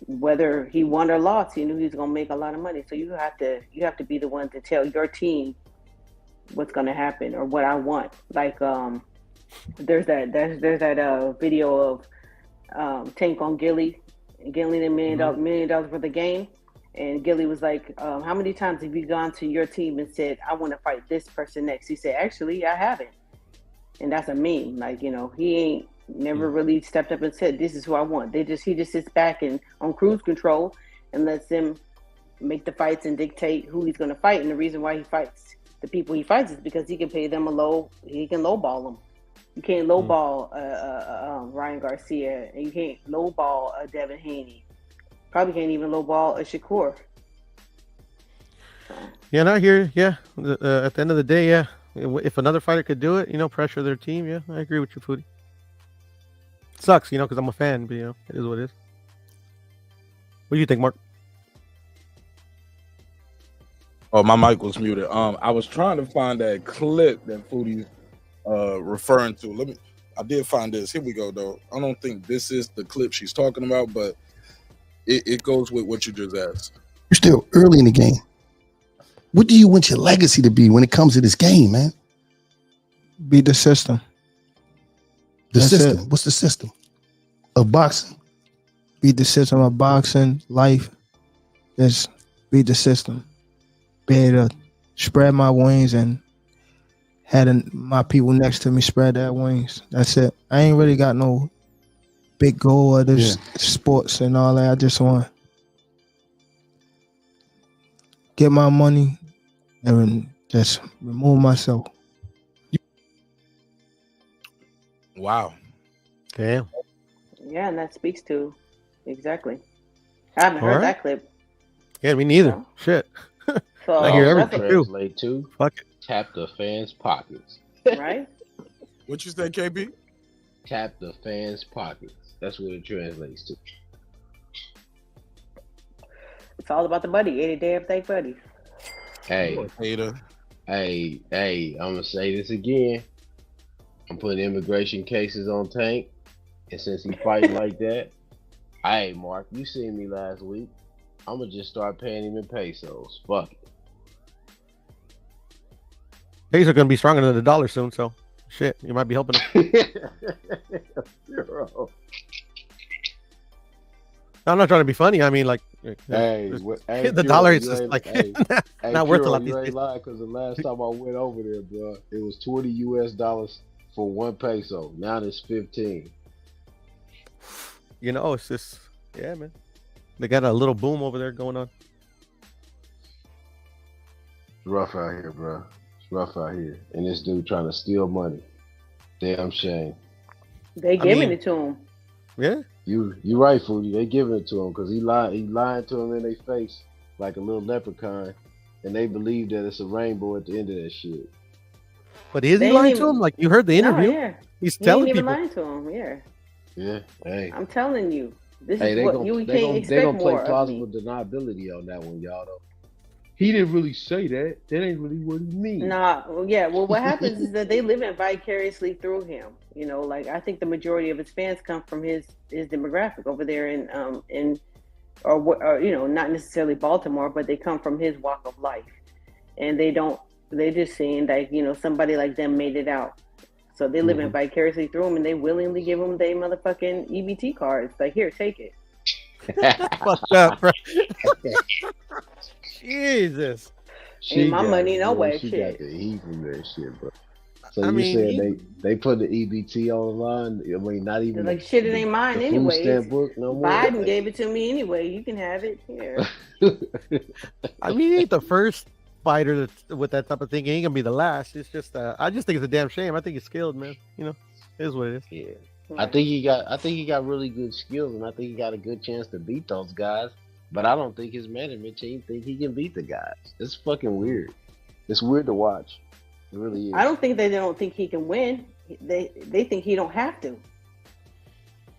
whether he won or lost, he knew he was going to make a lot of money. So you have to be the one to tell your team what's going to happen or what I want. Like there's that video of Tank on Gilly the $1 million for the game, and Gilly was like, how many times have you gone to your team and said, I want to fight this person next? He said, actually, I haven't. And that's a meme. Like, you know, he ain't never really stepped up and said, this is who I want. He just sits back and on cruise control and lets them make the fights and dictate who he's going to fight. And the reason why he fights the people he fights is because he can pay them he can lowball them. You can't lowball Ryan Garcia, and you can't lowball Devin Haney. Probably can't even lowball a Shakur. Yeah, not here. Yeah, at the end of the day, yeah. If another fighter could do it, you know, pressure their team. Yeah, I agree with you, Foodie. Sucks, you know, because I'm a fan, but you know, it is what it is. What do you think, Mark? Oh, my mic was muted. I was trying to find that clip that Foodie's referring to. I did find this. Here we go, though. I don't think this is the clip she's talking about, but it goes with what you just asked. You're still early in the game. What do you want your legacy to be when it comes to this game, man? Beat the system. That's system. It. What's the system of boxing? Beat the system of boxing, life. Just beat the system. Be able to spread my wings and had my people next to me spread their wings. That's it. I ain't really got no big goal of this sports and all that. I just want to get my money and just remove myself. Wow. Damn. Yeah, and that speaks to exactly. I haven't heard that clip. Yeah, me neither. So, shit. So I hear everything translate to fuck it. Tap the fans' pockets. Right? What you say, KB? Tap the fans' pockets. That's what it translates to. It's all about the buddy. 80 damn thing buddies. Hey, Hater. hey, I'm gonna say this again. I'm putting immigration cases on Tank, and since he fighting like that, hey, Mark, you seen me last week. I'm gonna just start paying him in pesos. Fuck it. Pesos are going to be stronger than the dollar soon, so shit, you might be helping him. Bro. I'm not trying to be funny. I mean, like, Hey, the dollar is just like not worth a lot. You ain't lying, because the last time I went over there, bro, it was $20 US for 1 peso. Now it's 15. You know, it's just man. They got a little boom over there going on. It's rough out here, bro. It's rough out here, and this dude trying to steal money. Damn shame. They giving it to him. Yeah. You right, Foodie. They giving it to him because he lying to them in their face like a little leprechaun, and they believe that it's a rainbow at the end of that shit. But is he lying to him? Like, you heard the interview? No, yeah. He's telling ain't people. even lying to him. Yeah. Yeah. Hey. I'm telling you, this Hey, is what you can't expect they gonna play more plausible of me. deniability on that one, y'all. Though he didn't really say that. That ain't really what he means. Nah, well, yeah. Well, what happens is that they live in vicariously through him. You know, like I think the majority of his fans come from his demographic over there in or you know, not necessarily Baltimore, but they come from his walk of life, and they're just seeing that, you know, somebody like them made it out. So they live in vicariously through him, and they willingly give them their motherfucking EBT cards. Like, here, take it. Fucked up, bro. Jesus. Ain't my money, no way. She Shit. got the heat from that shit, bro. So I you mean, said they put the EBT on the line? I mean, not even Like, shit, it ain't mine the anyway. food stamp book no more? Biden gave it to me anyway. You can have it here. I mean, he ain't the first fighter with that type of thing. He ain't gonna be the last. It's just, I just think it's a damn shame. I think he's skilled, man. You know, it is what it is. Yeah. I think he got really good skills, and I think he got a good chance to beat those guys. But I don't think his management team think he can beat the guys. It's fucking weird. It's weird to watch. It really is. I don't think they don't think he can win. They think he don't have to.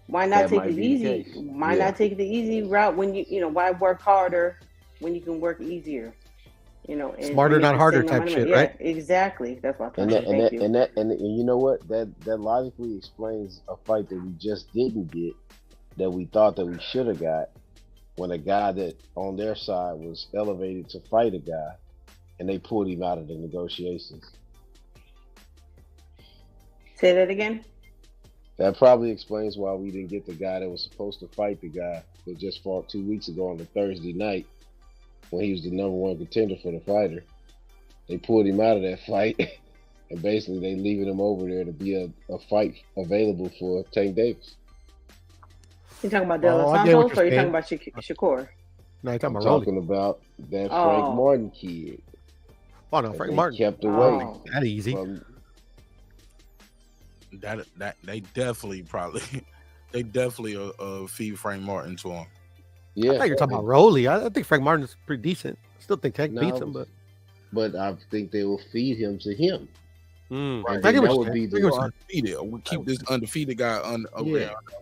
Why not take the easy? Why not take the easy route when you know? Why work harder when you can work easier? You know, and Smarter, not harder type shit, right? Exactly. That's what I'm saying. And you know what? That logically explains a fight that we just didn't get, that we thought that we should have got, when a guy that on their side was elevated to fight a guy, and they pulled him out of the negotiations. Say that again. That probably explains why we didn't get the guy that was supposed to fight the guy that just fought 2 weeks ago on the Thursday night when he was the #1 contender for the fighter. They pulled him out of that fight, and basically they leaving him over there to be a fight available for Tank Davis. You talking about De Los Santos, or you talking about Shakur? No, you're I'm talking about that Frank Martin kid. Oh no, Frank Martin kept away. That easy. That they definitely feed Frank Martin to him. Yeah, I thought you were talking about Rolly. I think Frank Martin's pretty decent. Still think Tank beats him, but I think they will feed him to him. Right. That would be the undefeated. We keep this undefeated guy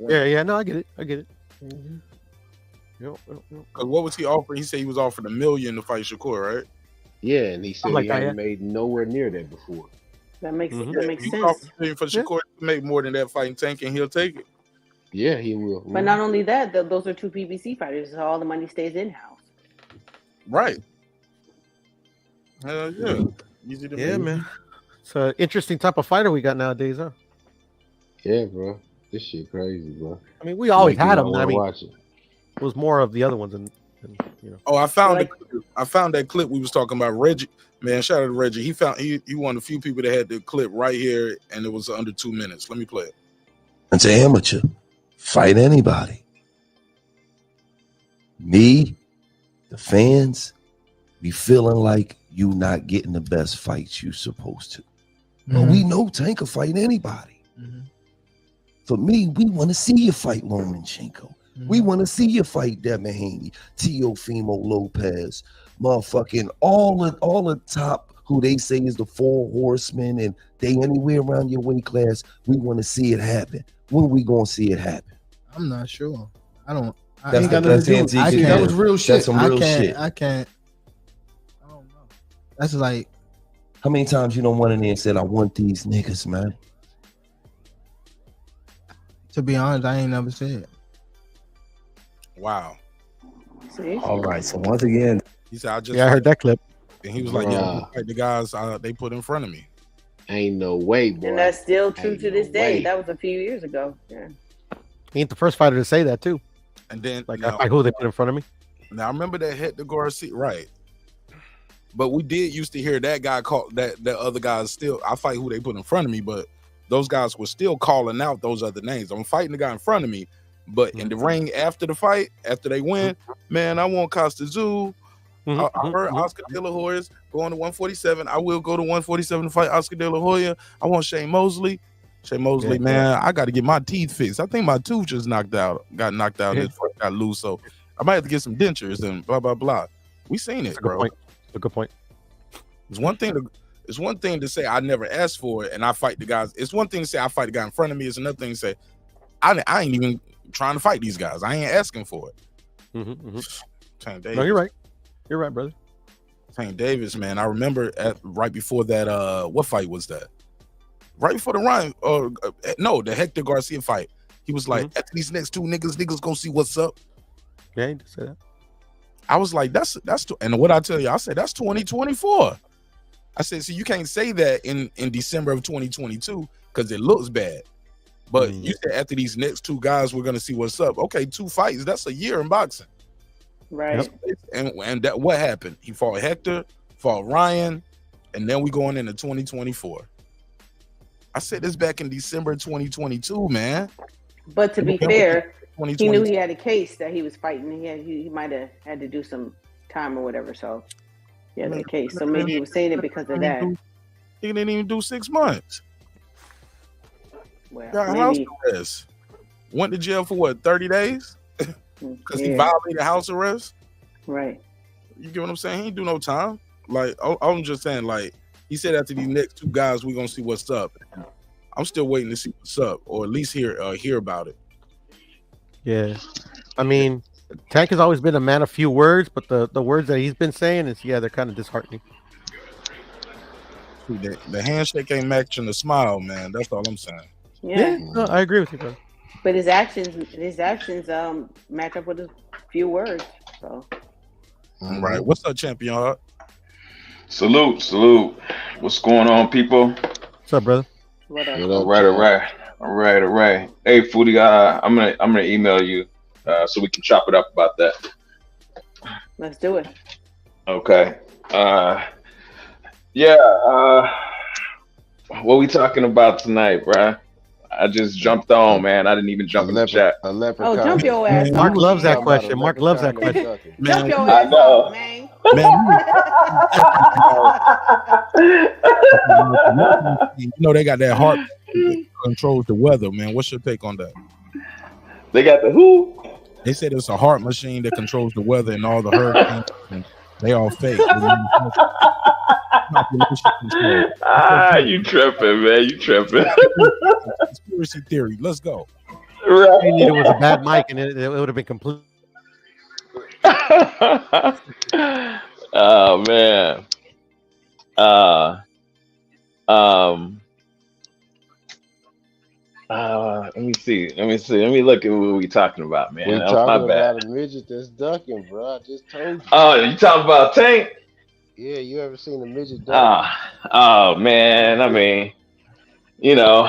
Yeah, no, I get it. Mm-hmm. Yep. Cause what was he offering? He said he was offered $1 million to fight Shakur, right? Yeah, and he said he hadn't made nowhere near that before. That makes sense. For Shakur to make more than that fighting Tank, and he'll take it. Yeah, he will. But not only that, those are 2 PBC fighters, so all the money stays in house. Right. Yeah. Easy to make. Man. It's an interesting type of fighter we got nowadays, huh? Yeah, bro. This shit crazy, bro. I mean, we always had them. I mean, it was more of the other ones, and you know. Oh, I found that clip we was talking about. Reggie, man, shout out to Reggie. He one of the few people that had the clip right here, and it was under 2 minutes. Let me play it. It's an amateur. Fight anybody. Me, the fans, be feeling like you not getting the best fights you supposed to. But we know Tank can fight anybody. For me, we want to see you fight Lomachenko. We want to see you fight Devin Haney, Teofimo Lopez, motherfucking all the top who they say is the 4 horsemen, and they anywhere around your weight class. We want to see it happen. When we gonna see it happen? I'm not sure. I I That's ain't got the nothing to best do. antique I you can't. can was real That's shit. some I real can't. shit. I can't. I don't know. That's like, How many times you don't went in there and said, I want these niggas, man? to be honest, I ain't never said. Wow. See? All right. So once again, He said, I just Yeah, I fight. heard that clip. And he was like, yeah, I Bruh. just fight the guys they put in front of me. Ain't no way, boy. And that's still true Ain't to no this day. way. That was a few years ago. Yeah. He ain't the first fighter to say that too. And then, Like, you know, I who they put in front of me. now I remember that Hector Garcia, right? But we did used to hear that guy call that other guys still. I fight who they put in front of me, but those guys were still calling out those other names. I'm fighting the guy in front of me, but in the ring after the fight, after they win, man, I want Costa Zoo. I heard Oscar De La Hoya's going to 147. I will go to 147 to fight Oscar De La Hoya. I want Shane Mosley. Shane Mosley, man, I got to get my teeth fixed. I think my tooth just got knocked out. And got loose, so I might have to get some dentures and blah blah blah. We seen it, bro. A good point. It's one thing to say I never asked for it and I fight the guys. It's one thing to say I fight the guy in front of me. It's another thing to say I ain't even trying to fight these guys. I ain't asking for it. Tank Davis. No, you're right. You're right, brother. Tank Davis, man. I remember right before that. What fight was that? Right before the Ryan, the Hector Garcia fight. He was like, after these next two niggas gonna see what's up. Yeah, he just said that. I was like, that's and what I tell you, I said that's 2024. I said, so you can't say that in December of 2022 because it looks bad. But you said after these next two guys, we're gonna see what's up. Okay, 2 fights. That's a year in boxing. Right. And that what happened? He fought Hector, fought Ryan, and then we going into 2024. I said this back in December 2022, man. But to be fair, he knew he had a case that he was fighting. He might have had to do some time or whatever. So he had a case. So maybe he was saying it because of that. He didn't even do 6 months. Well, Got house arrest. Went to jail for what, 30 days? Because he violated house arrest. Right. You get what I'm saying? He ain't do no time. Like, I'm just saying, like, he said after these next 2 guys, we're gonna see what's up. I'm still waiting to see what's up, or at least hear about it. Yeah. I mean, Tank has always been a man of few words, but the words that he's been saying is they're kind of disheartening. The handshake ain't matching the smile, man. That's all I'm saying. Yeah. No, I agree with you, bro. But his actions match up with his few words. So right. What's up, Champion Heart? Salute. What's going on, people? What's up, brother? What up? All right. Hey, Foodie, I'm gonna email you so we can chop it up about that. Let's do it. Okay. What we talking about tonight, bruh? I just jumped on, man. I didn't even jump in the chat. Oh, jump your ass. Mark loves that question. Mark loves that question. Jump your ass off, man. You know they got that heart that controls the weather, man. What's your take on that? They got the who? They said it's a heart machine that controls the weather and all the hurricanes. And they all fake. You tripping, man. You tripping. Conspiracy theory. Let's go. Right. It was a bad mic, and it would have been complete. Oh man. Let me see. Let me look at what we talking about, man. We're That's talking my bad. about a midget that's ducking, bro. I just told you. Oh, you talking about Tank? Yeah, you ever seen a midget duck? Oh man. I mean, you know,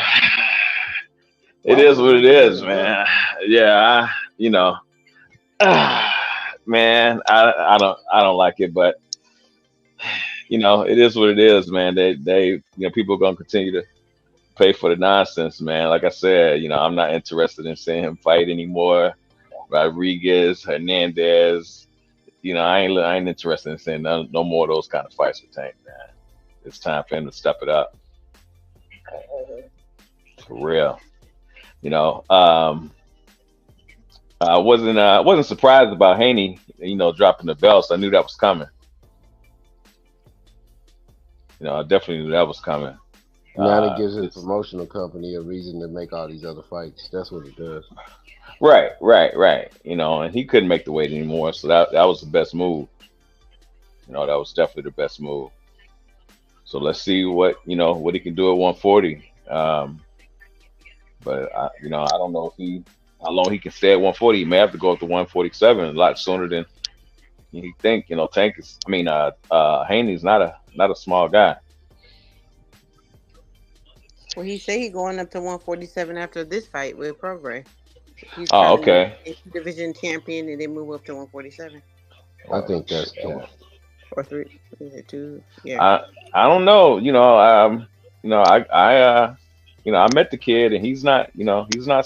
it is what it is, man. Yeah, man, I don't like it, but you know, it is what it is, man. They people are gonna continue to pay for the nonsense, man. Like I said, I'm not interested in seeing him fight anymore. Rodriguez, Hernandez, I ain't interested in seeing no more of those kind of fights with Tank, man. It's time for him to step it up. For real. I wasn't surprised about Haney, dropping the belt, so I knew that was coming. I definitely knew that was coming. Now it gives his It's promotional company a reason to make all these other fights. That's what it does. right. And he couldn't make the weight anymore, so that was the best move. That was definitely the best move. So let's see what he can do at 140. But I don't know how long he can stay at 140. He may have to go up to 147 a lot sooner than you think. Tank is. Haney's not a small guy. Well, he say he going up to 147 after this fight with Prograis. He's Oh, currently okay. division champion, and then move up to 147 I think that's Yeah. or 3. Is it 2? Yeah. I don't know. I met the kid and he's not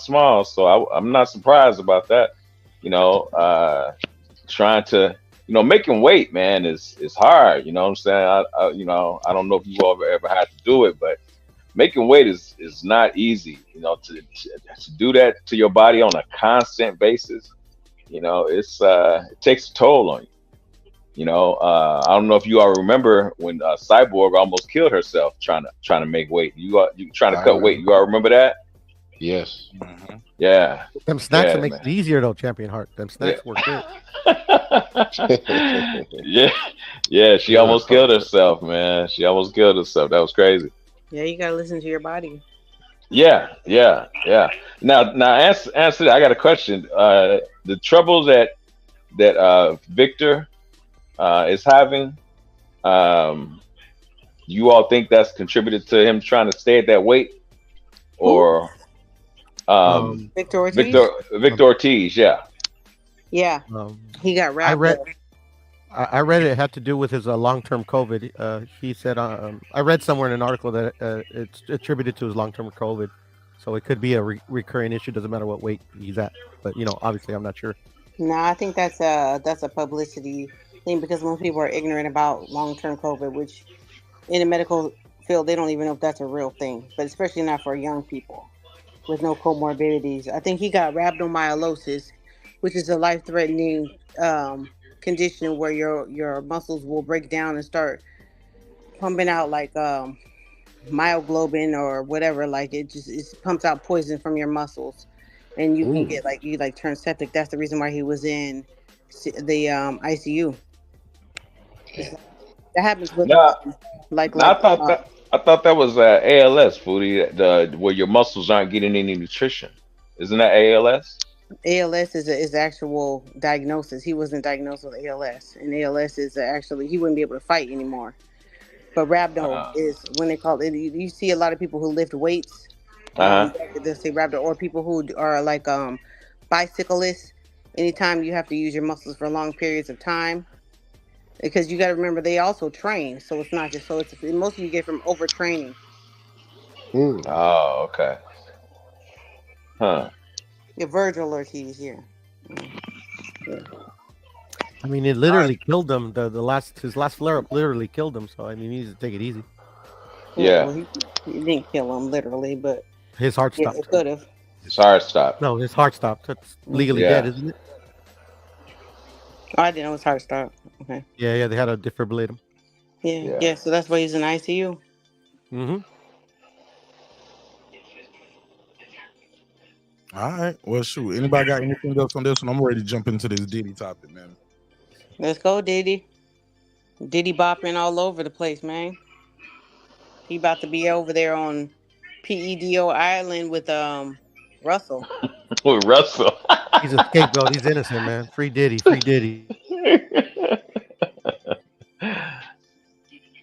small, so I'm not surprised about that. Trying to making weight, man, is hard. You know what I'm saying? I don't know if you ever had to do it, but making weight is not easy. To do that to your body on a constant basis, it takes a toll on you. I don't know if you all remember when Cyborg almost killed herself trying to make weight. You trying to cut weight. You all remember that? Yes. Mhm. Yeah. Them snacks Yeah, will make man. it easier though, Champion Heart. Them snacks work good. Yeah. She almost killed herself, man. She almost killed herself. That was crazy. Yeah, you gotta listen to your body. Yeah. Now answer that. I got a question. The trouble that Victor is having. You all think that's contributed to him trying to stay at that weight, or Victor Ortiz. Victor Ortiz? Yeah. Yeah, he got wrapped up. I read it had to do with his long-term COVID. He said, I read somewhere in an article that it's attributed to his long-term COVID, so it could be a recurring issue. Doesn't matter what weight he's at, but obviously, I'm not sure. No, I think that's a publicity thing because most people are ignorant about long-term COVID, which in the medical field they don't even know if that's a real thing, but especially not for young people with no comorbidities. I think he got rhabdomyolysis, which is a life-threatening condition where your muscles will break down and start pumping out like myoglobin or whatever. Like it pumps out poison from your muscles, and you can get you turn septic. That's the reason why he was in the ICU. That happens with No, like I thought that was ALS, Foodie. Where your muscles aren't getting any nutrition. Isn't that ALS? ALS is actual diagnosis. He wasn't diagnosed with ALS, and ALS is actually he wouldn't be able to fight anymore. But rhabdo is when they call it. You see a lot of people who lift weights. They say rhabdo, or people who are like bicyclists. Anytime you have to use your muscles for long periods of time, because you got to remember they also train, so it's not just so it's most of you get from overtraining. Oh, okay. Huh. Yeah, Virgil Ortiz, yeah. I mean, it literally killed him. His last flare up literally killed him. So I mean, he needs to take it easy. Yeah. Well, he didn't kill him literally, but his heart stopped. It could have. His heart stopped. No, his heart stopped. It's legally dead, isn't it? Oh, I didn't know his heart stopped. Okay. Yeah. They had to defibrillate him. Yeah. So that's why he's in ICU. Mm-hmm. All right. Well, shoot. Anybody got anything else on this one? I'm ready to jump into this Diddy topic, man. Let's go, Diddy. Diddy bopping all over the place, man. He about to be over there on PEDO Island with Russell. With Russell. He's a scapegoat. He's innocent, man. Free Diddy. Free Diddy.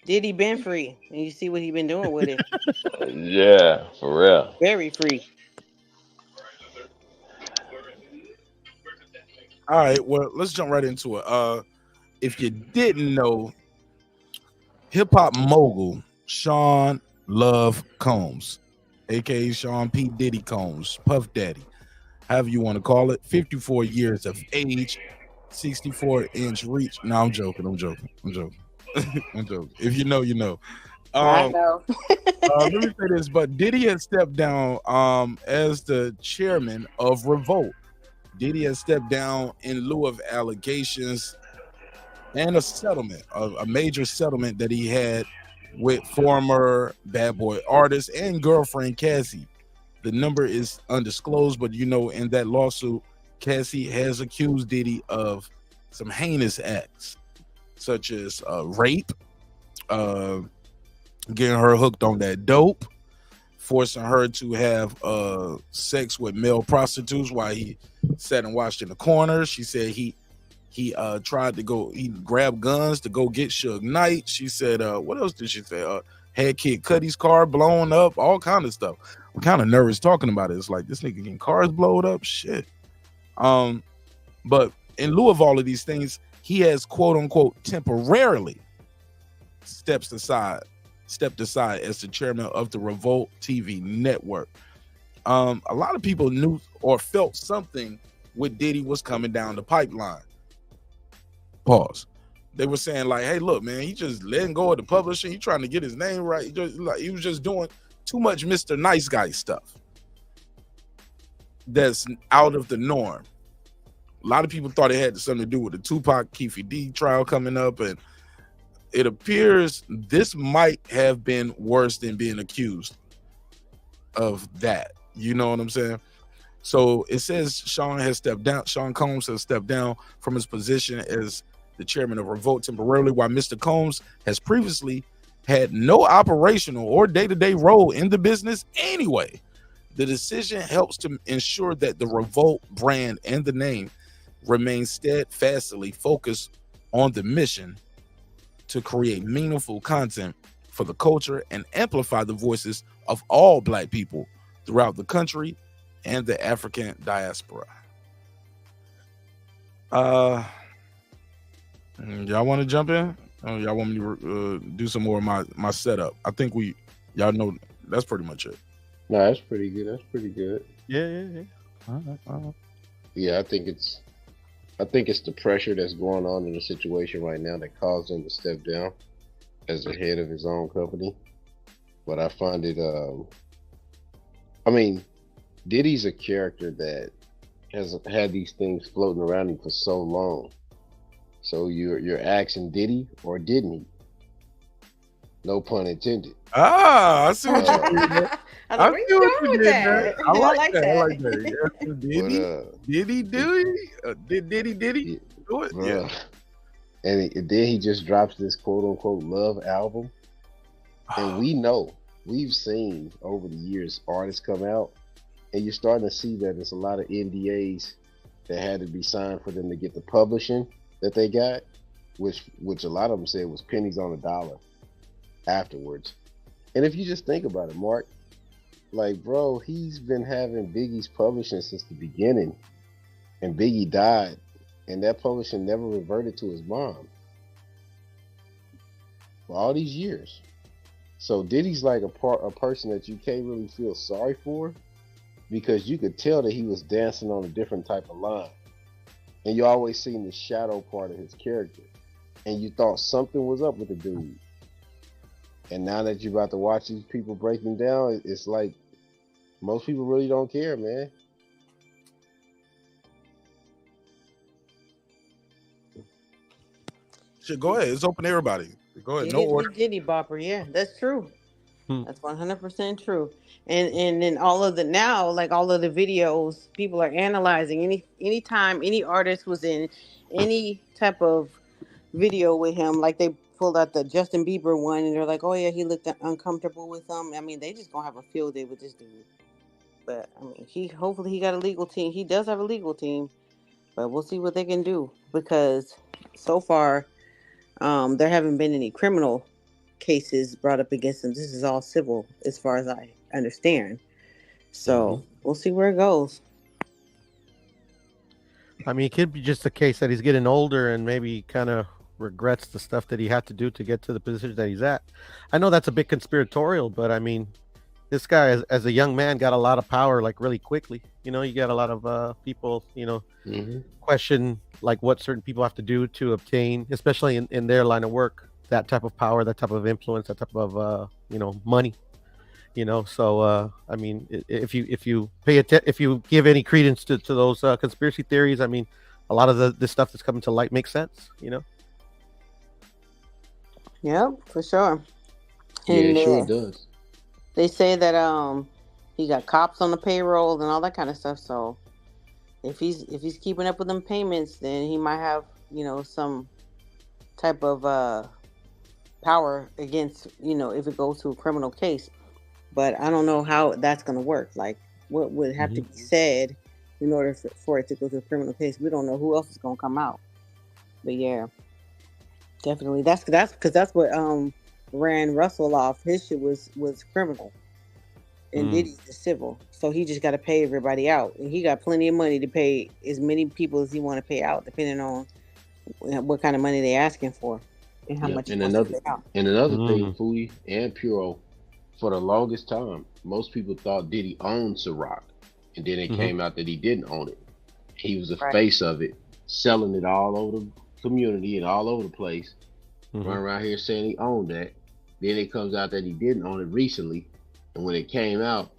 Diddy been free, and you see what he been doing with it. Yeah, for real. Very free. All right, well, let's jump right into it. If you didn't know, hip hop mogul Sean Love Combs, aka Sean P. Diddy Combs, Puff Daddy, however you want to call it, 54 years of age, 64-inch reach. No, I'm joking. I'm joking. If you know, you know. I know. Let me say this, but Diddy has stepped down as the chairman of Revolt. Diddy has stepped down in lieu of allegations and a settlement, a major settlement that he had with former Bad Boy artist and girlfriend Cassie. The number is undisclosed, but in that lawsuit, Cassie has accused Diddy of some heinous acts, such as rape, getting her hooked on that dope, forcing her to have sex with male prostitutes while he sat and watched in the corner. She said he tried to go, he grabbed guns to go get Suge Knight. She said, what else did she say? Had Kid Cudi's car blown up, all kind of stuff. I'm kind of nervous talking about it. It's like, this nigga getting cars blown up, shit. But in lieu of all of these things, he has quote unquote temporarily stepped aside as the chairman of the Revolt TV network. A lot of people knew or felt something with Diddy was coming down the pipeline. Pause. They were saying like, hey, look, man, he just letting go of the publisher. He trying to get his name right. He was just doing too much Mr. Nice Guy stuff that's out of the norm. A lot of people thought it had something to do with the Tupac Keefe D trial coming up, and it appears this might have been worse than being accused of that. You know what I'm saying? So it says Sean Combs has stepped down from his position as the chairman of Revolt temporarily, while Mr. Combs has previously had no operational or day-to-day role in the business anyway. The decision helps to ensure that the Revolt brand and the name remain steadfastly focused on the mission to create meaningful content for the culture and amplify the voices of all Black people throughout the country and the African diaspora. Y'all want to jump in? Y'all want me to do some more of my setup? I think y'all know that's pretty much it. No, that's pretty good. That's pretty good. Yeah. All right. Yeah, I think it's the pressure that's going on in the situation right now that caused him to step down as the head of his own company. But I find it, Diddy's a character that has had these things floating around him for so long. So you're asking Diddy or didn't he? No pun intended. I see what you did there. I see what you did there. I like that. Diddy do it? Did Diddy do it? Yeah. And then he just drops this quote unquote love album. And we've seen over the years artists come out, and you're starting to see that there's a lot of NDAs that had to be signed for them to get the publishing that they got, which a lot of them said was pennies on a dollar afterwards. And if you just think about it, Mark, like, bro, he's been having Biggie's publishing since the beginning, and Biggie died, and that publishing never reverted to his mom for all these years. So Diddy's like a person that you can't really feel sorry for, because you could tell that he was dancing on a different type of line. And you always seen the shadow part of his character. And you thought something was up with the dude. And now that you're about to watch these people breaking down, it's like most people really don't care, man. Shit, go ahead. It's open to everybody. Go ahead. No order. Diddy bopper. Yeah, that's true. That's 100% true. And then all of the videos, people are analyzing anytime any artist was in any type of video with him, like they pulled out the Justin Bieber one, and they're like, oh yeah, he looked uncomfortable with them. I mean, they just gonna have a field day with this dude. But I mean, hopefully he got a legal team. He does have a legal team, but we'll see what they can do, because so far there haven't been any criminal cases brought up against him. This is all civil as far as I understand. So we'll see where it goes. I mean, it could be just a case that he's getting older and maybe kind of regrets the stuff that he had to do to get to the position that he's at. I know that's a bit conspiratorial, but I mean, this guy as a young man got a lot of power like really quickly. You know, you got a lot of people, question like what certain people have to do to obtain, especially in their line of work, that type of power, that type of influence, that type of money. So I mean, if you give any credence to those conspiracy theories, I mean, a lot of this stuff that's coming to light makes sense. Yep, for sure. Yeah, And it sure does. they say that he got cops on the payroll and all that kind of stuff. So if he's keeping up with them payments, then he might have some type of power against if it goes to a criminal case. But I don't know how that's going to work. Like, what would have to be said in order for it to go to a criminal case? We don't know who else is going to come out. But yeah, definitely. That's because that's what ran Russell off. His shit was criminal, and Diddy's the civil. So he just got to pay everybody out, and he got plenty of money to pay as many people as he want to pay out, depending on what kind of money they're asking for and how much he wants to pay out. And another thing, Fooey and Puro, for the longest time, most people thought Diddy owned Ciroc, and then it came out that he didn't own it. He was a face of it, selling it all over the community and all over the place, running around here saying he owned that. Then it comes out that he didn't own it recently, and when it came out,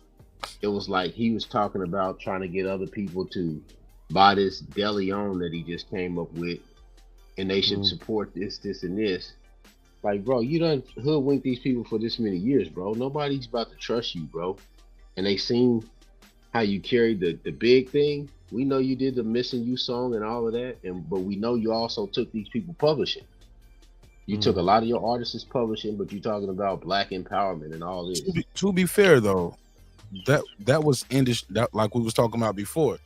it was like he was talking about trying to get other people to buy this deli on that he just came up with, and they should support this, and this. Like, bro, you done hoodwinked these people for this many years, bro. Nobody's about to trust you, bro. And they seen how you carried the big thing. We know you did the Missing You song and all of that, but we know you also took these people publishing. You took a lot of your artists publishing, but you're talking about black empowerment and all this. To be fair, though, that was industry. That, like we was talking about before,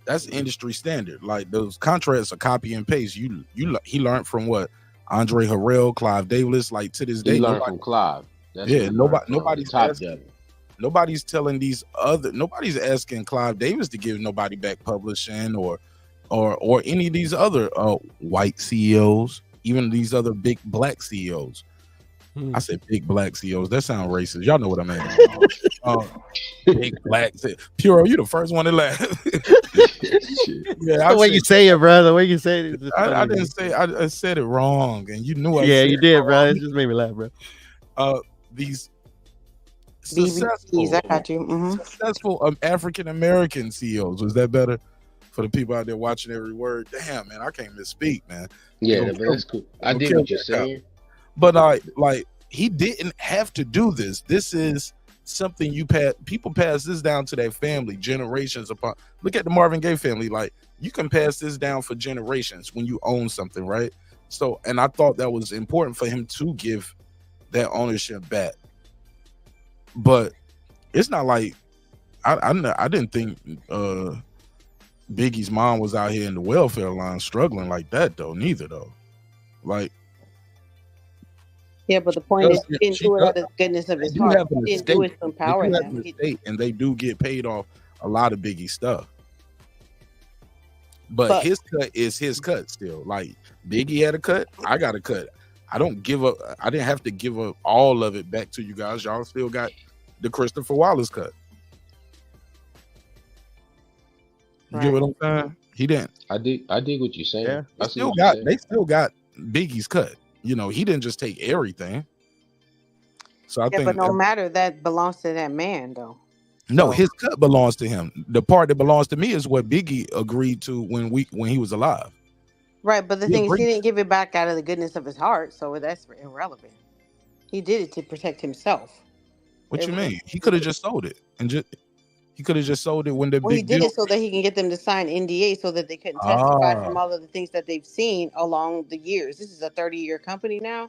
that's industry standard. Like, those contracts are copy and paste. He learned from what? Andre Harrell, Clive Davis, like, to this day. He learned from Clive. Nobody's telling these other. Nobody's asking Clive Davis to give nobody back publishing or any of these other white CEOs, even these other big black CEOs. I said big black CEOs. That sounds racist. Y'all know what I mean. Big black. Puro, you the first one to laugh. The way you say it, bro. The way you say it. I didn't say. I said it wrong, and you knew. You did, bro. It just made me laugh, bro. These successful, I got you. Successful African American CEOs. Was that better for the people out there watching every word? Damn, man, I can't misspeak, man. Yeah, that's cool. I did what you're saying. But like, he didn't have to do this. This is something people pass this down to their family, generations upon. Look at the Marvin Gaye family. Like, you can pass this down for generations when you own something, right? So, and I thought that was important for him to give that ownership back. But it's not like I didn't think Biggie's mom was out here in the welfare line struggling like that, though. Neither, though. Like, yeah, but the point is, he didn't do it out of the goodness of his heart. He didn't do it to empower them. And they do get paid off a lot of Biggie stuff. But his cut is his cut still. Like, Biggie had a cut, I got a cut. I don't give up. I didn't have to give up all of it back to you guys. Y'all still got the Christopher Wallace cut. You get what I'm saying? He didn't. I dig what you're saying. Yeah. They still got Biggie's cut. You know, he didn't just take everything. So I think, but no matter, that belongs to that man, though. No, his cut belongs to him. The part that belongs to me is what Biggie agreed to when he was alive. Right, but the thing is, he didn't give it back out of the goodness of his heart, so that's irrelevant. He did it to protect himself. What you mean? He could have just sold it, and he could have just sold it when the he did it so that he can get them to sign NDA so that they couldn't testify from all of the things that they've seen along the years. This is a 30-year company now.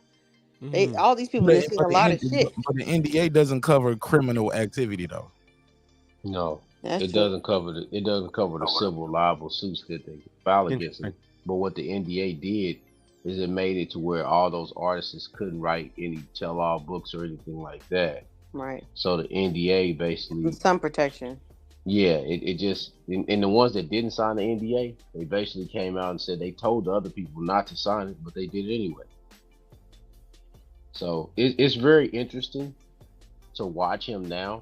All these people have seen a lot of shit. But the NDA doesn't cover criminal activity, though. No, it doesn't cover the civil liable suits that they file against them. But what the NDA did is it made it to where all those artists couldn't write any tell-all books or anything like that. Right. So the NDA basically... With some protection. Yeah, it just... And the ones that didn't sign the NDA, they basically came out and said they told the other people not to sign it, but they did it anyway. So it's very interesting to watch him now,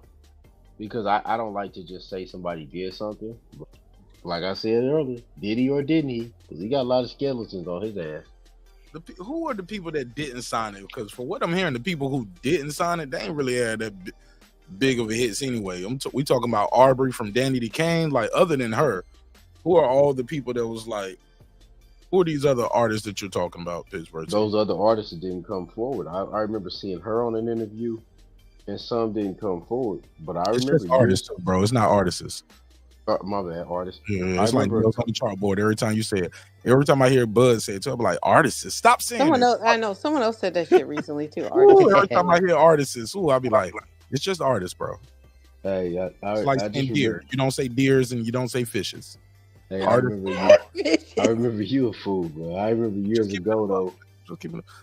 because I don't like to just say somebody did something. But like I said earlier, did he or didn't he? Because he got a lot of skeletons on his ass. Who are the people that didn't sign it? Because for what I'm hearing, the people who didn't sign it, they ain't really had that big of a hits anyway. We talking about Arbery from Danny to Kane. Like, other than her, who are all the people that was like, Who are these other artists that you're talking about, Pittsburgh? Those other artists that didn't come forward. I remember seeing her on an interview, and some didn't come forward. But I It's remember just artists, bro. It's not artists. My bad, artists. Yeah, I it's like remember girls on the chartboard. Every time you say it, every time I hear Bud say it, too, I'm like, artists. Stop saying Someone it. else, I know someone else said that shit recently too. Ooh, Artists. every time I hear artists, I'll be like, it's just artists, bro. Hey, It's like saying deer. You don't say deers and you don't say fishes. Hey, I remember you a fool, bro. I remember years ago though.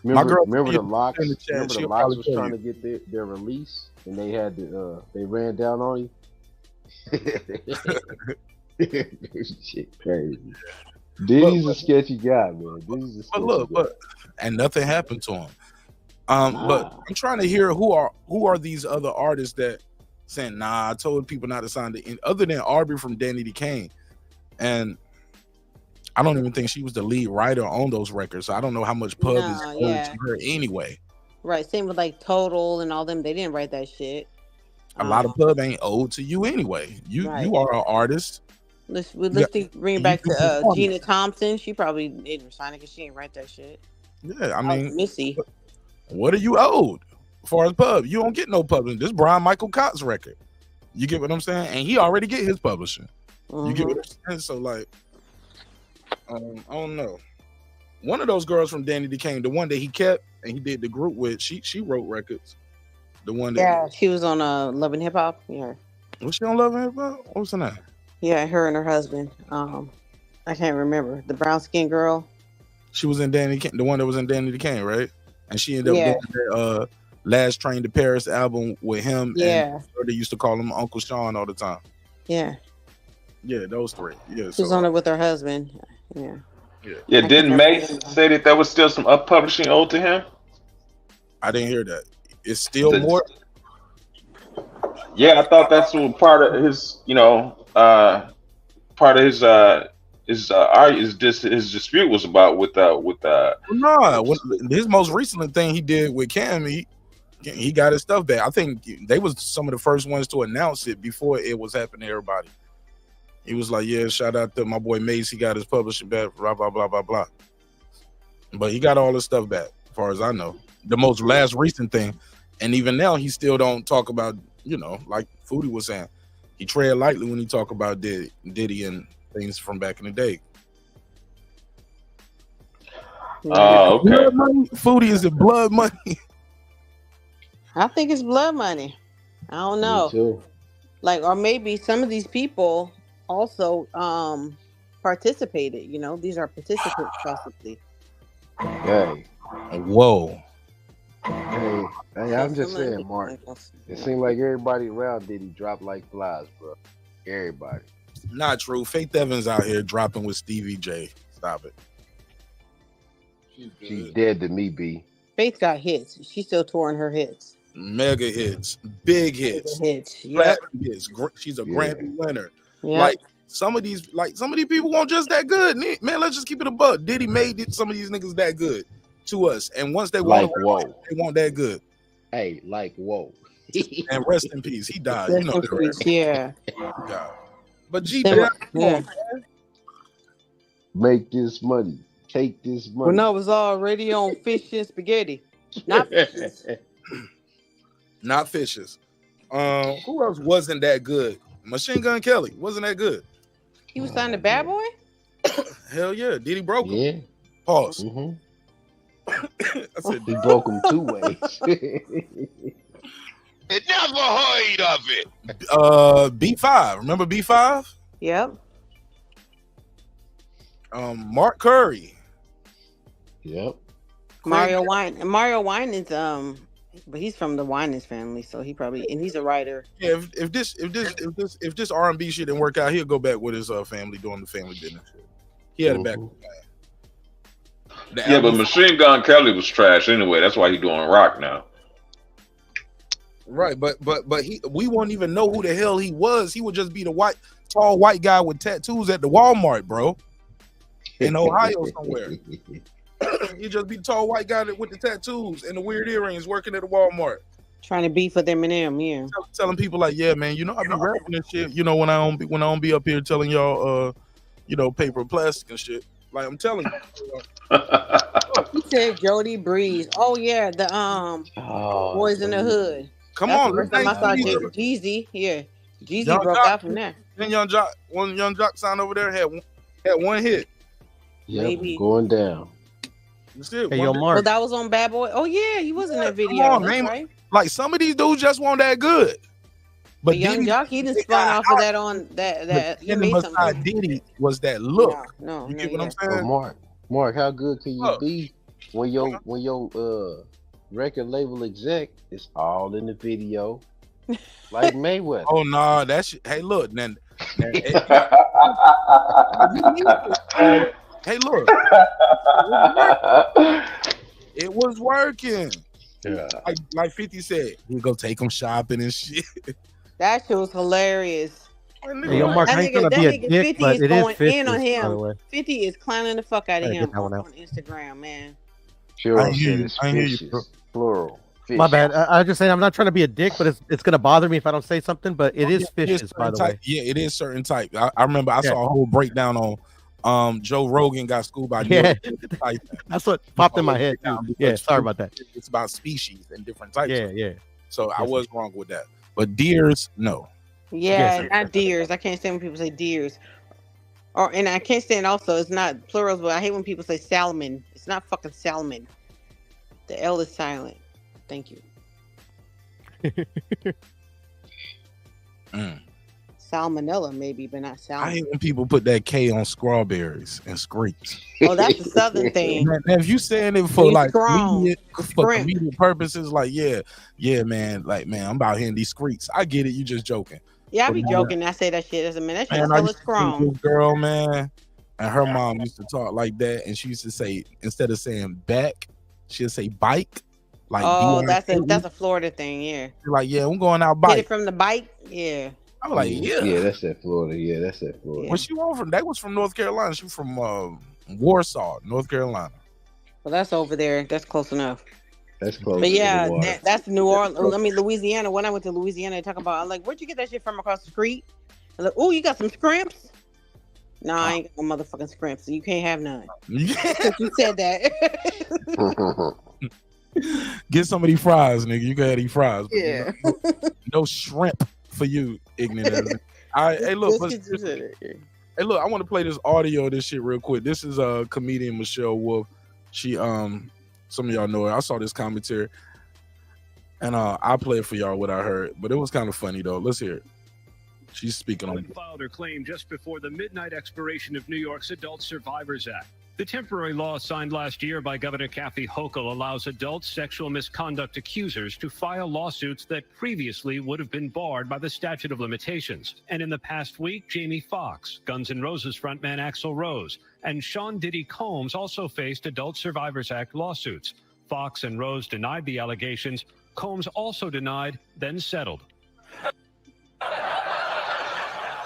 Remember the locks? Remember the locks was trying to get their release, and they had to they ran down on you. Shit crazy. Diddy's a sketchy guy, man. Diddy's a sketchy guy. And nothing happened to him. But I'm trying to hear who are these other artists that saying, nah, I told people not to sign the other than Aubrey from Danny Kane. And I don't even think she was the lead writer on those records. So I don't know how much pub is owed to her anyway. Right. Same with like Total and all them. They didn't write that shit. A lot of pub ain't owed to you anyway. You are an artist. Let's bring it back to Gina Thompson. She probably didn't sign it because she didn't write that shit. Yeah, I mean, Missy. What are you owed as far as pub? You don't get no publishing. This Brian Michael Cox record. You get what I'm saying? And he already get his publishing. You get what I'm saying? So like, I don't know. One of those girls from Danny Kane, the one that he kept and he did the group with, she wrote records. The one that she was on Love and Hip Hop. Yeah. Was she on Love and Hip Hop? What was her name? Yeah, her and her husband. I can't remember. The brown skinned girl. She was in Danny Kane, the one that was in Danny Kane, right? And she ended up doing their Last Train to Paris album with him. Yeah. And they used to call him Uncle Sean all the time. Yeah. Yeah, those three. Yeah. She was on it with her husband. Yeah. Yeah, didn't Mace say that there was still some publishing owed to him? I didn't hear that. It's still more. Yeah, I thought that's what part of his, his dispute was about with his most recent thing he did with Cam, he got his stuff back. I think they was some of the first ones to announce it before it was happening to everybody. He was like, yeah, shout out to my boy Mace, he got his publishing back, blah blah blah blah blah. But he got all his stuff back, as far as I know. The most last recent thing, and even now he still don't talk about, like Foodie was saying, he tread lightly when he talk about Diddy and things from back in the day. Oh, okay. Blood money? Foodie, is it blood money? I think it's blood money. I don't know. Me too. Like, or maybe some of these people also participated. These are participants possibly. Hey. Whoa. Hey, I'm just saying, Mark. It seemed like everybody around Diddy dropped like flies, bro. Everybody. Not true. Faith Evans out here dropping with Stevie J. Stop it. She's dead to me, B. Faith got hits. She's still touring her hits. Mega hits. Big hits. Yeah. Hits. She's a Grammy winner. Yeah. Like some of these people weren't just that good. Man, let's just keep it a buck. Diddy made some of these niggas that good to us. And once they want they want that good. Hey, like whoa. And rest in peace. He died. Yeah. But G, make this money. Take this money. Well, no, it was already on fish and spaghetti. Not fishes. Not fishes. Who else wasn't that good? Machine Gun Kelly wasn't that good. He was signed to Bad Boy? Hell yeah. Diddy broke him. Yeah. Pause. I said he broke him two ways. I never heard of it. B5. Remember B5? Yep. Mark Curry. Yep. Mario Winans, but he's from the Winans family, so he probably, and he's a writer. Yeah, if this R&B shit didn't work out, he'll go back with his family doing the family business shit. He had it back. Yeah, but Machine Gun Kelly was trash anyway. That's why he's doing rock now. Right, but we won't even know who the hell he was. He would just be the tall white guy with tattoos at the Walmart, bro, in Ohio somewhere. He'd just be the tall white guy with the tattoos and the weird earrings working at the Walmart. Trying to beef with Eminem, yeah. Telling people like, yeah, man, I be rapping and shit. When I don't be up here telling y'all, paper and plastic and shit. Like I'm telling you. He said Jody Breeze. Oh yeah, the Boys in the Hood. Come That's on, the first time I saw Jeezy. Yeah, Jeezy broke out from there. Then Young Jock sign over there had one hit. Yep, Maybe going down. That's it. Hey, yo, Mark. Oh, that was on Bad Boy. Oh yeah, he was in that video. Come on, That's man. right. Like some of these dudes just weren't that good. But Young Jock, he didn't spun off of that on that. He made something. Diddy was that look. No, you get what I'm saying? But Mark, how good can you be when your record label exec is all in the video, like Mayweather? Oh no, that's hey look, then hey look, it was working. Yeah, like 50 said, we go take them shopping and shit. That shit was hilarious. Hey, yo, Mark, I ain't gonna be a dick, 50 but is it is going fishes, in on by the him. way. 50 is clowning the fuck out of Gotta him get that one on out. Instagram, man. Sure, I hear you, plural. Fish. My bad. I just saying I'm not trying to be a dick, but it's gonna bother me if I don't say something. But it is fishes, by the way. Yeah, it is certain type. I remember I saw a whole breakdown on Joe Rogan got schooled by Yeah, that's what popped in my head too. Yeah, sorry about that. It's about species and different types. Yeah. So I was wrong with that. But deers, no. Yeah, not deers. I can't stand when people say deers. And I can't stand also, it's not plurals, but I hate when people say salmon. It's not fucking salmon. The L is silent. Thank you. Salmonella, maybe, but not salmon. I hate when people put that K on strawberries and scrapes. Oh, that's the southern thing. Now, if you saying it for like for comedic purposes, like yeah, man, like man, I'm about hitting these screets. I get it. You just joking. Yeah, I But be man, joking. I say that shit. That shit Man, is I hella used to see strong. this girl, man, and her mom used to talk like that, and she used to say instead of saying back, she'd say bike. Like Oh, B-I-K-E. that's a Florida thing. Yeah. Like yeah, I'm going out Get bike. it from the bike. Yeah. I was like yeah. Yeah, that's that Florida. Yeah, that's that Florida. Where she was from? That was from North Carolina. She was from Warsaw, North Carolina. Well, that's over there. That's close enough. That's close. But yeah, that's New Orleans. I mean, Louisiana. When I went to Louisiana, they talk about. I'm like, where'd you get that shit from across the street? I'm like, oh, you got some scrimps? No, I ain't got no motherfucking scrimps. So you can't have none. Since you said that. Get some of these fries, nigga. You can have these fries. But Yeah. no shrimp for you, ignorant. Hey, look. Hey, look. I want to play this audio of this shit real quick. This is comedian Michelle Wolf. She some of y'all know her. I saw this commentary, and I'll play it for y'all what I heard. But it was kind of funny though. Let's hear it. She's speaking on it. Filed her claim just before the midnight expiration of New York's Adult Survivors Act. The temporary law signed last year by Governor Kathy Hochul allows adult sexual misconduct accusers to file lawsuits that previously would have been barred by the statute of limitations. And in the past week, Jamie Foxx, Guns N' Roses frontman Axl Rose, and Sean Diddy Combs also faced Adult Survivors Act lawsuits. Foxx and Rose denied the allegations. Combs also denied, then settled.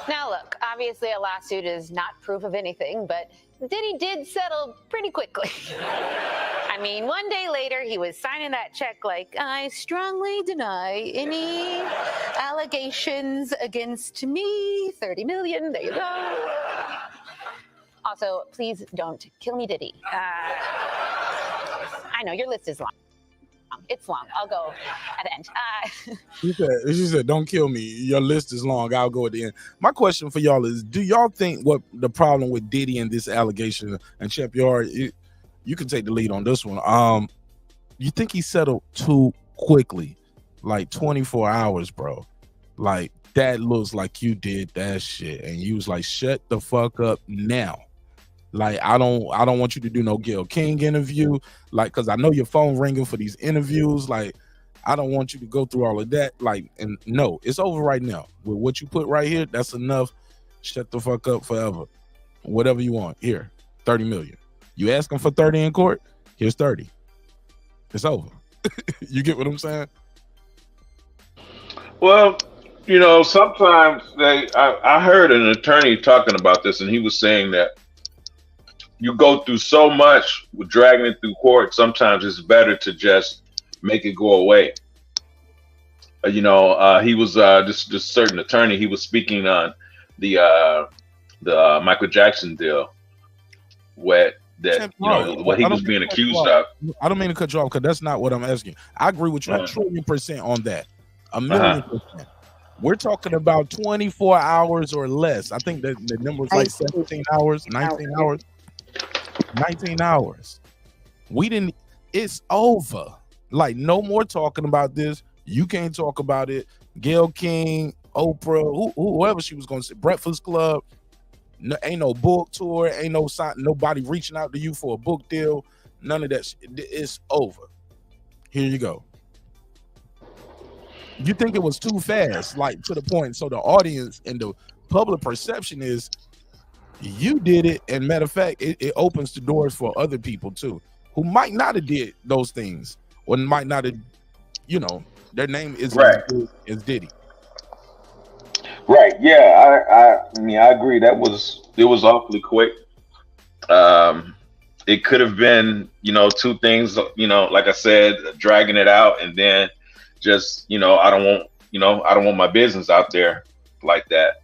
Now, look, obviously a lawsuit is not proof of anything, but Diddy did settle pretty quickly. I mean, one day later, he was signing that check like, I strongly deny any allegations against me. 30 million, there you go. Also, please don't kill me, Diddy. I know, your list is long. It's long. I'll go at the end. She said, don't kill me. Your list is long. I'll go at the end. My question for y'all is, do y'all think what the problem with Diddy and this allegation, and Champ, you can take the lead on this one. You think he settled too quickly? Like 24 hours, bro. Like, that looks like you did that shit. And you was like, shut the fuck up now. Like, I don't want you to do no Gayle King interview. Like, cause I know your phone ringing for these interviews. Like, I don't want you to go through all of that. Like, and no, it's over right now. With what you put right here, that's enough. Shut the fuck up forever. Whatever you want. Here, 30 million. You asking for 30 in court? Here's 30. It's over. You get what I'm saying? Well, you know, sometimes I heard an attorney talking about this, and he was saying that you go through so much with dragging it through court. Sometimes it's better to just make it go away. He was this certain attorney. He was speaking on the Michael Jackson deal, what that Tim, you know what he I was don't mean being to cut you accused off. of. I don't mean to cut you off because that's not what I'm asking. I agree with you a trillion percent on that. A million percent. We're talking about 24 hours or less. I think that the number was like 17 hours, 19 hours. 19 hours. We didn't, it's over. Like, no more talking about this. You can't talk about it. Gayle King, Oprah, whoever she was going to say, Breakfast Club. No, ain't no book tour. Ain't no nobody reaching out to you for a book deal. None of that shit. It's over. Here you go. You think it was too fast, like to the point. So the audience and the public perception is you did it. And matter of fact, it opens the doors for other people too, who might not have did those things or might not have, you know, their name isn't as good as Diddy. Right. Yeah. I mean, I agree. It was awfully quick. It could have been, you know, two things, you know, like I said, dragging it out and then just, you know, I don't want my business out there like that.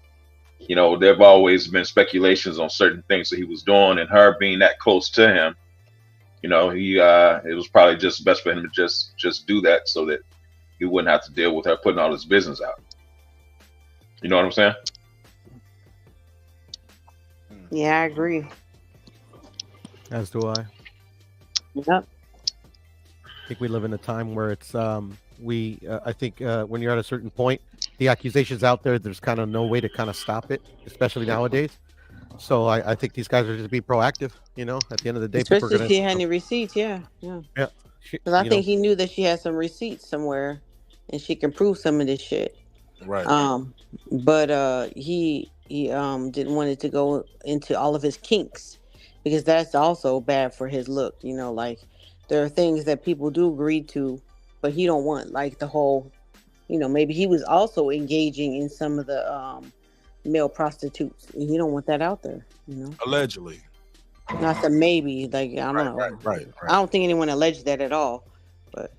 You know, there've always been speculations on certain things that he was doing, and her being that close to him, you know, it was probably just best for him to just do that so that he wouldn't have to deal with her putting all his business out. You know what I'm saying? Yeah, I agree. As do I. Yep. I think we live in a time where it's I think when you're at a certain point, the accusations out there, there's kind of no way to kind of stop it, especially nowadays. So I think these guys are just being proactive. You know, at the end of the day, especially if she had any receipts. Yeah. Because I think he knew that she had some receipts somewhere, and she can prove some of this shit. Right. But he didn't want it to go into all of his kinks, because that's also bad for his look. You know, like there are things that people do agree to, but he don't want like the whole, you know, maybe he was also engaging in some of the male prostitutes, and he don't want that out there. You know, allegedly. Not that maybe, like I don't know. Right. I don't think anyone alleged that at all. But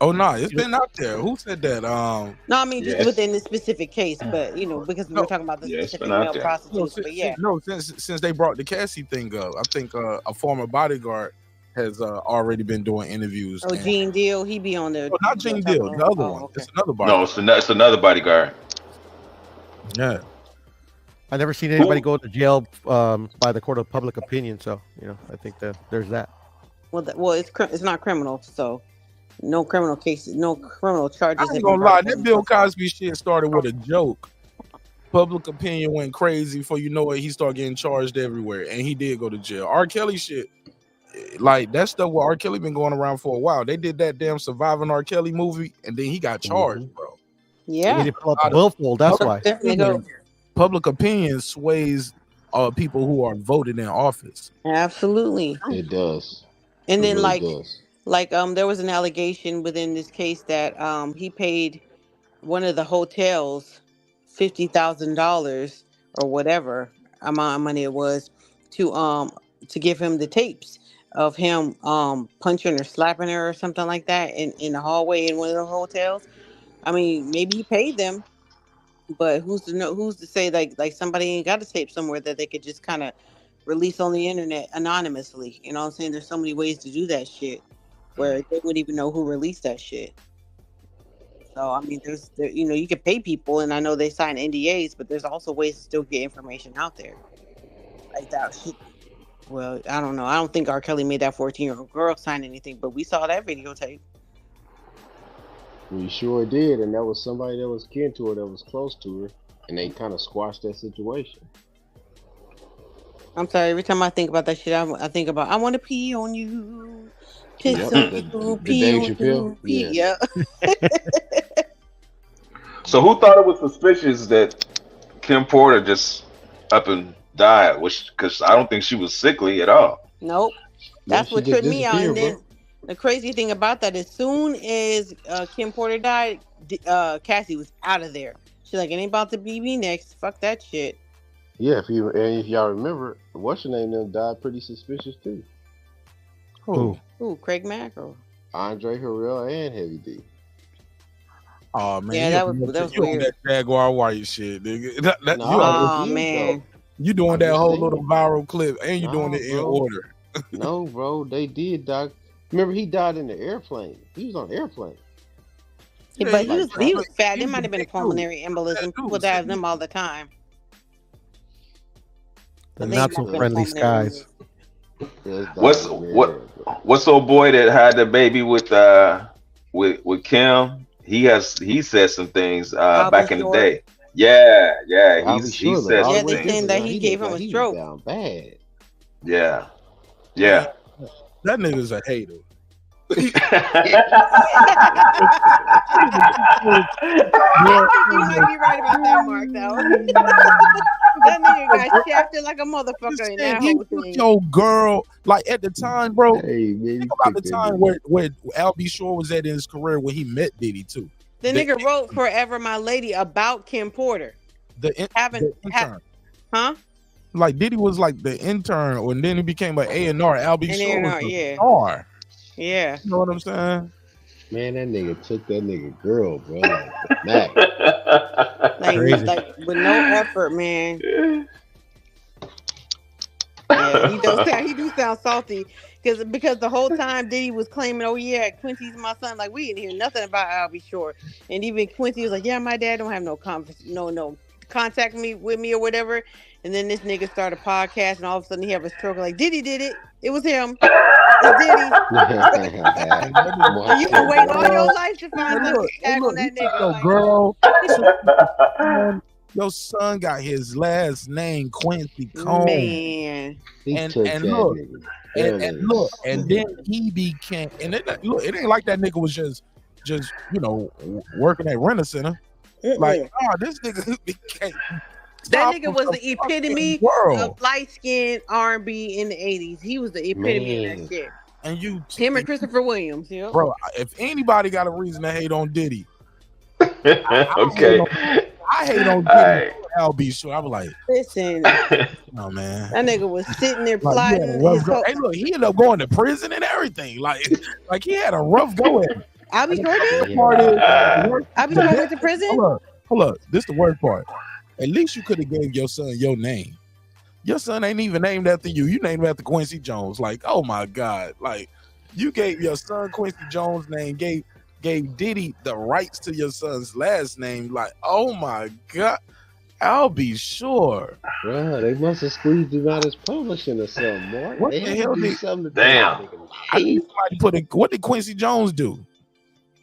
oh no, it's been out there. Who said that? No, I mean just within this specific case, but you know, because we're talking about the specific male prostitutes. But yeah, since they brought the Cassie thing up, I think a former bodyguard has already been doing interviews. Oh, Gene Deal, he be on there. No, not Gene Deal, the other one. Okay. It's another bodyguard. No, it's another bodyguard. Yeah. I never seen anybody go to jail by the court of public opinion, so you know, I think that there's that. Well, it's not criminal, so no criminal cases, no criminal charges. I ain't gonna lie, that Bill Cosby shit started with a joke. Public opinion went crazy. For you know it, he started getting charged everywhere, and he did go to jail. R. Kelly shit, like that stuff where R. Kelly been going around for a while. They did that damn Surviving R. Kelly movie, and then he got charged, bro. Yeah, he didn't pull up the billfold. That's why. Public opinion sways people who are voted in office. Absolutely, it does. And then there was an allegation within this case that he paid one of the hotels $50,000 or whatever amount of money it was to give him the tapes of him punching or slapping her or something like that in the hallway in one of the hotels. I mean, maybe he paid them, but who's to say like somebody ain't got a tape somewhere that they could just kind of release on the internet anonymously. You know what I'm saying? There's so many ways to do that shit where they wouldn't even know who released that shit. So I mean, you can pay people, and I know they sign NDAs, but there's also ways to still get information out there like that shit. Well, I don't know. I don't think R. Kelly made that 14-year-old girl sign anything, but we saw that videotape. We sure did, and that was somebody that was kin to her, that was close to her, and they kind of squashed that situation. I'm sorry. Every time I think about that shit, I think about I want to pee on you, piss on you, pee on you, pee. Yeah. So who thought it was suspicious that Kim Porter just up and died? Because I don't think she was sickly at all. Nope. That's what tripped me out. And then the crazy thing about that, as soon as Kim Porter died, Cassie was out of there. She's like, it ain't about to be me next. Fuck that shit. Yeah, if y'all remember, what's her name? Them died pretty suspicious too. Who? Craig Mack or Andre Harrell and Heavy D. Oh man, yeah, that was weird. That Jaguar White shit, nigga. Oh man, You doing I'm that just whole saying. little viral clip, and you doing Nah, it in bro. order. No, bro, they did, Doc. Remember, he died in the airplane. He was on an airplane. Yeah, but Yeah, he was fat. It he's a might have been a big dude. pulmonary embolism. People die of them all the time. The I think not it so might have been a friendly pulmonary skies. What's old boy that had the baby with Kim? He said some things I'll be back in the short. day. Yeah, I'll be he sure look said all Yeah, the way they saying different that now. he He gave looked him like a he was stroke. down bad. yeah. Man, that nigga's a hater. I think you might be right about that, Mark. Though that nigga got shafted like a motherfucker in that He whole took thing. your girl, like at the time, bro. Hey, man, think about the time where Al B. Shore was at in his career when he met Diddy too. The nigga wrote "Forever My Lady" about Kim Porter. The intern. Huh? Like Diddy was like the intern, and then he became an A&R. Al B. An Shore was A&R, the yeah. star. Yeah. You know what I'm saying? Man, that nigga took that nigga girl, bro. Like, like with no effort, man. Yeah, he do sound salty because the whole time Diddy was claiming, oh yeah, Quincy's my son. Like we didn't hear nothing about Al B. Shore, and even Quincy was like, yeah, my dad don't have no contact with me or whatever. And then this nigga started a podcast, and all of a sudden he have a stroke. Like Diddy did it. It was him. It's Diddy. And you been waiting all your life to find something to tag on that nigga. Yo, Like, girl, your son got his last name Quincy Cone. Man, and look, and then he became, and it ain't like that nigga was just working at Rent a Center. Like, this nigga became. That nigga was the epitome of light skinned R&B in the 80s. He was the epitome of that shit. And him and Christopher Williams, yeah. Bro, if anybody got a reason to hate on Diddy, okay. I hate on Diddy. Al B. Shore. I was like, listen, oh man, that nigga was sitting there like, plotting. hey, look, he ended up going to prison and everything. Like he had a rough go at it. I'll be sure did. I'll be sure went to prison. Hold up. This is the worst part. At least you could have gave your son your name. Your son ain't even named after you. You named after Quincy Jones. Like, oh my God. Like, you gave your son Quincy Jones' name, gave Diddy the rights to your son's last name. Like, oh my God. I'll be sure. Bro, they must have squeezed him out his publishing or something, boy. What they the hell did something to damn? What did Quincy Jones do?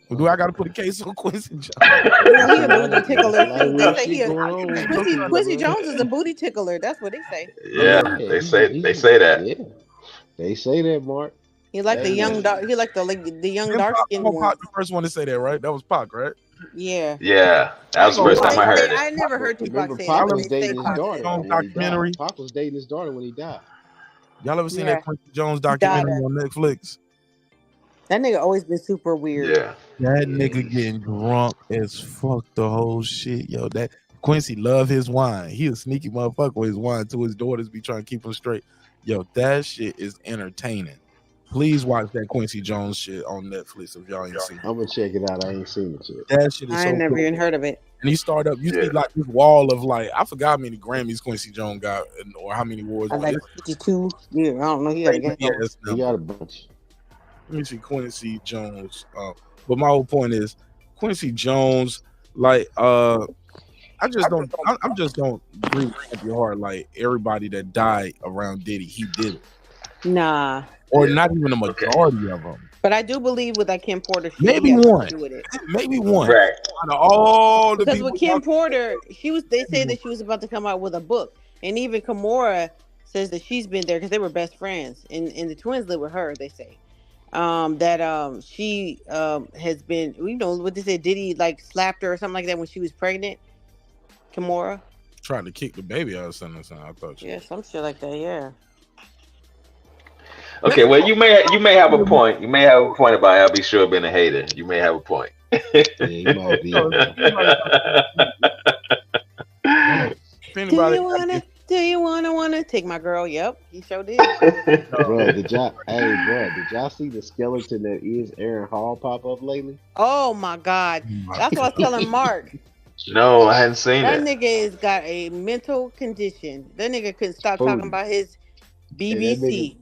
Or do I got to put a case on Quincy Jones? He a booty tickler too. They say Quincy Jones is a booty tickler. That's what they say. Yeah, they say that. Yeah, they say that, Mark. He like the young dark. He like the young dark skinned one. Pac the first one to say that, right? That was Pac, right? Yeah. Yeah, that was the first time I heard it. I never heard Tupac say Pac that. was dating his daughter. Documentary. Pac was dating his daughter when he died. Y'all ever seen that Quincy Jones documentary on Netflix? That nigga always been super weird. Yeah. That nigga getting drunk as fuck the whole shit, yo. That Quincy love his wine. He a sneaky motherfucker with his wine too. His daughters be trying to keep him straight. Yo, that shit is entertaining. Please watch that Quincy Jones shit on Netflix if y'all ain't seen it. I'm gonna check it out. I ain't seen it yet. That shit is I so ain't never cool. even heard of it. And he started up. You see like this wall of like I forgot how many Grammys Quincy Jones got or how many awards. I like 52. Yeah, I don't know. He got a bunch. Let me see Quincy Jones. But my whole point is Quincy Jones, like I just don't agree with your heart. Like everybody that died around Diddy, he did it. Nah. Or not even a majority of them. But I do believe with that Kim Porter shit, Maybe he had one. to do with it. Maybe one. Right. Out of all the Because people with Kim Porter, they say that she was about to come out with a book. And even Kimora says that she's been there because they were best friends. And the twins live with her, they say. That she has been, you know what they said, Diddy like slapped her or something like that when she was pregnant. Kimora trying to kick the baby out of something. I thought yeah, some shit like that. Yeah. Okay, well you may have a point. You may have a point about Al B. Shore being a hater. You may have a point. Yeah, you might be. Do you wanna take my girl? Yep, he sure did. Bro, did y'all see the skeleton that is Aaron Hall pop up lately? Oh my God, that's what I was telling Mark. No, I hadn't seen That it. nigga has got a mental condition. That nigga couldn't stop Food. talking about his Hey, BBC.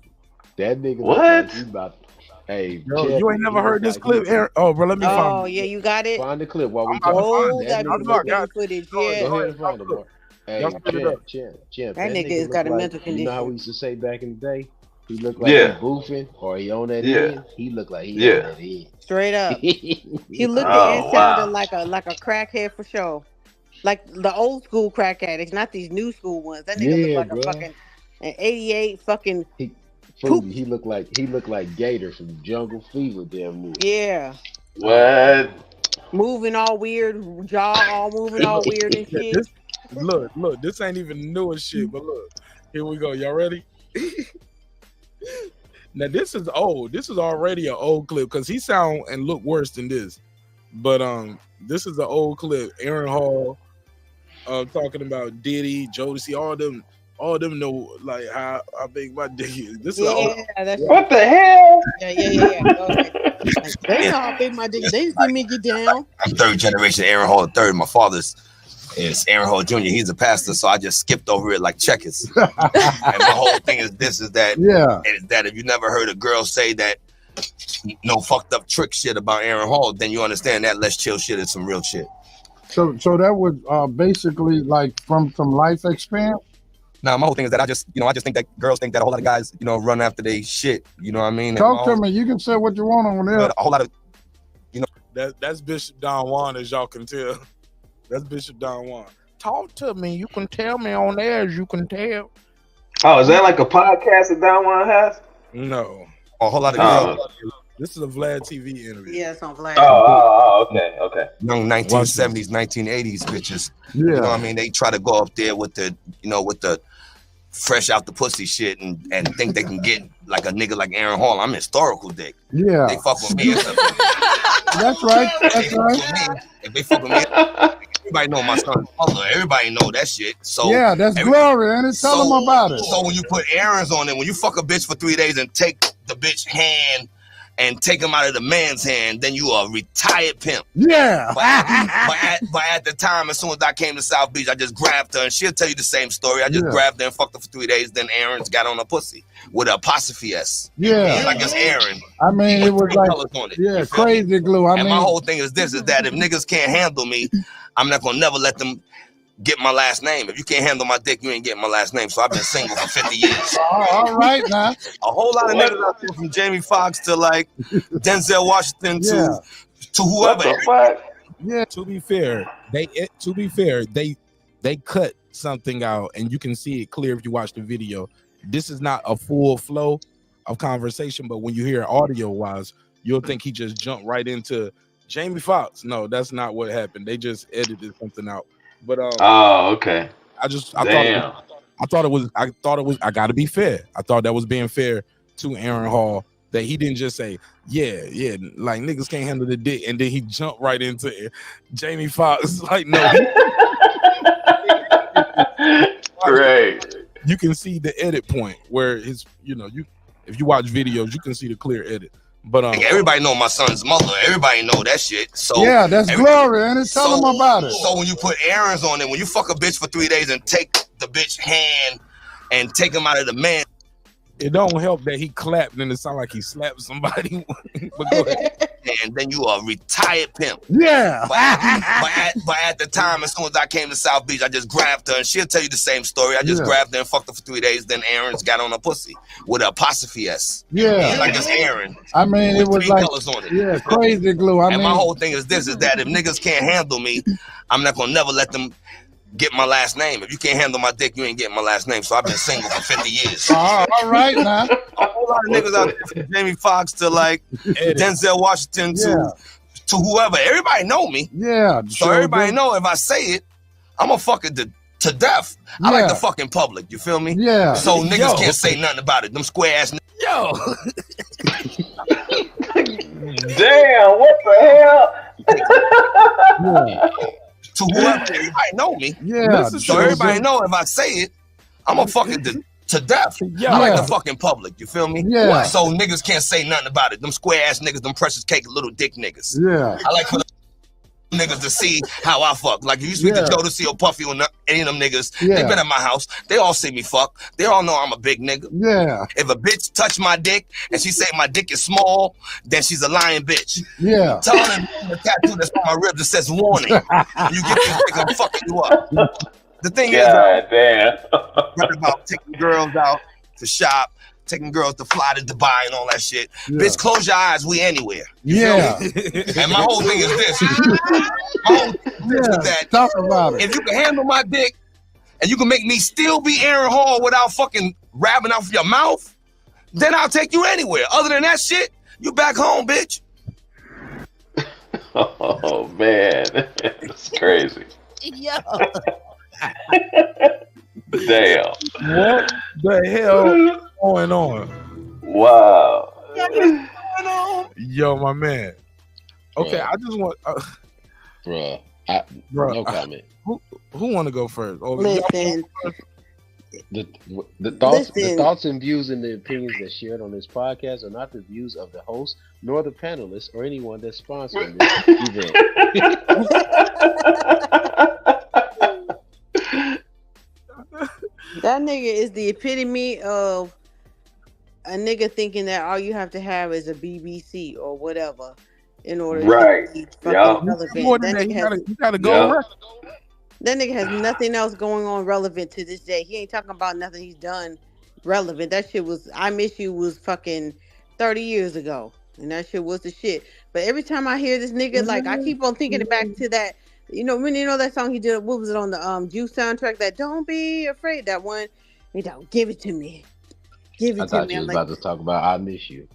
that nigga look What? like he about. Hey, Yo, Chad, you ain't he never look heard this like clip, Aaron? Oh, bro, let me find Oh, it. yeah, you got it? Find the clip while we I'm about to talk. find Oh, it. that I know I beautiful got baby it. footage. Go Yeah. Go ahead ahead, and find it, look. Mark. Hey, Y'all spit it up. Champ, That that nigga has look got a like, mental you know how we condition. used to say back in the day? He looked like Yeah. he boofing or he on that Yeah. end. He looked like he on Yeah. that end. Straight up. He looked Oh, and sounded wow. like a crackhead for sure. Like the old school crack addicts, not these new school ones. That nigga looked Yeah, like bro. a fucking an 88 fucking Food. He looked like Gator from Jungle Fever, damn near. yeah. What? Moving all weird, jaw all moving all weird and Yeah, shit. look, this ain't even newest shit, but look, here we go. Y'all ready? Now this is old. This is already an old clip because he sound and look worse than this. But this is an old clip. Aaron Hall talking about Diddy, Jodeci, all them know like how big my dick is. This is old. That's What the hell? Yeah. Go ahead. They know how big my dick is. They see me get down. I'm third generation Aaron Hall III. My father's is Aaron Hall Jr. He's a pastor, so I just skipped over it like checkers. And my whole thing is that if you never heard a girl say that no fucked up trick shit about Aaron Hall, then you understand that Let's Chill shit is some real shit. So that was basically like from some life experience. Now my whole thing is that I just think that girls think that a whole lot of guys, run after they shit. You know what I mean? Talk to me. You can say what you want on there. But a whole lot of, That's Bishop Don Juan, as y'all can tell. That's Bishop Don Juan. Talk to me. You can tell me on there, as you can tell. Oh, is that like a podcast that Don Juan has? No. A whole lot of Oh. This is a Vlad TV interview. Yeah, it's on Vlad. Okay. Young 1970s, 1980s bitches. Yeah. You know what I mean? They try to go up there with the fresh out the pussy shit and think they can get like a nigga like Aaron Hall. I'm historical dick. Yeah. They fuck with me. That's right. That's right. If they fuck with me, everybody know my son's mother. Everybody know that shit. So yeah, that's glory, and tell them about it. So when you put errands on it, when you fuck a bitch for 3 days and take the bitch hand and take him out of the man's hand, then you a retired pimp. Yeah. But at the time, as soon as I came to South Beach, I just grabbed her, and she'll tell you the same story. I just grabbed her and fucked her for 3 days. Then Aaron's got on a pussy with an apostrophe S. Yeah. Like it's Aaron. I mean, it was like, on it. yeah, crazy glue. I And mean, my whole thing is this: is that if niggas can't handle me, I'm not gonna never let them get my last name. If you can't handle my dick, you ain't getting my last name. So I've been single for 50 years. all right now. A whole lot of niggas out there, from Jamie Foxx to like Denzel Washington to whoever. Yeah. To be fair, they cut something out, and you can see it clear if you watch the video. This is not a full flow of conversation, but when you hear audio wise, you'll think he just jumped right into Jamie Foxx. No, that's not what happened. They just edited something out. But okay. I thought it was I gotta be fair. I thought that was being fair to Aaron Hall, that he didn't just say, yeah, like niggas can't handle the dick, and then he jumped right into it. Jamie Foxx. Like, no. Great. You can see the edit point where his, if you watch videos, you can see the clear edit. But everybody know my son's mother. Everybody know that shit. So yeah, that's glory, and tell them about it. So when you put errands on it, when you fuck a bitch for 3 days and take the bitch hand and take him out of the man, it don't help that he clapped and it sound like he slapped somebody. But go ahead. And then you a retired pimp. Yeah. But at the time, as soon as I came to South Beach, I just grabbed her, and she'll tell you the same story. I just grabbed her and fucked her for 3 days. Then Aaron's got on a pussy with an apostrophe S. Yeah. Like it's Aaron. I mean, it was like, on it. yeah, crazy glue. I mean, my whole thing is this: is that if niggas can't handle me, I'm not gonna never let them get my last name. If you can't handle my dick, you ain't getting my last name. So I've been single for 50 years. All right now. A whole lot of niggas out there, from Jamie Foxx to like Denzel Washington to whoever. Everybody know me. Yeah. So everybody know if I say it, I'm gonna fuck it to death. I like the fucking public. You feel me? Yeah. So niggas can't say nothing about it. Them square ass niggas. Yo. Damn, what the hell? To whoever, everybody know me. Yeah. So everybody know if I say it, I'm gonna fuck it to death. I like the fucking public. You feel me? Yeah. So niggas can't say nothing about it. Them square ass niggas, them precious cake little dick niggas. Yeah. I like for niggas to see how I fuck. Like if you speak to Jodeci or Puffy or any of them niggas, they been at my house. They all see me fuck. They all know I'm a big nigga. Yeah. If a bitch touch my dick and she say my dick is small, then she's a lying bitch. Yeah. Tell her the tattoo that's on my ribs that says warning. When you get this dick, I'm fucking you up. The thing is, damn. about taking girls out to shop, taking girls to fly to Dubai and all that shit. Bitch, close your eyes. We anywhere. Yeah. And my whole thing is this. My whole thing is that talk about it. If you can handle my dick and you can make me still be Aaron Hall without fucking rapping out of your mouth, then I'll take you anywhere. Other than that shit, you back home, bitch. Oh man, that's crazy. Yo. Damn. What the hell is going on? Wow. Yo, my man. Okay, Bruh. I just want, Bruh. No comment. Who want to go first? Oh, Listen. The thoughts and views and the opinions that shared on this podcast are not the views of the host nor the panelists or anyone that's sponsoring this event. That nigga is the epitome of a nigga thinking that all you have to have is a BBC or whatever in order to be fucking relevant. More than that, you gotta go. That nigga has nothing else going on relevant to this day. He ain't talking about nothing he's done relevant. That shit was, I Miss You was fucking 30 years ago. And that shit was the shit. But every time I hear this nigga, like, I keep on thinking back to that, when that song he did, what was it on the Juice soundtrack? That Don't Be Afraid, that one. He don't give it to me. Give it I to thought me. you was about to talk about I Miss You.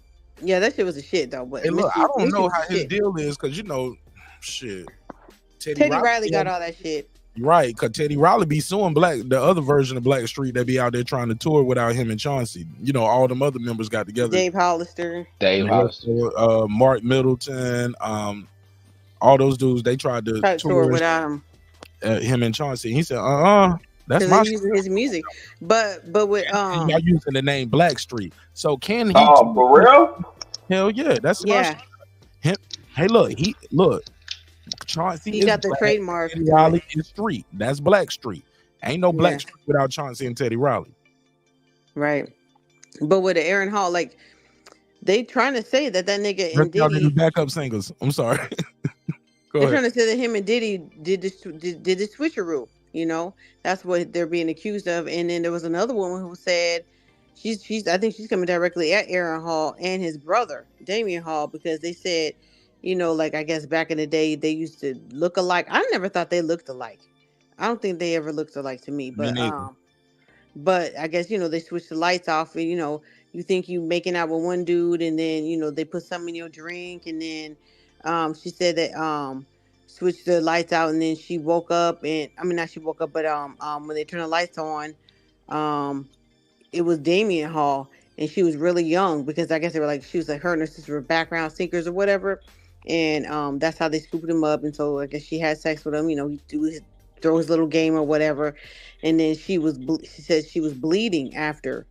Yeah, that shit was a shit though. But Hey, look, I don't know how his deal is because shit. Teddy Riley got all that shit. Right, because Teddy Riley be suing the other version of Black Street that be out there trying to tour without him and Chauncey. All them other members got together. Dave Hollister. Mark Middleton, all those dudes, they tried to tour without him. Him and Chauncey. He said, that's my using his music. But with y'all using the name Black Street. So can he for real? Hell yeah, that's my him. Hey, look. Chauncey he got the trademark. Teddy Riley is Street. That's Black Street. Ain't no Black Street without Chauncey and Teddy Riley. Right. But with the Aaron Hall, like they trying to say that nigga and Diddy backup singers. I'm sorry. They're trying to say that him and Diddy did the switcheroo. That's what they're being accused of. And then there was another woman who said I think she's coming directly at Aaron Hall and his brother Damian Hall because they said, like I guess back in the day they used to look alike. I never thought they looked alike. I don't think they ever looked alike to me. But I guess they switched the lights off and you think you making out with one dude and then they put something in your drink and then she said that switched the lights out and then she woke up and not she woke up but when they turned the lights on it was Damian Hall and she was really young because I guess they were like she was like her and her sister were background singers or whatever. And that's how they scooped him up. And so I guess she had sex with him. He throw his little game or whatever. And then she said she was bleeding after.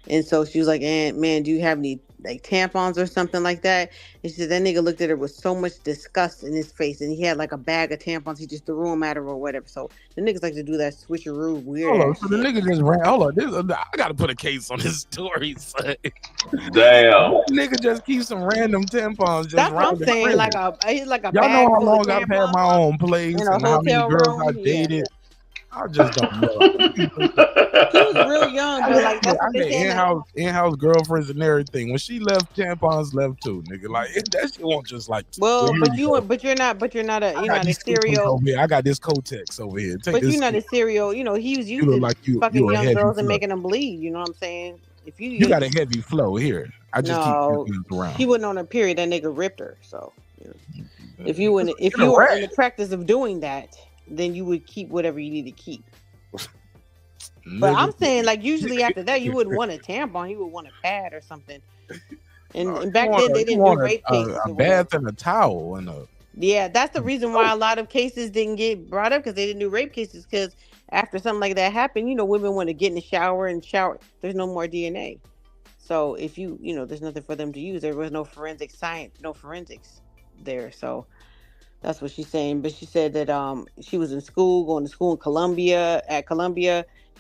And so she was like, man, do you have any like tampons or something like that? And she said that nigga looked at her with so much disgust in his face. And he had like a bag of tampons. He just threw them at her or whatever. So the niggas like to do that switcheroo weird. Hold on, so the nigga just ran. Hold on, I gotta put a case on this story. Son. Damn. Nigga just keeps some random tampons. Just that's what I'm saying. He's like a y'all bag know how full long of I've had my own place and how many girls I dated. I just don't know. He was real young, but like that's what they saying. In-house girlfriends and everything. When she left, tampons left too, nigga. Like that shit won't just like. Well, but you're not a serial. I got this Kotex over here. But you're not a serial. He was used to fucking young girls and making them bleed. You know what I'm saying? If you got a heavy flow here. I just keep around. She wasn't on a period. That nigga ripped her. So if you were in the practice of doing that, then you would keep whatever you need to keep. But I'm saying, like, usually after that, you wouldn't want a tampon. You would want a pad or something. And back then, they didn't do rape cases. A bath and a towel and a. Yeah, that's the reason why a lot of cases didn't get brought up because they didn't do rape cases. Because after something like that happened, women want to get in the shower and shower. There's no more DNA. So if there's nothing for them to use. There was no forensic science, no forensics there. So That's what she's saying. But she said that she was in school, going to school in Columbia,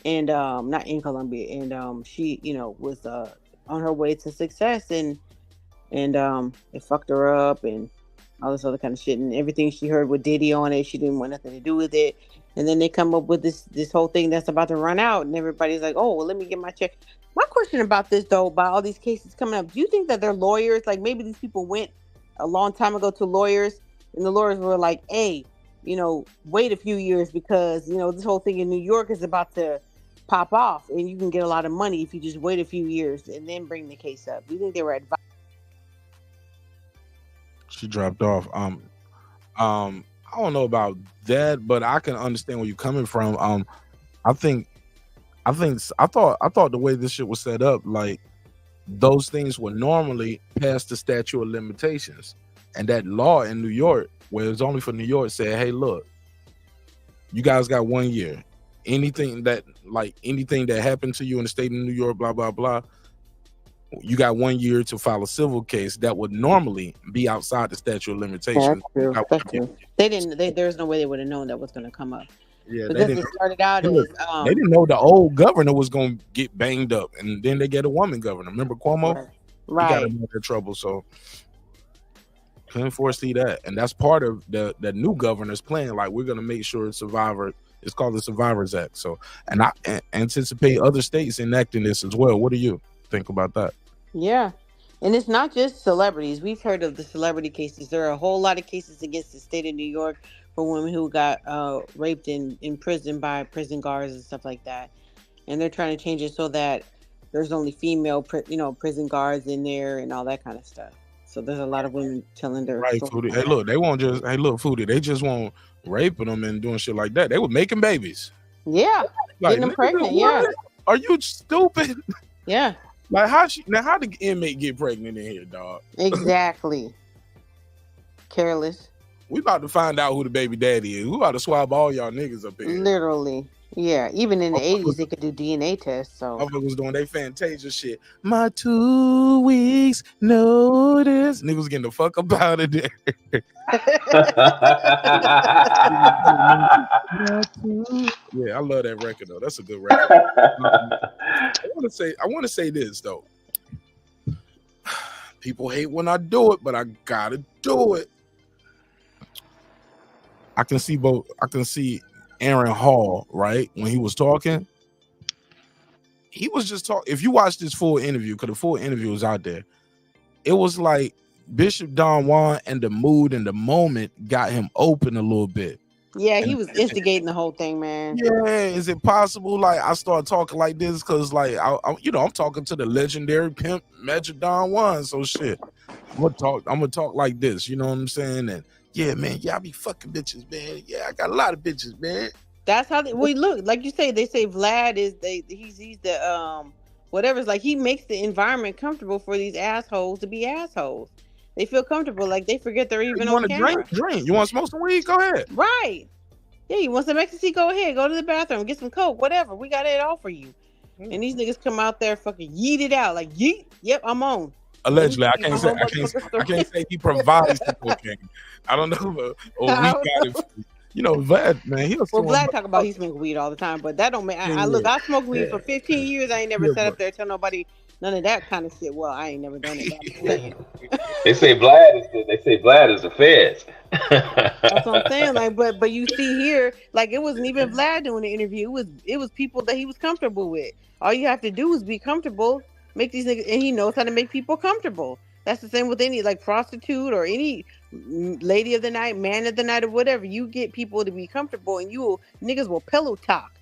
and not in Columbia, and she, was on her way to success, and it fucked her up and all this other kind of shit, and everything she heard with Diddy on it, she didn't want nothing to do with it. And then they come up with this whole thing that's about to run out, and everybody's like, oh, well, let me get my check. My question about this, though, about all these cases coming up, do you think that they're lawyers? Like, maybe these people went a long time ago to lawyers, and the lawyers were like, hey, wait a few years because, this whole thing in New York is about to pop off, and you can get a lot of money if you just wait a few years and then bring the case up. Do you think they were advised? She dropped off. I don't know about that, but I can understand where you're coming from. I thought the way this shit was set up, like those things were normally past the statute of limitations, and that law in New York, where it's only for New York, said, hey, look, you guys got 1 year. Anything that happened to you in the state of New York, blah blah blah, you got 1 year to file a civil case that would normally be outside the statute of limitations. Yeah, that's true. There's no way they would have known that was going to come up. Yeah, because it started out as they didn't know the old governor was going to get banged up, and then they get a woman governor. Remember Cuomo? Right. He got him into trouble, so couldn't foresee that. And that's part of the new governor's plan. Like, we're going to make sure it's called the Survivors Act. So, and I anticipate other states enacting this as well. What do you think about that? Yeah. And it's not just celebrities. We've heard of the celebrity cases. There are a whole lot of cases against the state of New York for women who got raped in prison by prison guards and stuff like that. And they're trying to change it so that there's only female prison guards in there and all that kind of stuff. So there's a lot of women telling their story. Hey, look, they won't just Foodie. They just won't raping them and doing shit like that. They were making babies. Yeah, getting them pregnant. Yeah. Are you stupid? Yeah. Like, how the inmate get pregnant in here, dog? Exactly. Careless. We about to find out who the baby daddy is. We about to swab all y'all niggas up here. Literally. Yeah. Even in the 80s, they could do DNA tests. So motherfuckers was doing their Fantasia shit. My 2 weeks notice. Niggas getting the fuck up out of there. Yeah, I love that record though. That's a good record. I want to say this though. People hate when I do it, but I gotta do it. I can see Aaron Hall, right? When he was talking, he was just talking. If you watch this full interview, because the full interview was out there, it was like Bishop Don Juan and the mood and the moment got him open a little bit. Yeah, he was instigating the whole thing, man. Yeah, is it possible? Like, I start talking like this because, like, I'm talking to the legendary pimp Magic Don Juan. So shit, I'm gonna talk like this. You know what I'm saying? And yeah, man, I be fucking bitches, man. Yeah, I got a lot of bitches, man. That's how we look. Like you say, they say Vlad is he's the whatever's like he makes the environment comfortable for these assholes to be assholes. They feel comfortable, like they forget they're even on camera. Drink. You want to smoke some weed? Go ahead. Right. Yeah, you want some ecstasy? Go ahead. Go to the bathroom. Get some coke. Whatever. We got it all for you. And these niggas come out there fucking yeet it out. Like, yeet. Yep, I'm on. Allegedly, I can't say he provides the cocaine. I don't know, or we got it. You know, Vlad, man, Vlad talk about he smoke weed all the time, but that don't make. I smoked weed for 15 years. I ain't never sat up there and tell nobody none of that kind of shit. Well, I ain't never done it. They say Vlad is the feds. That's what I'm saying. Like, but you see here, like it wasn't even Vlad doing the interview. It was people that he was comfortable with. All you have to do is be comfortable. Make these niggas, and he knows how to make people comfortable. That's the same with any like prostitute or any lady of the night, man of the night, or whatever. You get people to be comfortable, and niggas will pillow talk.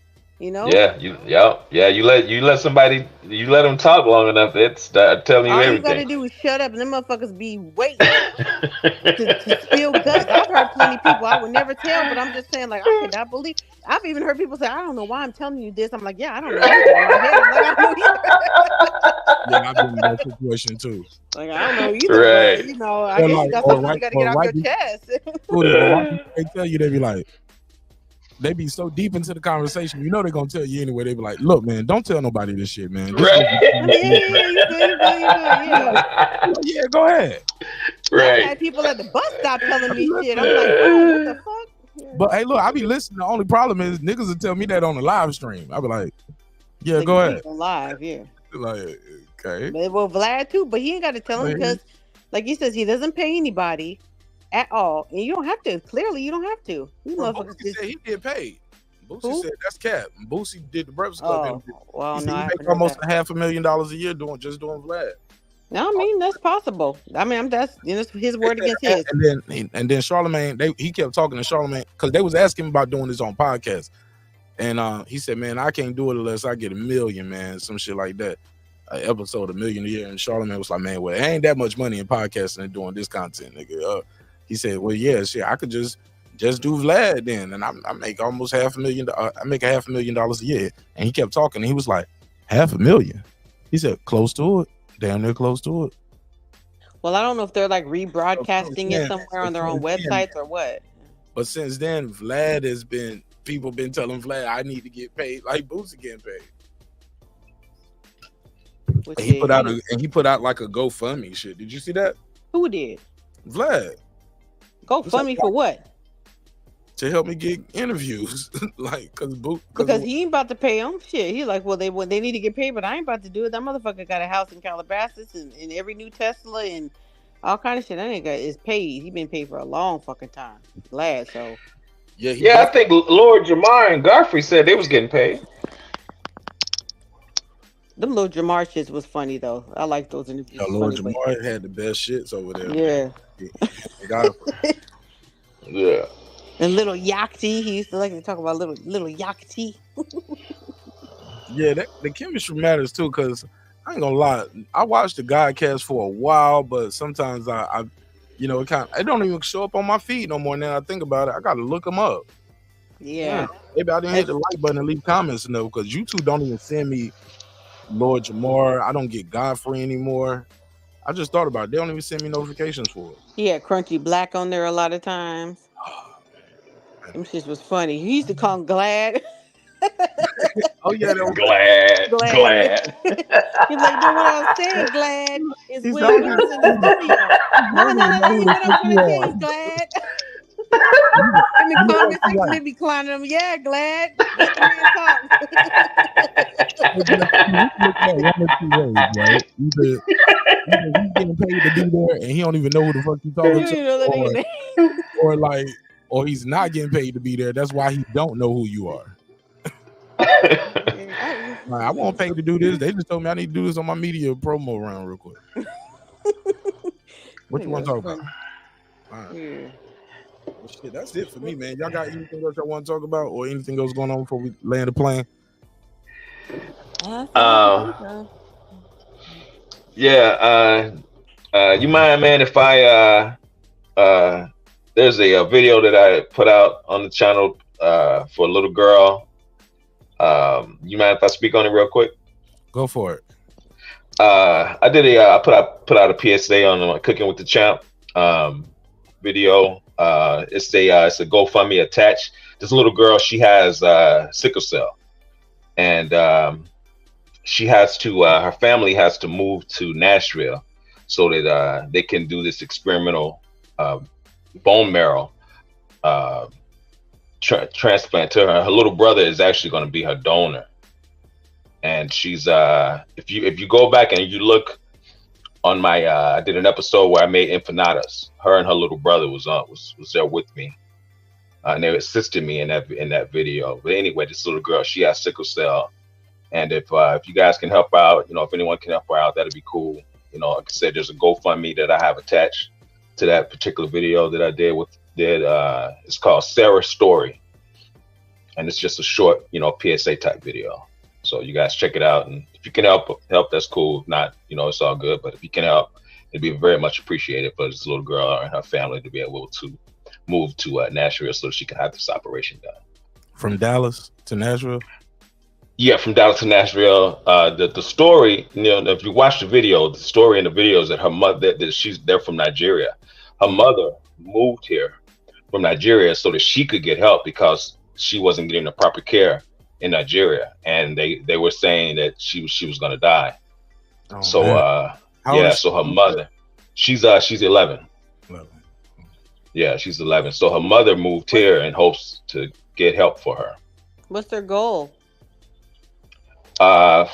You know? Yeah, you let somebody, you let them talk long enough, it's telling you all everything. All you gotta do is shut up, and them motherfuckers be waiting to spill guts. I've heard plenty of people I would never tell, but I'm just saying, like, I cannot believe. I've even heard people say, I don't know why I'm telling you this. I'm like, yeah, I don't know. Yeah, I've been in that situation too. Like, I don't know either. Right. But, you know, I guess you got something you gotta get off your chest. They tell you, they be like, they be so deep into the conversation, you know they're gonna tell you anyway. They be like, look, man, don't tell nobody this shit, man. This right. Yeah, yeah, go ahead. I've Right. had people at the bus stop telling me shit. I'm like, oh, what the fuck? But hey, look, I be listening. The only problem is niggas will tell me that on the live stream. I be like, yeah, Like, go ahead. Live, yeah. Like, okay. But, well, Vlad too, but he ain't got to tell him because, like he says, he doesn't pay anybody at all, and you don't have to. Clearly, you don't have to. These motherfuckers Boosie said he get paid. Boosie Who? said that's cap. Boosie did the Breakfast Club interview. Well, He no, said I he haven't make heard almost that. $500,000 a year doing Vlad. No, I mean that's possible. I mean, that's his word against his. And then Charlemagne, he kept talking to Charlemagne because they was asking him about doing his own podcast, and he said, "Man, I can't do it unless I get $1 million, man, some shit like that, an episode $1 million a year." And Charlemagne was like, "Man, well, it ain't that much money in podcasting and doing this content, nigga." He said, "Well, yeah, shit, I could just do Vlad then, and I make almost $500,000. I make $500,000 a year." And he kept talking, and he was like, $500,000. He said, "Close to it, damn near close to it." Well, I don't know if they're like rebroadcasting it somewhere on their own websites or what. But since then, people been telling Vlad, I need to get paid like Boosie getting paid. And he put out like a GoFundMe shit. Did you see that? Who did? Vlad. GoFundMe for what? To help me get interviews, like because he ain't about to pay them. Shit, he's like, well, they need to get paid, but I ain't about to do it. That motherfucker got a house in Calabasas and every new Tesla and all kind of shit. That nigga is paid. He been paid for a long fucking time. Glad so. Yeah, I think Lord Jamar and Godfrey said they was getting paid. Them little Jamar shits was funny though. I like those interviews. Lord Jamar had the best shits over there. Yeah. Yeah. And little Yakti, he used to like to talk about little Yakti. Yeah, the chemistry matters too, because I ain't gonna lie, I watched the Godcast for a while, but sometimes I it don't even show up on my feed no more. Now I think about it, I gotta look them up. Yeah. Maybe I didn't hit the like button and leave comments enough, because you two don't even send me Lord Jamar. I don't get Godfrey anymore. I just thought about it. They don't even send me notifications for it. He had Crunchy Black on there a lot of times. Them shit was funny. He used to call him Glad. Oh yeah, that was glad. He's like, no, what I was saying, Glad, is when we was in the studio. No, you what I'm trying to say is Glad. In the comment section, they be clowning him. Yeah, Glad. Either he's getting paid to be there and he don't even know who the fuck he's talking to, or he's not getting paid to be there. That's why he don't know who you are. I won't pay to do this. They just told me I need to do this on my media promo round real quick. What you want to talk about? All right. Yeah. Well, shit, that's it for me, man. Y'all got anything else y'all want to talk about, or anything else going on before we land the plane? You mind, man, if I there's a video that I put out on the channel for a little girl. You mind if I speak on it real quick? Go for it. I did I put out a PSA on Cooking with the Champ video. It's a GoFundMe attached. This little girl, she has sickle cell, and she has to her family has to move to Nashville so that they can do this experimental bone marrow transplant to her. Her little brother is actually going to be her donor, and she's if you go back and you look on my I did an episode where I made empanadas. Her and her little brother was there with me, and they assisted me in that video. But anyway, this little girl, she has sickle cell, and if you guys can help out, if anyone can help her out, that'd be cool. Like I said, there's a GoFundMe that I have attached to that particular video that I did. It's called Sarah's Story, and it's just a short, PSA type video. So you guys check it out, and if you can help, that's cool. If not, it's all good. But if you can help, it'd be very much appreciated for this little girl and her family to be able to move to Nashville so she can have this operation done. From Dallas to Nashville? Yeah, from Dallas to Nashville. The story, if you watch the video, the story in the video is that her mother, they're from Nigeria. Her mother moved here from Nigeria so that she could get help because she wasn't getting the proper care in Nigeria, and they were saying that she was going to die. So her mother, she's 11. Yeah, she's 11. So her mother moved here in hopes to get help for her. What's their goal? I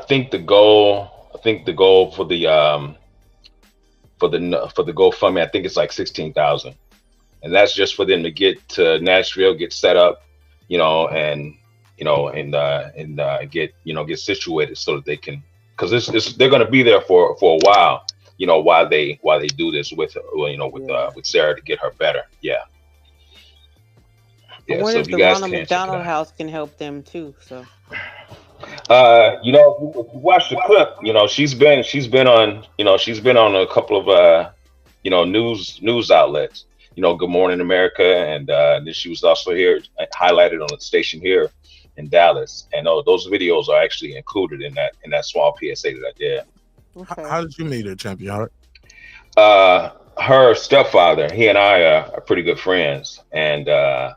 think the goal for the GoFundMe, I think it's like 16,000, and that's just for them to get to Nashville, get set up, and get situated so that they can, because they're going to be there for a while, while they do this with Sarah to get her better. Yeah. I wonder So if if the you guys Ronald can check it McDonald out. House can help them too. So If you watch the clip, she's been on a couple of news outlets, Good Morning America, and then she was also here highlighted on the station here in Dallas, and those videos are actually included in that small PSA that I did. okay. How did you meet her, Champion? Her stepfather, he and I are pretty good friends, and I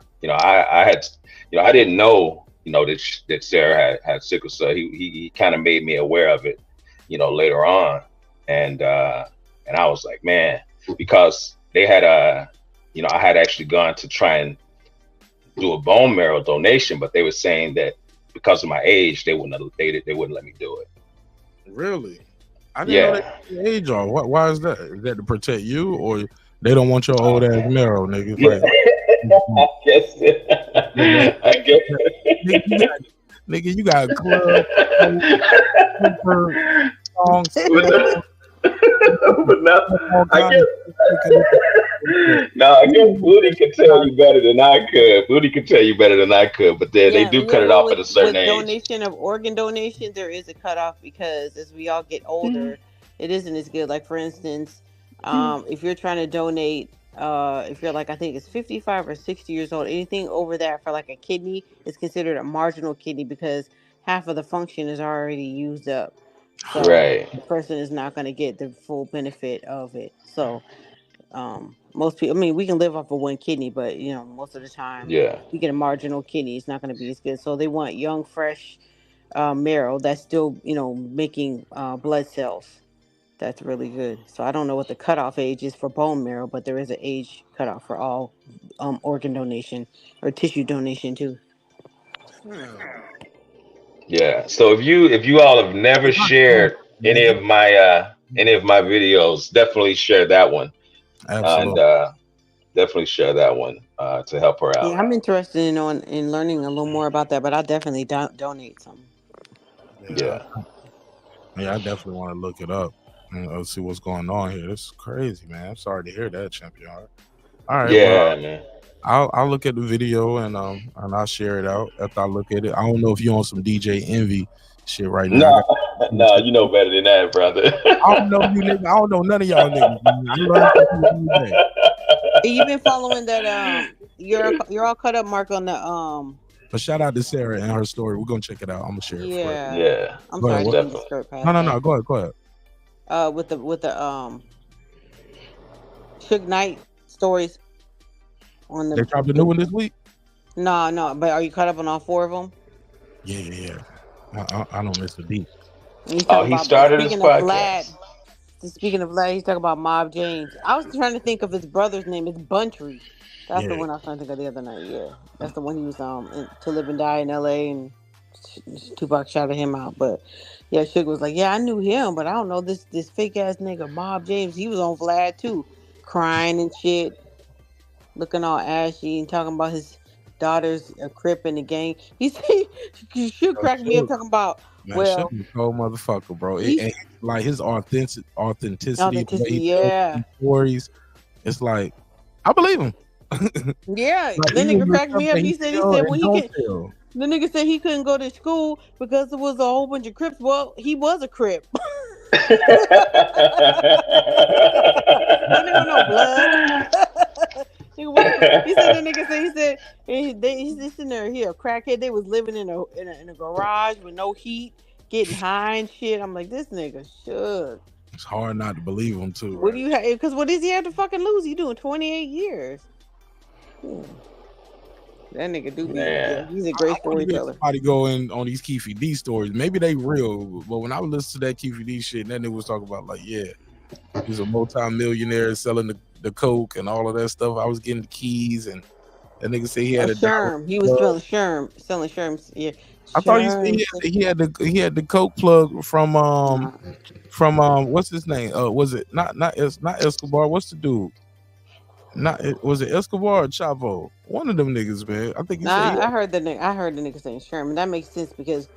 didn't know that Sarah had sickle cell. He kind of made me aware of it, later on, and I was like, man, because they had I had actually gone to try and do a bone marrow donation, but they were saying that because of my age, they wouldn't let me do it. Really? I didn't know they age off. Why is that? Is that to protect you, or they don't want your old ass marrow, nigga? Like, I guess. Nigga, you got club, songs. But no, I guess Booty can tell you better than I could. Booty can tell you better than I could, but they do cut it off at a certain age. Donation of organ donation, there is a cutoff because as we all get older, it isn't as good. Like for instance, if you're trying to donate, if you're like, I think it's 55 or 60 years old, anything over that for like a kidney is considered a marginal kidney because half of the function is already used up. So Right. the person is not going to get the full benefit of it. So most people, I mean, we can live off of one kidney, but most of the time, we get a marginal kidney. It's not going to be as good. So they want young, fresh marrow that's still, making blood cells. That's really good. So I don't know what the cutoff age is for bone marrow, but there is an age cutoff for all organ donation or tissue donation too. Yeah. So if you all have never shared any of my videos, definitely share that one. Absolutely. And definitely share that one to help her out. Yeah, I'm interested in learning a little more about that, but I'll definitely donate some. Yeah. I definitely want to look it up and see what's going on here. This is crazy, man. I'm sorry to hear that, Champion. All right. Yeah, man. I'll look at the video and I'll share it out after I look at it. I don't know if you on some DJ Envy shit right now. No, you know better than that, brother. I don't know you niggas. I don't know none of y'all niggas. You've been following that you're all cut up, Mark, on the But shout out to Sarah and her story. We're gonna check it out. I'm gonna share it. Yeah. I'm Go sorry, ahead, I didn't skirt past No. that. Go ahead. With the Suge Knight stories on the. They dropped a new one this week. No, but are you caught up on all four of them? Yeah. I don't miss the beat. He started his podcast. Speaking of Vlad, he's talking about Mob James. I was trying to think of his brother's name. It's Buntry. That's the one I was trying to think of the other night. Yeah, that's the one he was in To Live and Die in L.A. and Tupac shouted him out. But yeah, Suge was like, yeah, I knew him, but I don't know this fake ass nigga Mob James. He was on Vlad too, crying and shit, looking all ashy and talking about his daughter's a Crip in the gang. He said, Suge cracked me up talking about. Man, well, Suge is a cold motherfucker, bro. It like his authenticity, yeah. Stories. It's like I believe him. Yeah, Like, the nigga cracked me up. He said when he could. tell. The nigga said he couldn't go to school because there was a whole bunch of Crips. Well, he was a Crip. That nigga no blood. He said he's sitting there. He a crackhead. They was living in a garage with no heat, getting high and shit. I'm like, this nigga should. It's hard not to believe him too. What do you have? Because what does he have to fucking lose? He doing 28 years. That nigga do be. Yeah, he's a great storyteller. Somebody go in on these Keefy D stories. Maybe they real, but when I would listen to that Keefy D shit, and then they was talking about like, yeah, he's a multi-millionaire selling the coke and all of that stuff. I was getting the keys, and that nigga said he A had a dollar Sherm. He was plug. selling Sherms. Yeah, I thought you said Sherm. he had the coke plug from what's his name? Was it not Escobar? What's the dude? Was it Escobar or Chavo? One of them niggas, man. I think he said. Nah, I heard the nigga saying Sherm. That makes sense because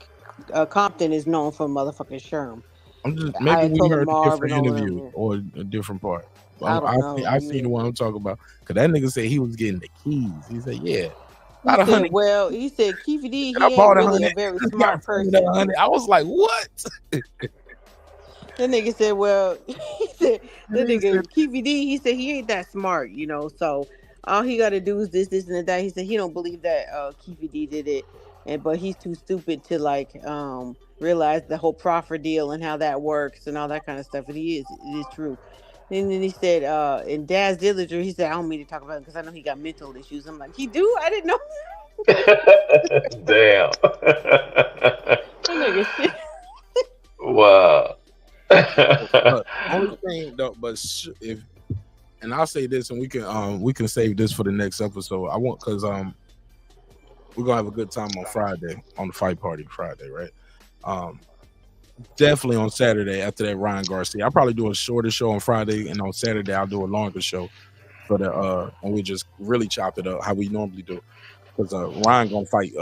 Compton is known for motherfucking Sherm. I'm just maybe we Ayatollah heard a Marv different and all of interview them. or a different part. I don't know. I seen the one I'm talking about because that nigga said he was getting the keys. He said, "Yeah, He not said, 100." well, he said Keefy D, And I he ain't bought really 100. a very Got smart from person. 100. I was like, "What?" That nigga said, well, he said, that nigga, Keefy D, he said he ain't that smart, so all he got to do is this, and that. He said he don't believe that Keefy D did it, but he's too stupid to, realize the whole proffer deal and how that works and all that kind of stuff. And it is true. And then he said, and Daz Dillinger, he said, I don't mean to talk about it because I know he got mental issues. I'm like, he do? I didn't know. Damn. That nigga shit. Wow. But only thing though, if and I'll say this, and we can save this for the next episode. I want because we're gonna have a good time on Friday on the fight party Friday, right? Definitely on Saturday after that Ryan Garcia. I'll probably do a shorter show on Friday, and on Saturday I'll do a longer show for the and we just really chop it up how we normally do. Because Ryan gonna fight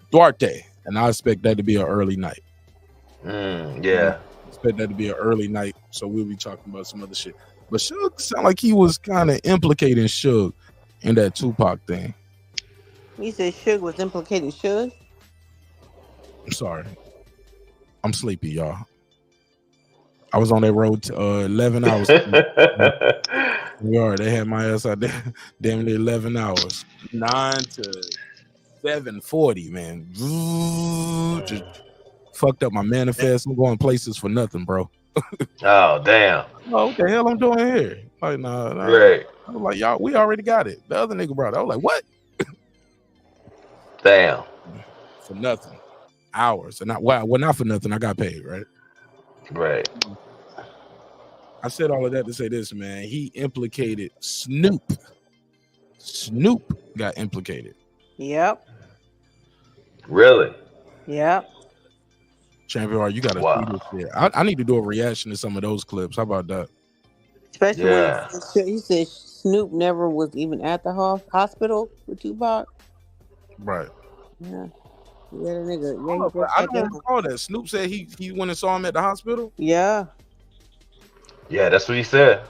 Duarte, and I expect that to be an early night. Yeah. Expect that to be an early night, so we'll be talking about some other shit. But Suge sound like he was kind of implicating Suge in that Tupac thing. He said Suge was implicating Suge. I'm sorry, I'm sleepy, y'all. I was on that road to 11 hours. We are. They had my ass out there damn near 11 hours, 9 to 7:40, man. Just fucked up my manifest. I'm going places for nothing, bro. Oh damn. Oh, what the hell I'm doing here? Like, nah. Right. I was like, y'all, we already got it. The other nigga brought it. I was like, what? Damn. For nothing. Hours. And not for nothing. I got paid, right? Right. I said all of that to say this, man. He implicated Snoop. Snoop got implicated. Yep. Really? Yep. Champion R, you gotta see this shit. I need to do a reaction to some of those clips. How about that? Especially when he said Snoop never was even at the hospital with Tupac. Right. Yeah. Yeah, the nigga. Oh, I don't recall that. Snoop said he went and saw him at the hospital. Yeah. Yeah, that's what he said.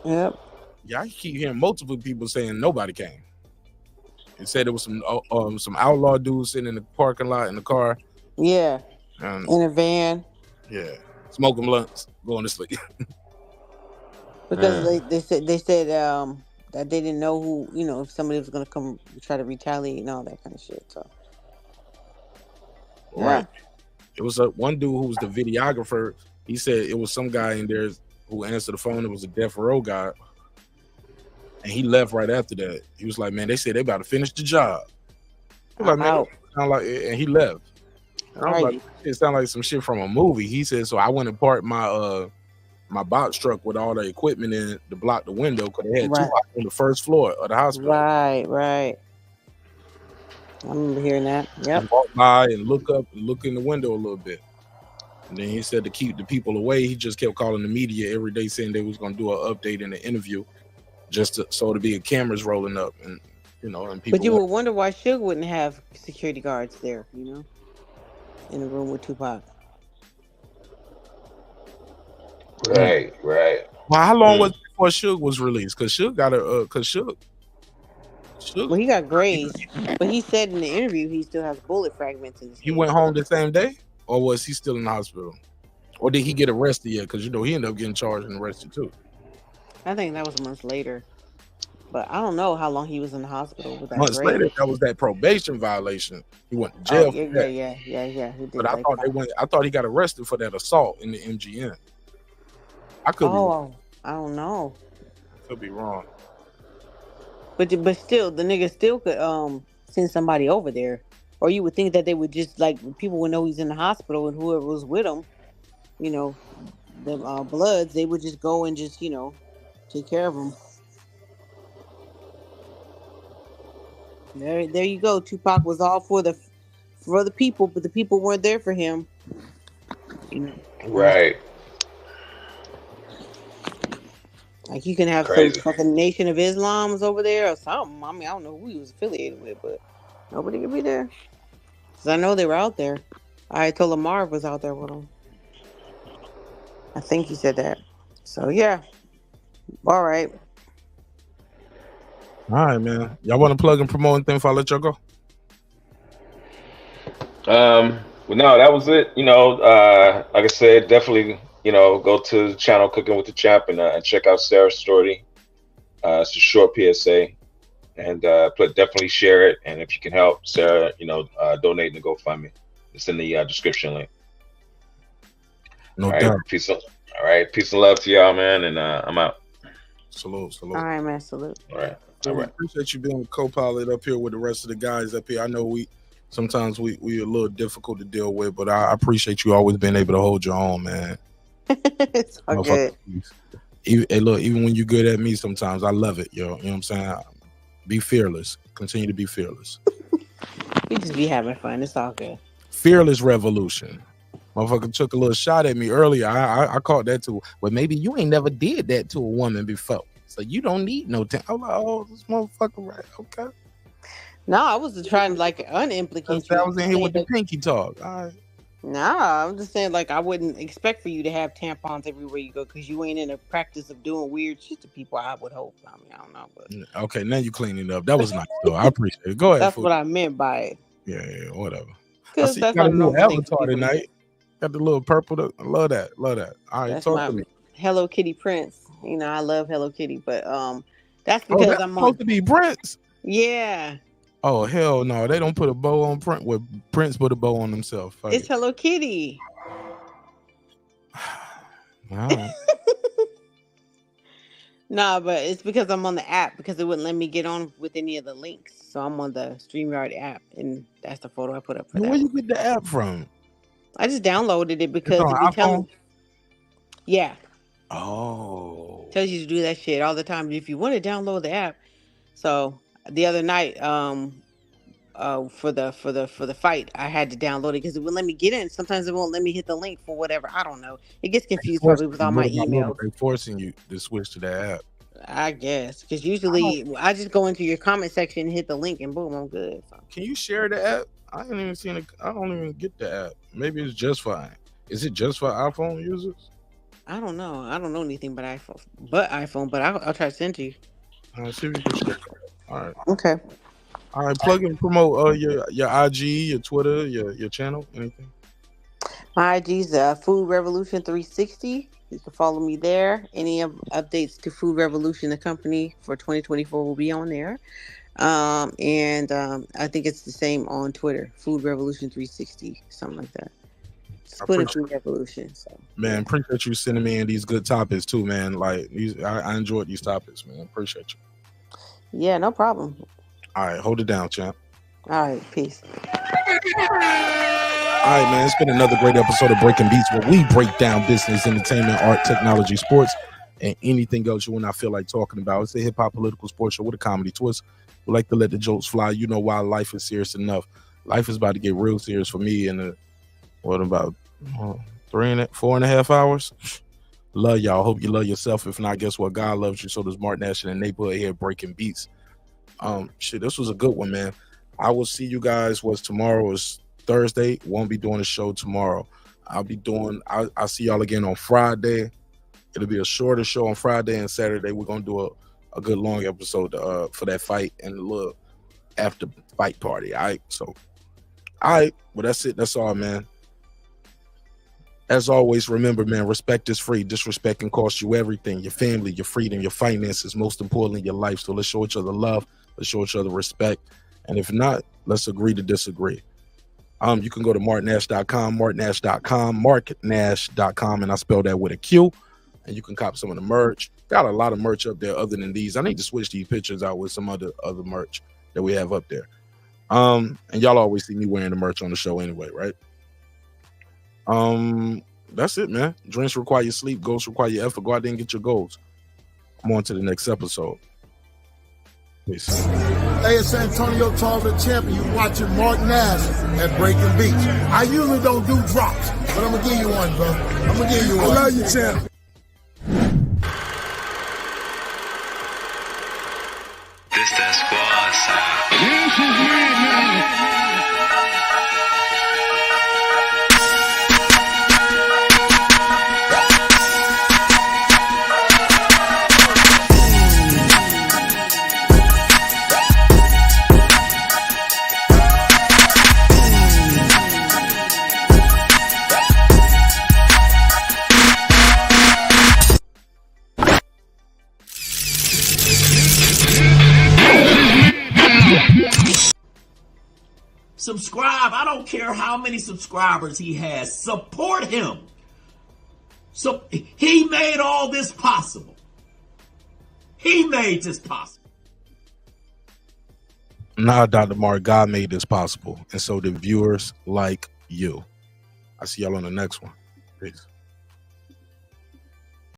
Yep. Yeah, I keep hearing multiple people saying nobody came. It said it was some outlaw dudes sitting in the parking lot in the car. Yeah. In a van. Yeah. Smoking blunts, going to sleep. Because they said that they didn't know who, if somebody was gonna come try to retaliate and all that kind of shit. So right. It was one dude who was the videographer. He said it was some guy in there who answered the phone. It was a death row guy. And he left right after that. He was like, man, they said they about to finish the job. He was like, man, sound like, and he left. And I was like, it sounded like some shit from a movie. He said, so I went and parked my box truck with all the equipment in it to block the window because they had two on the first floor of the hospital. Right. I remember hearing that. Yep. Walk by and look up and look in the window a little bit. And then he said to keep the people away, he just kept calling the media every day saying they was going to do an update in the interview just so to be cameras rolling up and and people. But you would wonder why Suge wouldn't have security guards there, in the room with Tupac. Right. Well, how long was it before Suge was released? Because Suge got Suge. Well, he got grazed, but he said in the interview he still has bullet fragments in his He went home the same day, or was he still in the hospital, or did he get arrested yet? Because he ended up getting charged and arrested too. I think that was months later, but I don't know how long he was in the hospital with that. Months later, that was that probation violation. He went to jail. Yeah. He did. But I thought he got arrested for that assault in the MGM. I could. I don't know. Could be wrong. But still, the nigga still could send somebody over there, or you would think that they would just people would know he's in the hospital and whoever was with him, the Bloods, they would just go and just take care of him. There you go. Tupac was all for the people, but the people weren't there for him. You know, Right. like you can have some Crazy. fucking Nation of Islam's over there or something. I mean, I don't know who he was affiliated with, but nobody could be there. Cause I know they were out there. I told him Marv was out there with him. I think he said that. So yeah. All right. All right, man. Y'all want to plug and promote anything before I let y'all go? Well, no, that was it. Like I said, definitely, go to the channel Cooking with the Champ and check out Sarah's story. It's a short PSA, and definitely share it. And if you can help Sarah, donate to GoFundMe. It's in the description link. No All doubt. right, peace and love to y'all, man. And I'm out. Salute. All right, man. Salute. All right. I appreciate you being a co-pilot up here with the rest of the guys up here. I know sometimes we a little difficult to deal with, but I appreciate you always being able to hold your own, man. It's all good. Even when you're good at me, sometimes I love it, yo. You know what I'm saying? Be fearless. Continue to be fearless. We just be having fun. It's all good. Fearless revolution. Motherfucker took a little shot at me earlier. I caught that too. But maybe you ain't never did that to a woman before, so you don't need no time. I'm like, oh, this motherfucker, right? Okay. No, I was trying to unimplicate you. I was in here with the pinky talk. All right. Nah, I'm just saying I wouldn't expect for you to have tampons everywhere you go because you ain't in the practice of doing weird shit to people. I would hope. I mean, I don't know, but okay, now you cleaning up. That was nice though. I appreciate it. Go ahead. That's what I meant by it. Yeah, whatever. Because that's got a new avatar tonight. Got the little purple. I love that. All right, that's talk to me. Hello Kitty Prince. I love Hello Kitty, but that's because I'm supposed to be Prince. Yeah. Oh hell no! They don't put a bow on Prince. Well, Prince put a bow on himself. It's Hello Kitty. Wow. Nah, but it's because I'm on the app because it wouldn't let me get on with any of the links. So I'm on the StreamYard app, and that's the photo I put up for that. Where you get the app from? I just downloaded it because it's on iPhone? Yeah. Oh. Tells you to do that shit all the time if you want to download the app. So the other night, for the fight, I had to download it because it wouldn't let me get in. Sometimes it won't let me hit the link for whatever. I don't know. It gets confused probably with all my emails. They're forcing you to switch to that app. I guess because usually I just go into your comment section and hit the link and boom, I'm good. So. Can you share the app? I ain't even seen it. I don't even get the app. Maybe it's just for. Is it just for iPhone users? I don't know. I don't know anything but iPhone. But I'll try to send to you. See if you can share. All right. Okay. All right. Plug and promote your IG, your Twitter, your channel, anything. My IG's Food Revolution 360. You can follow me there. Any updates to Food Revolution, the company for 2024, will be on there. And I think it's the same on Twitter, Food Revolution 360, something like that. Put it Food Revolution. So. Man, appreciate you sending me in these good topics too, man. Like I enjoyed these topics, man. Appreciate you. Yeah, no problem. All right, hold it down, champ. All right, peace. All right, man. It's been another great episode of Breaking Beats, where we break down business, entertainment, art, technology, sports, and anything else you will not feel like talking about. It's a hip hop political sports show with a comedy twist. We like to let the jokes fly. You know why life is serious enough. Life is about to get real serious for me in about 4.5 hours. Love y'all. Hope you love yourself. If not, guess what? God loves you. So does Martin Nash in the neighborhood here Breaking Beats. This was a good one, man. I will see you guys. Tomorrow is Thursday. Won't be doing a show tomorrow. I'll see y'all again on Friday. It'll be a shorter show on Friday and Saturday. We're gonna do a good long episode for that fight and a little after fight party. All right. Well, that's it. That's all, man. As always, remember, man, respect is free. Disrespect can cost you everything. Your family, your freedom, your finances, most importantly, your life. So let's show each other love. Let's show each other respect. And if not, let's agree to disagree. You can go to marknash.com, marknash.com, and I spell that with a Q. And you can cop some of the merch. Got a lot of merch up there other than these. I need to switch these pictures out with some other merch that we have up there. And y'all always see me wearing the merch on the show anyway, right? That's it, man. Dreams require sleep, goals require effort. Go out there and get your goals. I'm on to the next episode. Peace. Hey, it's Antonio Tarver, the champion. You're watching Mark Nash at Breaking Beach. I usually don't do drops, but I'm going to give you one, bro. I'm going to give you one. I love you, champ. This that squad sound. This is madness. Subscribe. I don't care how many subscribers he has. Support him. So he made all this possible. He made this possible. Nah, Dr. Mark, God made this possible. And so the viewers like you. I see y'all on the next one. Peace.